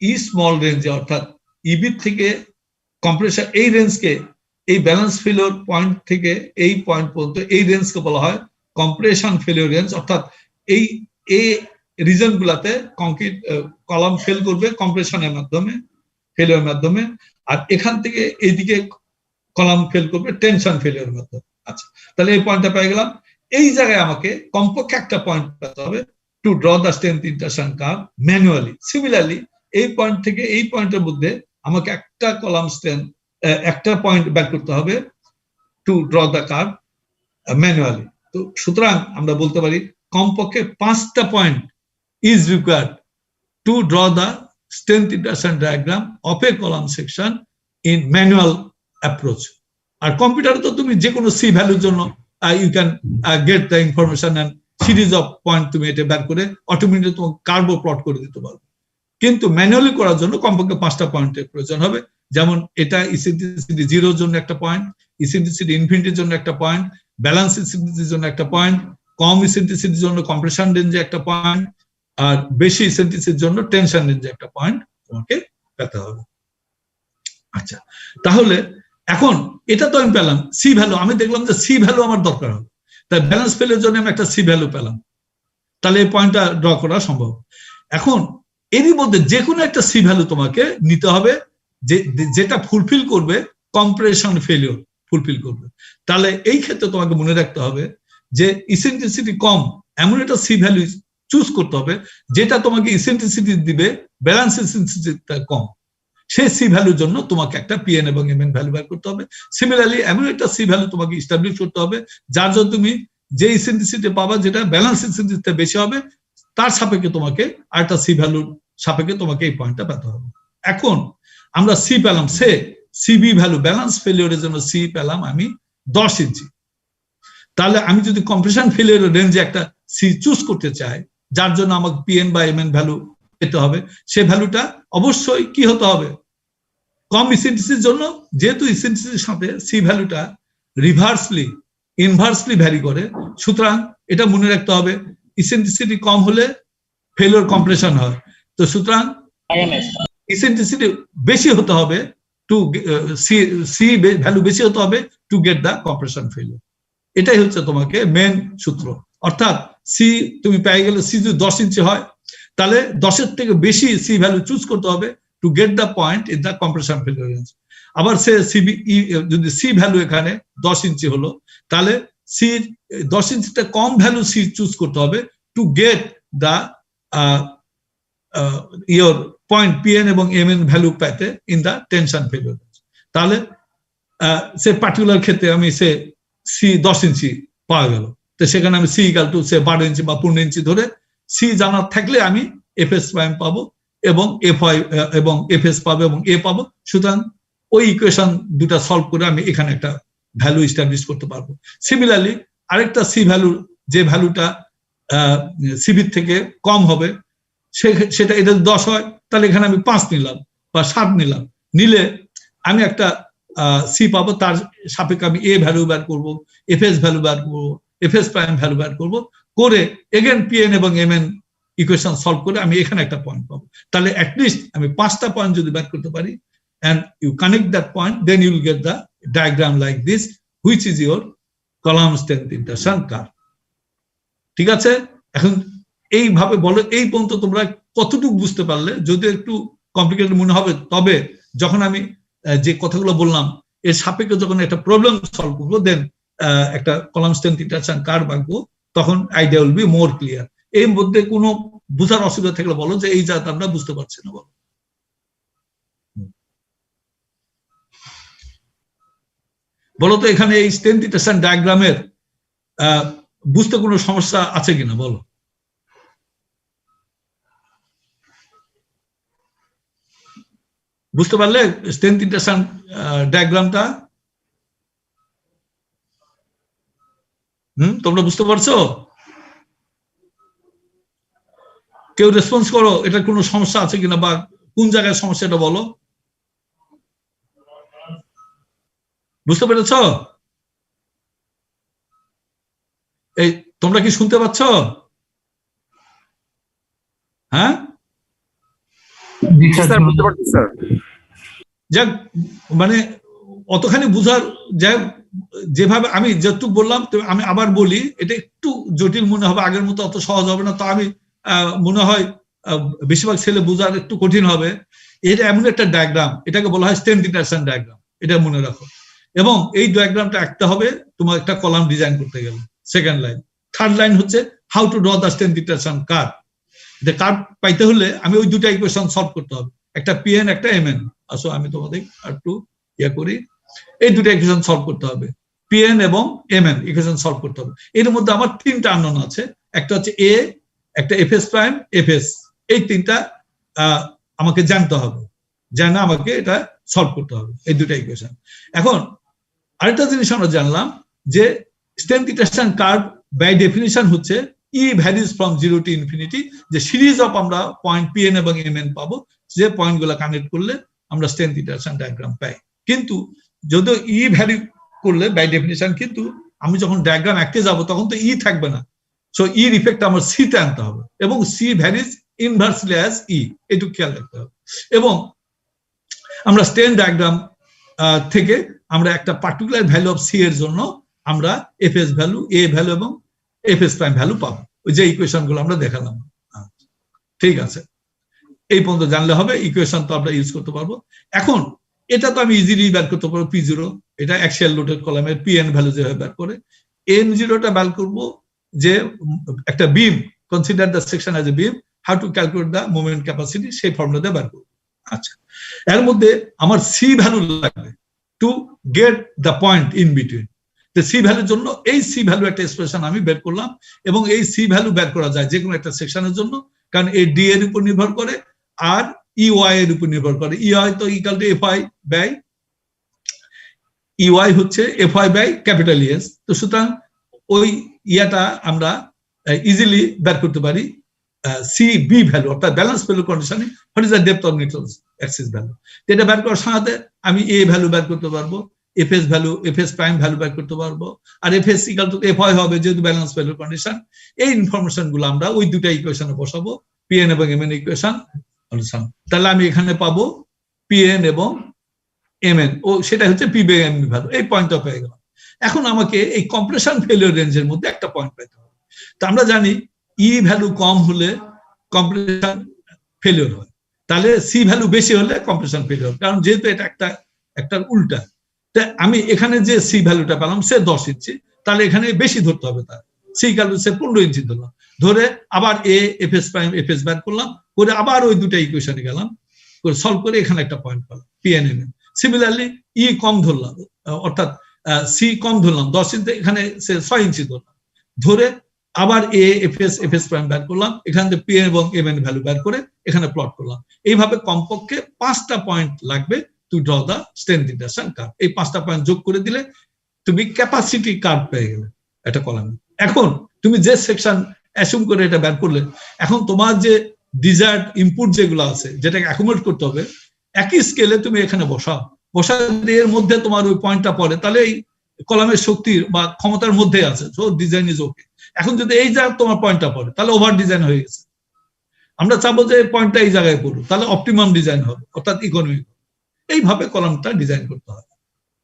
ই স্মল রেঞ্জে অর্থাৎ ইবির থেকে কম্প্রেশন এই রেঞ্জকে, এই ব্যালেন্স ফেলিওর পয়েন্ট থেকে এই পয়েন্ট পর্যন্ত এই রেঞ্জকে বলা হয় কম্প্রেশন ফেলিওর রেঞ্জ। অর্থাৎ এই রিজন গুলাতে কংক্রিট কলাম ফেল করবে কম্প্রেশনের মাধ্যমে, ফেলিওর মাধ্যমে, আর এখান থেকে এইদিকে কলাম ফেল করবে টেনশন ফেলিওর মাধ্যমে। আচ্ছা, তাহলে এই পয়েন্টটা পেয়ে গেলাম। এই জায়গায় আমাকে কমপক্ষে একটা পয়েন্ট পেতে হবে to draw the strength intersection curve manually. Similarly এই পয়েন্ট থেকে এই পয়েন্টের মধ্যে আমাকে একটা কলাম স্ট্রেংথ একটা পয়েন্ট বের করতে হবে to draw the curve manually. তো সুতরাং আমরা বলতে পারি কমপক্ষে 5টা point is required to draw the strength intersection diagram of a column section in manual approach. আর কম্পিউটারে তো তুমি যে কোনো সি ভ্যালুর জন্য you can get the information and series of point তুমি এটা বের করে অটোমেটিক তোমাকে কার্ভ প্লট করে দিতে পারবে। কিন্তু ম্যানুয়ালি করার জন্য কমপক্ষে 5টা পয়েন্টের প্রয়োজন হবে। যেমন এটা ইসেন্ট্রিসিটি 0 জন্য একটা পয়েন্ট, ইসেন্ট্রিসিটি ইনফিনিটির জন্য একটা পয়েন্ট, ব্যালেন্স ইসেন্ট্রিসিটির জন্য একটা পয়েন্ট, কম ইসেন্ট্রিসিটির জন্য কম্প্রেশন রেঞ্জে একটা পয়েন্ট, আর বেশি ইসেন্ট্রিসিটির জন্য টেনশন রেঞ্জে একটা পয়েন্ট তোমাকে পেতে হবে। আচ্ছা, তাহলে এখন এটা তো আমি পেলাম সি ভ্যালু, আমি দেখলাম যে সি ভ্যালু আমার দরকার হবে, তাই ব্যালেন্স ফেলের জন্য আমি একটা সি ভ্যালু পেলাম, তাহলে এই পয়েন্টটা ড্র করা সম্ভব। এখন এরই মধ্যে যে কোনো একটা সি ভ্যালু তোমাকে নিতে হবে যেটা ফুলফিল করবে কম্প্রেশন ফেলিওর ফুলফিল করবে। তাহলে এই ক্ষেত্রে তোমাকে মনে রাখতে হবে যে ইসেন্ট্রিসিটি কম এমন একটা সি ভ্যালু চুজ করতে হবে যেটা তোমাকে ইসেন্ট্রিসিটি দিবে ব্যালেন্স ইসেন্ট্রিসিটিটা কম। সেই সি ভ্যালুর জন্য তোমাকে একটা পিএন এবং এমএন ভ্যালু বের করতে হবে। সিমিলারলি এমন একটা সি ভ্যালু তোমাকে এস্টাবলিশ করতে হবে যার জন্য তুমি যে ইসেন্ট্রিসিটি পাবা যেটা ব্যালেন্স ইসেন্ট্রিসিটি বেশি হবে, তার সাপেক্ষে তোমাকে আরেকটা সি ভ্যালুর সাপেক্ষে তোমাকে এই পয়েন্টটা পেতে হবে। এখন আমরা সি পেলাম, সে সিবি ভ্যালু ব্যালেন্স ফেলিওরের জন্য সি পেলাম আমি 10 ইঞ্চি। তাহলে আমি যদি কম্প্রেশন ফেলিওরের রেঞ্জে একটা সি চুজ করতে চাই যার জন্য আমাকে পিএন বা এমএন ভ্যালু পেতে হবে, সেই ভ্যালুটা অবশ্যই কি হতে হবে, কম ইসেন্ট্রিসিটির জন্য, যেহেতু ইসেন্ট্রিসিটির সাথে সি ভ্যালুটা ইনভার্সলি ভ্যারি করে, সুতরাং এটা মনে রাখতে হবে ইসেন্ট্রিসিটি কম হলে ফেলিওর কম্প্রেশন হয়। তো সুতরাং ইসেন্ট্রিসিটি বেশি হতে হবে, টু সি ভ্যালু বেশি হতে হবে two get the compression failure. এটাই হচ্ছে তোমাকে মেন সূত্র। অর্থাৎ সি তুমি পেয়ে গেলে সি যদি 10 ইঞ্চি হয় তাহলে 10-এর থেকে বেশি সি ভ্যালু চুজ করতে হবে two get the point in the compression failure range. আবার সে যদি সি ভ্যালু এখানে 10 ইঞ্চি হলো তাহলে সি 10 ইঞ্চিতে কম ভ্যালু সি চুজ করতে হবে two get the your point PN এবং এমএন ভ্যালু পেতে in the tension failure range. তাহলে সে পার্টিকুলার ক্ষেত্রে আমি সে সি 10 ইঞ্চি পাওয়া গেল, তো সেখানে আমি সি ইকাল টু সে 12 ইঞ্চি বা 15 ইঞ্চি ধরে সি জানা থাকলে আমি এফএস প্রাইম পাবো এবং এফআই এবং এফএস পাবো এবং এ পাবো। সুতরাং ওই ইকুয়েশন দুটা সলভ করে আমি এখানে একটা ভ্যালু এস্টাবলিশ করতে পারবো। সিমিলারলি আরেকটা সি ভ্যালু যে ভ্যালুটা সিবির থেকে কম হবে সেটা এটা 10 হয় তাহলে এখানে আমি 5 নিলাম বা 7 নিলাম, নিলে আমি একটা সি পাবো, তার সাপেক্ষে আমি এ ভ্যালু বের করবো, এফএস ভ্যালু বের করবো, এফএস প্রাইম ভ্যালু বের করবো, করে এগেন পিএন এবং এমএন ইকুয়েশন সলভ করে আমি এখানে একটা পয়েন্ট পাবো। তাহলে অ্যাটলিস্ট আমি 5টা পয়েন্ট যদি বের করতে পারি and you connect that point, then you will get the diagram like this, which is your column strength intersection curve. ঠিক আছে? এখন এইভাবে বলো এই পর্যন্ত তোমরা কতটুকু বুঝতে পারলে? যদি একটু কমপ্লিকেটেড মনে হবে তবে যখন আমি যে কথাগুলো বললাম এর সাপেক্ষে যখন একটা প্রবলেম সলভ করবো দেন একটা কলাম স্ট্রেংথ ইন্টারসেকশন কার্ভ আঁকবো, তখন idea will be more clear. এর মধ্যে কোনো বুঝার অসুবিধা থাকলে বলো যে এই জায়গাটা আমরা বুঝতে পারছি না, বলো। বলতো এখানে এই স্ট্রেংথ ইন্টারসেকশন ডায়াগ্রামের বুঝতে কোনো সমস্যা আছে কিনা বলো। বুঝতে পারলে স্ট্রেংথ ইন্টারসেকশন ডায়াগ্রামটা? তোমরা বুঝতে পারছো? কেউ রেসপন্স করো, এটা কোনো সমস্যা আছে কিনা বা কোন জায়গায় সমস্যা এটা বলো। বুঝতে পেরেছ? এই তোমরা কি শুনতে পাচ্ছ? হ্যাঁ, যাক মানে অতখানি বুঝার যাক, যেভাবে আমি যতটুকু বললাম আমি আবার বলি, এটা একটু জটিল মনে হবে, আগের মতো অত সহজ হবে না। তো আমি মনে হয় বেশিরভাগ ছেলে বোঝার একটু কঠিন হবে। এটা এমন একটা ডায়াগ্রাম, এটাকে বলা হয় স্ট্রেংথ ইন্টারসেকশন ডায়াগ্রাম, এটা মনে রাখো। এবং এই ডায়াগ্রামটা আঁকতে হবে তোমার একটা কলাম ডিজাইন করতে গেলে। সেকেন্ড লাইন, থার্ড লাইন হচ্ছে how to draw the strength intersection curve. এটা কার্ভ পাইতে হলে আমি ওই দুটা ইকুয়েশন সলভ করতে হবে, একটা পিএন একটা এমএন। আসো আমি তোমাদের একটু ইয়ে করি, এই দুটা ইকুয়েশন সলভ করতে হবে, পিএন এবং এমএন ইকুয়েশন সলভ করতে হবে। এর মধ্যে আমার 3টা আননোন আছে, একটা হচ্ছে এ, একটা এফএস প্রাইম, এফএস। এই 3টা আমাকে জানতে হবে, জানা আমাকে এটা সলভ করতে হবে, এই দুটা ইকুয়েশন। এখন আরেকটা জিনিস আমরা জানলাম যে strength intersection curve by definition হচ্ছে E varies from 0 to infinity, যে সিরিজ অফ আমরা পয়েন্ট পিএন এবং এমএন পাবো, যে পয়েন্টগুলো কানেক্ট করলে আমরা স্ট্রেংথ ইন্টারসেকশন ডায়াগ্রাম পাই। কিন্তু যদিও ই ভ্যারি করলে বাই ডেফিনিশন, কিন্তু আমি যখন ডায়াগ্রাম আঁকতে যাব তখন তো ই থাকবে না। সো ইর ইফেক্ট আমার সিতে আনতে হবে, এবং C varies inversely as he, এটুকু খেয়াল রাখতে হবে। এবং আমরা স্ট্রেন ডায়াগ্রাম থেকে আমরা একটা পার্টিকুলার ভ্যালু অফ সি এর জন্য আমরা এফএস ভ্যালু, এ ভ্যালু এবং এফএস প্রাইম ভ্যালু পাবো, ওই যে ইকুয়েশন গুলো আমরা দেখালাম। ঠিক আছে, এই পর্যন্ত জানলে হবে। ইকুয়েশন তো আমরা ইউজ করতে পারবো। এখন এটা তো আমি ইজিলি বের করতে পারবো, P0 এটা অ্যাক্সিয়াল লোডেড কলামের পিএন ভ্যালু যেভাবে বের করে, M0টা বের করবো যে একটা beam, consider the section as a beam, how to calculate the moment capacity, সেই ফর্মুলাতে বের করবো। আচ্ছা, এর মধ্যে আমার সি ভ্যালু লাগবে to get the point in between. C ভ্যালুর জন্য এই সি ভ্যালু একটা এক্সপ্রেশন আমি বের করলাম, এবং এই সি ভ্যালু বের করা যায় যে কোনো একটা সেকশনের জন্য, কারণ এই ডি এর উপর নির্ভর করে আর ইওয়াই এর উপর নির্ভর করে। ইওয়াই তো ইকাল টু এফআই বাই, ইওয়াই হচ্ছে এফআই বাই ক্যাপিটাল ইএস। তো সুতরাং ওই ইয়াটা আমরা ইজিলি বের করতে পারি। সি বি ভ্যালু অর্থাৎ ব্যালেন্স ভ্যালু কন্ডিশনে what is the depth of neutral Axis value, এটা বের করার সাথে আমি এ ভ্যালু বের করতে পারবো, FS value, FS prime value বের করতে পারবো, আর এফএস ইকাল টু এফআই হবে যেহেতু ব্যালেন্স ভ্যালু কন্ডিশন। এই ইনফরমেশন গুলো আমরা ওই দুটা ইকুয়েশনে বসাবো, পিএন এবং এমএন ইকুয়েশন। তাহলে আমি এখানে পাবো পিএন এবং এমএন, ও সেটা হচ্ছে পি বাই এম ভ্যালু, এই পয়েন্টটা পেয়ে গেলাম। এখন আমাকে এই কম্প্রেশন ফেলিওর রেঞ্জের মধ্যে একটা পয়েন্ট পেতে হবে। তো আমরা জানি ই ভ্যালু কম হলে কম্প্রেশন ফেলিওর হয়, তাহলে সি ভ্যালু বেশি হলে কম্প্রেশন ফেলিওর, কারণ যেহেতু এটা একটা উল্টা। তা আমি এখানে যে সি ভ্যালুটা পেলাম সে 10 ইঞ্চি, তাহলে এখানে বেশি ধরতে হবে, তার সি ভ্যালু সে 15 ইঞ্চি ধরলাম, ধরে আবার এ এফএস প্রাইম এফএস বের করলাম, করে আবার ওই দুটা ইকুয়েশনে গেলাম, করে সলভ করে এখানে একটা পয়েন্ট পেলাম পিএনএম। সিমিলারলি ই কম ধরলাম, অর্থাৎ সি কম ধরলাম 10 ইঞ্চি, এখানে সে 6 ইঞ্চি ধরলাম, ধরে আবার এ এফএস প্রাইম বের করলাম, এখান থেকে পি এবং এম এন ভ্যালু বের করে এখানে প্লট করলাম। এইভাবে কমপক্ষে 5টা পয়েন্ট লাগবে to draw the strength intersection curve. এই 5টা পয়েন্ট যোগ করে দিলে তুমি ক্যাপাসিটি কার্ভ পেয়ে গেলে একটা কলামে। এখন তুমি যে সেকশন অ্যাসিউম করে এটা বের করলে, এখন তোমার যে ডিজায়ার্ড ইনপুট যেগুলো আছে যেটাকে অ্যাকোমোডেট করতে হবে, একই স্কেলে তুমি এখানে বসাও, এর মধ্যে তোমার ওই পয়েন্টটা পড়ে, তাহলে এই কলামের শক্তির বা ক্ষমতার মধ্যে আছে, সো ডিজাইন ইজ ওকে। এখন যদি এই জায়গায় তোমার পয়েন্টটা পড়ে তাহলে ওভার ডিজাইন হয়ে গেছে। আমরা চাবো যে পয়েন্টটা এই জায়গায় পড়ুক, তাহলে অপটিমাম ডিজাইন হবে, অর্থাৎ ইকোনমিক। এইভাবে কলামটা ডিজাইন করতে হয়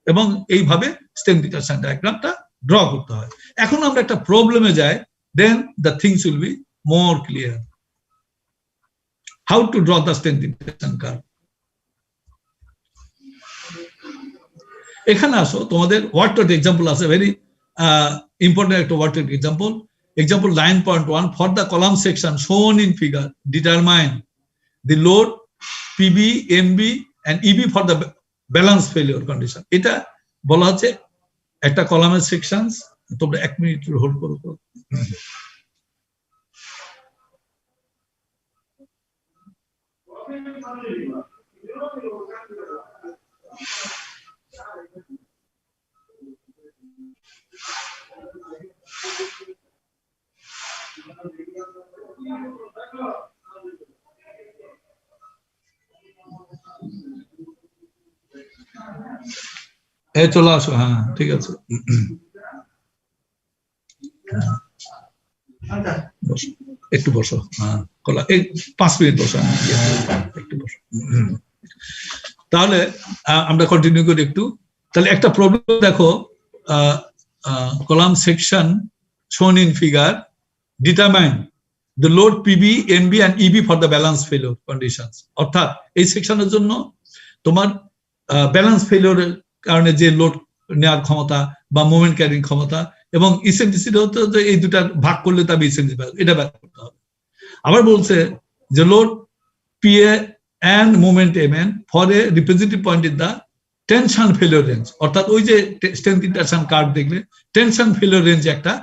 এবং এইভাবে স্ট্রেংথ ইন্টারসেকশন ডায়াগ্রামটা ড্র করতে হয়। এখন আমরা একটা প্রবলেমে যাই, then the things will be more clear. How to draw the strength intersection curve. এখানে আসো, তোমাদের ওয়ার্ড এক্সাম্পল আছে, ভেরি ইম্পর্টেন্ট একটা word example. Example 9.1, for the column section shown in figure, determine the load PB, MB and EB for the balance failure condition. এটা বলা হচ্ছে একটা কলামের সেকশনস। তোমরা 1 মিনিট হোল্ড করো। চলে আসো, হ্যাঁ ঠিক আছে, একটু বসো, হ্যাঁ এই 5 মিনিট বসো, একটু বসো। তাহলে আমরা কন্টিনিউ করি একটু। তাহলে একটা প্রবলেম দেখো, column section shown in figure, determine the load PB, NB and EB for the balance failure conditions. অর্থাৎ এই সেকশনের জন্য তোমার ব্যালেন্স ফেলিওরের কারণে যে লোড নেওয়ার ক্ষমতা বা মোমেন্ট ক্যারিং ক্ষমতা এবং ইসেন্ট্রিসিটি হতে হতে এই দুটা ভাগ করলে তবে ইসেন্ট্রিসিটি এটা বের করতে হবে। আবার বলছে যে load PA and moment MN for a representative point in the tension failure range, অর্থাৎ ওই যে স্ট্রেংথ ইন্টারসেকশন কার্ভ দেখলে টেনশন ফেলিওর রেঞ্জ একটা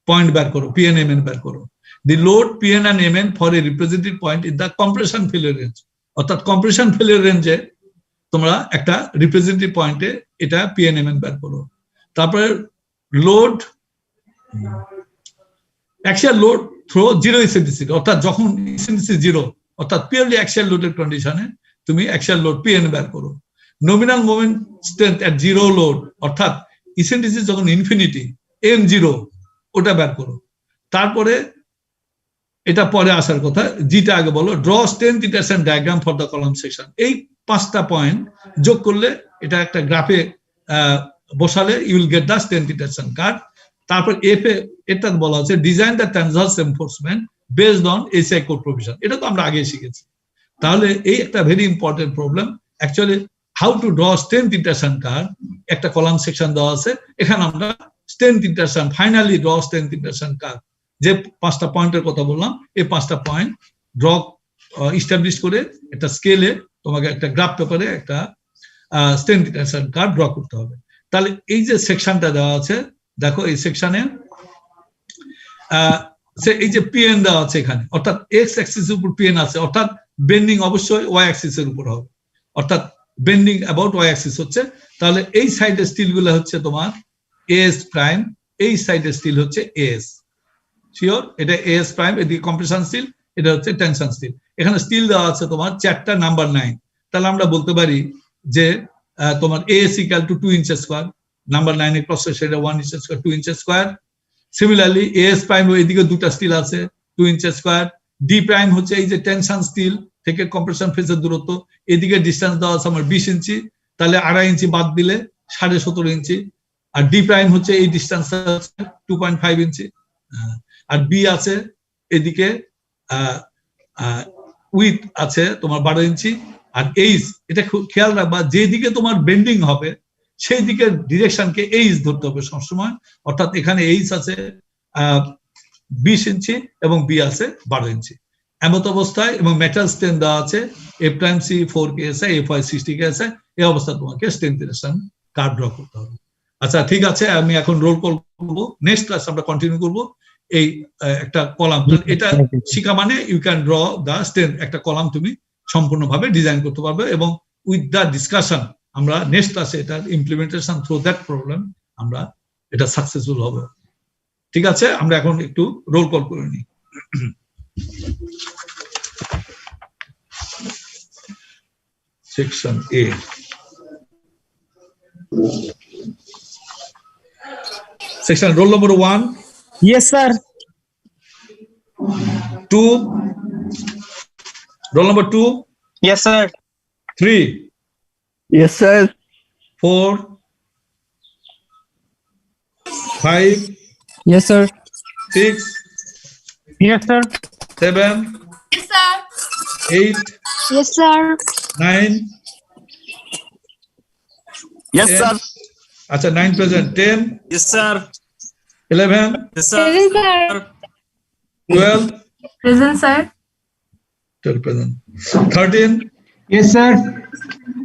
পয়েন্ট বের করো, PN MN বের করো। The load PN and MN for a representative point in the compression failure range, অর্থাৎ কম্প্রেশন ফেলিওর রেঞ্জে তোমরা একটা রিপ্রেজেন্টেটিভ পয়েন্টে এটা PN MN বের করো। তারপরে load axial load through zero eccentricity, অর্থাৎ যখন ইসেন্ট্রিসিটি জিরো, অর্থাৎ পিওরলি অ্যাক্সিয়াল লোডের কন্ডিশনে তুমি অ্যাক্সিয়াল লোড PN বের করো। Nominal moment strength at zero load, অর্থাৎ ইসেন্ট্রিসিটি যখন ইনফিনিটি M0 ওটা বের করো। তারপরে এটা পরে আসার কথা, যেটা আগে বলো, draw strength intersection diagram for the column section. এই 5টা পয়েন্ট যোগ করলে এটা একটা গ্রাফে বসালে you will get the strength intersection curve. তারপর এফ এ এটা বলা হচ্ছে design the transverse enforcement based on ACI code provision. এটা তো আমরা আগে শিখেছি। তাহলে এই একটা very important problem actually, how to draw strength intersection curve. একটা কলাম সেকশন দেওয়া আছে, এখানে আমরা strength intersection, finally draw strength intersection curve, যে 5টা পয়েন্টের কথা বললাম, এই 5টা পয়েন্ট ড্র ইস্টাবলিশ করে একটা স্কেলে তোমাকে একটা গ্রাফ পেপারে একটা স্ট্রেংথ ইন্টারসেকশন কার্ভ ড্র করতে হবে। তাহলে এই যে সেকশনটা দেওয়া আছে, দেখো এই সেকশনে এই যে PN দেওয়া আছে এখানে, অর্থাৎ এক্স অ্যাক্সিসের উপর PN আছে, অর্থাৎ বেন্ডিং অবশ্যই ওয়াই অ্যাক্সিসের উপর হবে, অর্থাৎ বেন্ডিং অ্যাবাউট ওয়াই অ্যাক্সিস হচ্ছে। তাহলে এই সাইডের স্টিল গুলো হচ্ছে তোমার AS প্রাইম, এই সাইডের স্টিল হচ্ছে AS, শিওর এটা AS প্রাইম, এদিকে কম্প্রেশন স্টিল, এটা হচ্ছে টেনশন স্টিল। এখানে স্টিল দেওয়া আছে তোমার 4টা নাম্বার 9। তাহলে আমরা বলতে পারি যে তোমার AS equal to 2 inches square, number 9 এর cross section 1 inch square, 2 inches square. Similarly AS prime এদিকে দুটো স্টিল আছে 2 ইঞ্চেস স্কয়ার। D প্রাইম হচ্ছে এই যে টেনশন স্টিল থেকে কম্প্রেশন ফেজের দূরত্ব, এদিকে ডিসটেন্স দেওয়া আছে আমার 20 ইঞ্চি, তাহলে 2.5 ইঞ্চি বাদ দিলে 17.5 ইঞ্চি। আর ডি প্রাইম হচ্ছে এই ডিস্টেন্স 2.5 ইঞ্চি, আর বি আছে এদিকে উইথ আছে তোমার 12 ইঞ্চি, আর এইচ এটা খেয়াল রাখবা যেদিকে তোমার বেন্ডিং হবে সেই দিকের ডিরেকশনকে এইচ ধরতে হবে সবসময়, অর্থাৎ এখানে এইচ আছে 20 ইঞ্চি এবং বি আছে 12 ইঞ্চি এমত অবস্থায়, এবং মেটাল স্ট্রেন দেওয়া আছে a prime C 4 KSI FI 60 KSI, এই অবস্থায় তোমাকে স্ট্রেন ডিরেকশন কার্ভ ড্র করতে হবে। আচ্ছা ঠিক আছে, আমি এখন রোল কল করবো, নেক্সট ক্লাস আমরা কন্টিনিউ করবো। এই একটা কলাম এটা শিখা মানে you can draw the strain, একটা কলাম তুমি সম্পূর্ণভাবে ডিজাইন করতে পারবে, এবং উইথ দা ডিসকাশন আমরা নেক্সট ক্লাসে এটা ইমপ্লিমেন্টেশন থ্রু দ্যাট প্রবলেম আমরা এটা সাকসেসফুল হবে। ঠিক আছে, আমরা এখন একটু রোল কল করে নিই। সেকশন এ, section roll number 1. Yes, sir. 2. Roll number 2. Yes, sir. 3. Yes, sir. 4. 5. Yes, sir. 6. Yes, sir. 7. Yes, sir. 8. Yes, sir. 9. Yes, 10. sir. আচ্ছা 9 present, 10. Yes, sir. 11. Yes, sir. Present, sir. 12. Present, sir. 12 present. 13. Yes, sir.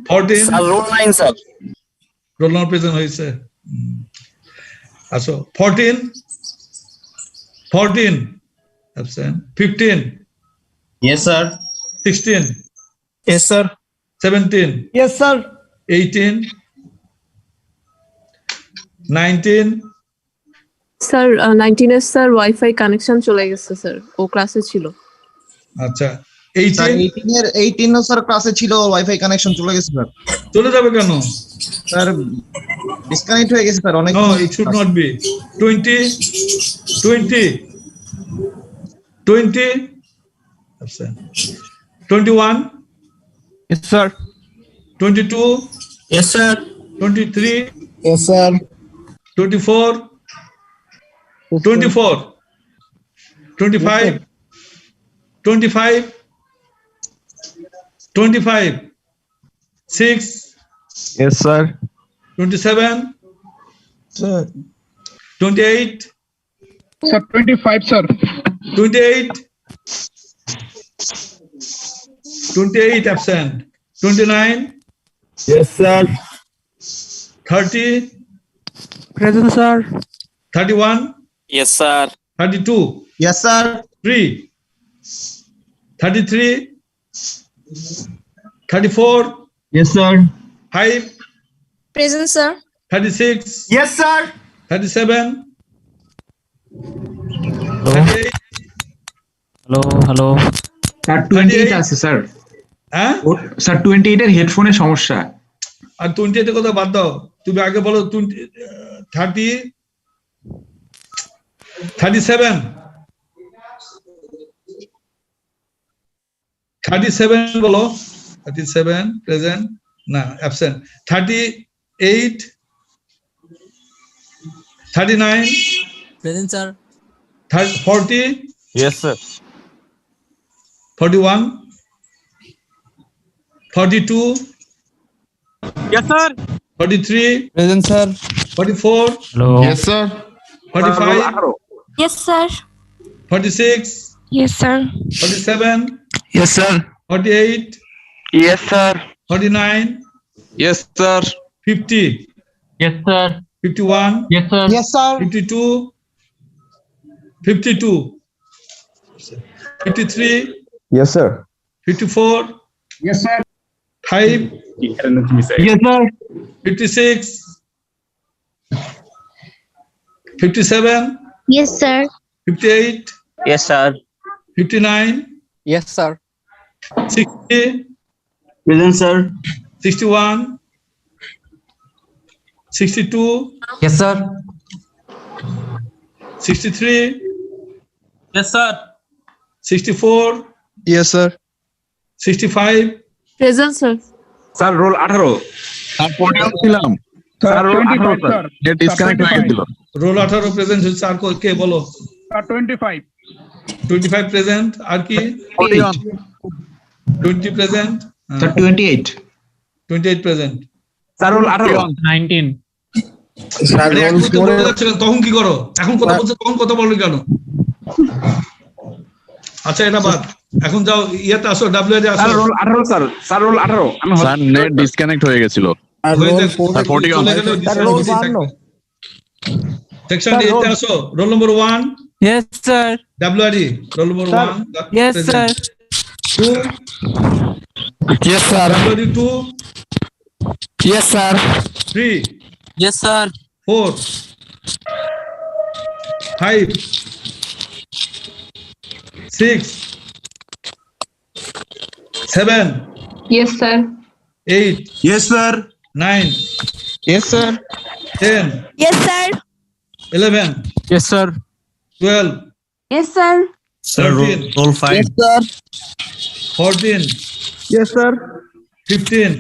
14. Sir, roll 9, sir. Roll number present হয়েছে। আচ্ছা 14 absent, 15. Yes, sir. 16. Yes, sir. 17. Yes, sir. 18. 19. Sir 19 এর sir wifi connection চলে গেছে sir, ও ক্লাসে ছিল। আচ্ছা sir 18 18 sir ক্লাসে ছিল, ওয়াইফাই কানেকশন চলে গেছে স্যার। চলে যাবে কেন? স্যার ডিসকানেক্ট হয়ে গেছে স্যার অনেক। No, it should not be. 20. 20. Absent. 21. Yes, sir. 22. Yes, sir. 23. Yes, sir. 24. 24. 25. 25. 25. 6. Yes, sir. 27. Sir. 28. Sir, 25, sir. 28. 28 absent. 29. Yes, sir. 30. Present, sir. 31. Yes, sir. 32. Yes, sir. 3. 33. 34. Yes, sir. 5. Present, sir. 36. Yes, sir. 37. Hello. 38. Hello. Sir 28 আছে sir. হ্যাঁ sir 28 এর হেডফোনের সমস্যা। আর 28 এর কথা বাদ দাও, তুমি আগে বলো 30 37 37 বলো। 37 প্রেজেন্ট না absent. 38 39 Present, sir. 40 Yes, sir. 41 42 Yes, sir. 43 Present, sir. 44 Hello. Yes, sir. 45 Yes, sir. 46 Yes, sir. 47 Yes, sir. 48 Yes, sir. 49 Yes, sir. 50 Yes, sir. 51 Yes, sir. Yes, sir. 52 52 53 Yes, sir. 54 Yes, sir. 5 Yes, sir. 56 57 Yes, sir. 58 Yes, sir. 59 Yes, sir. 60 Present, sir. 61 62 Yes, sir. 63 Yes, sir. 64 Yes, sir. 65 present sir. Sir roll 18। আর পড়ে ছিলাম। Sir 25 sir net disconnect হয়ে গেছিল role 18 present হচ্ছে, আর কে বলো? Sir 25 25 present, আর কি? 20 present, sir 28 28 present. Sir roll 18 19 sir roll 4 তখন কি করো? এখন কথা বলছো, তখন কথা বলো কেন? আচ্ছা এটা বাদ, এখন যাও ইয়েতে আসো, ডাব্লিউআর আসো। Sir roll 18 sir, sir roll 18 sir net disconnect হয়ে গেছিল স্যার 41 স্যার রোল 52 সেকশন এ তে আসো, roll number 1 yes sir WR roll number 1 yes sir 2 yes sir WR 2 yes sir 3 yes sir 4 5 6 7 Yes, sir. 8 Yes, sir. 9 yes sir 10 Yes, sir. 11 yes sir 12 Yes, sir. 13 roll 5 yes sir 14 yes sir 15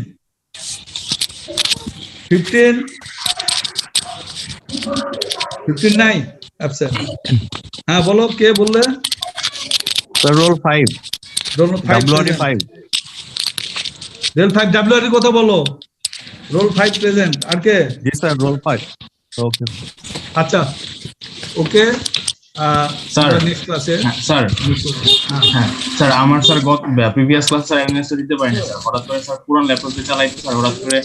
15 59 absent হ্যাঁ বলো, কে বললে? Sir roll 5 roll 5 WRE 5 roll 5 WR কথা বলো, roll 5 present, আর কে? জি sir roll 5 okay আচ্ছা ওকে স্যার নেক্সট ক্লাসে স্যার হ্যাঁ স্যার আমার sir previous class sir attendance দিতে পারিনি স্যার, হঠাৎ করে স্যার পুরান ল্যাপটপে চালাইতে স্যার, হঠাৎ করে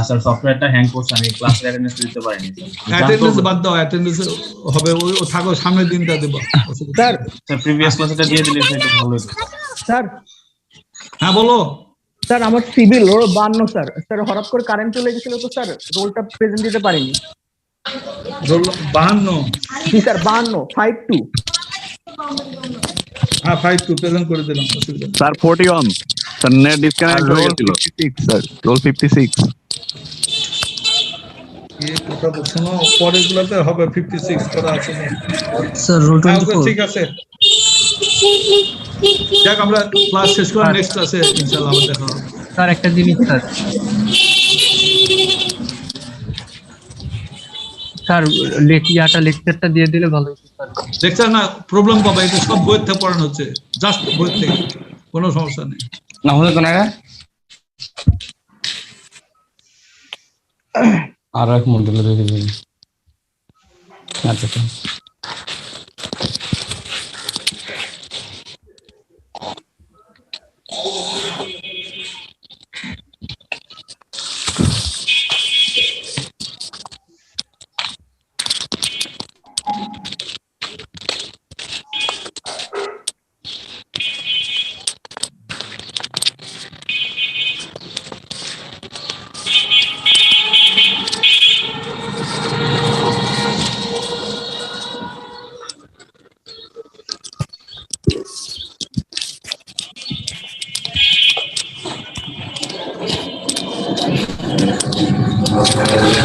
স্যার সফটওয়্যারটা হ্যাং করছে, আমি ক্লাসের অ্যাটেন্ডেন্স দিতে পারিনি স্যার। অ্যাটেন্ডেন্স বাদ দাও, অ্যাটেন্ডেন্স হবে ও থাকো, সামনের দিনটা দেবো। স্যার স্যার প্রিভিয়াস ক্লাসটা দিয়ে দিলে স্যার একটু ভালো হতো। স্যার হ্যাঁ বলো। স্যার আমার সিভিল রোল 52 স্যার, স্যার হঠাৎ করে কারেন্ট চলে গেছিল তো স্যার রোলটা প্রেজেন্ট দিতে পারিনি। রোল 52 জি স্যার 52 52 হ্যাঁ 52 প্রেজেন্ট করে দিলাম, অসুবিধা নেই। স্যার 41 স্যার নেট ডিসকানেক্ট হয়ে গেছিল 56 স্যার রোল 56 এই কথা শোনো, পরের গুলোতে হবে 56 করা আছে sir roll না? ঠিক আছে, যাক আমরা ক্লাস শেষ করলাম, নেক্সট ক্লাসে ইনশাআল্লাহ আবার দেখা হবে। স্যার একটা জিনিস স্যার, স্যার লেকচারটা দিয়ে দিলে ভালো হতো স্যার। লেকচার না, প্রবলেম পাবে, এটা সব বই থেকে পড়ানো হচ্ছে, জাস্ট বই থেকে, কোনো সমস্যা নেই। না হলে তো না আর এক মডেলে দেখে দিন। আচ্ছা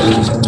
Thank you.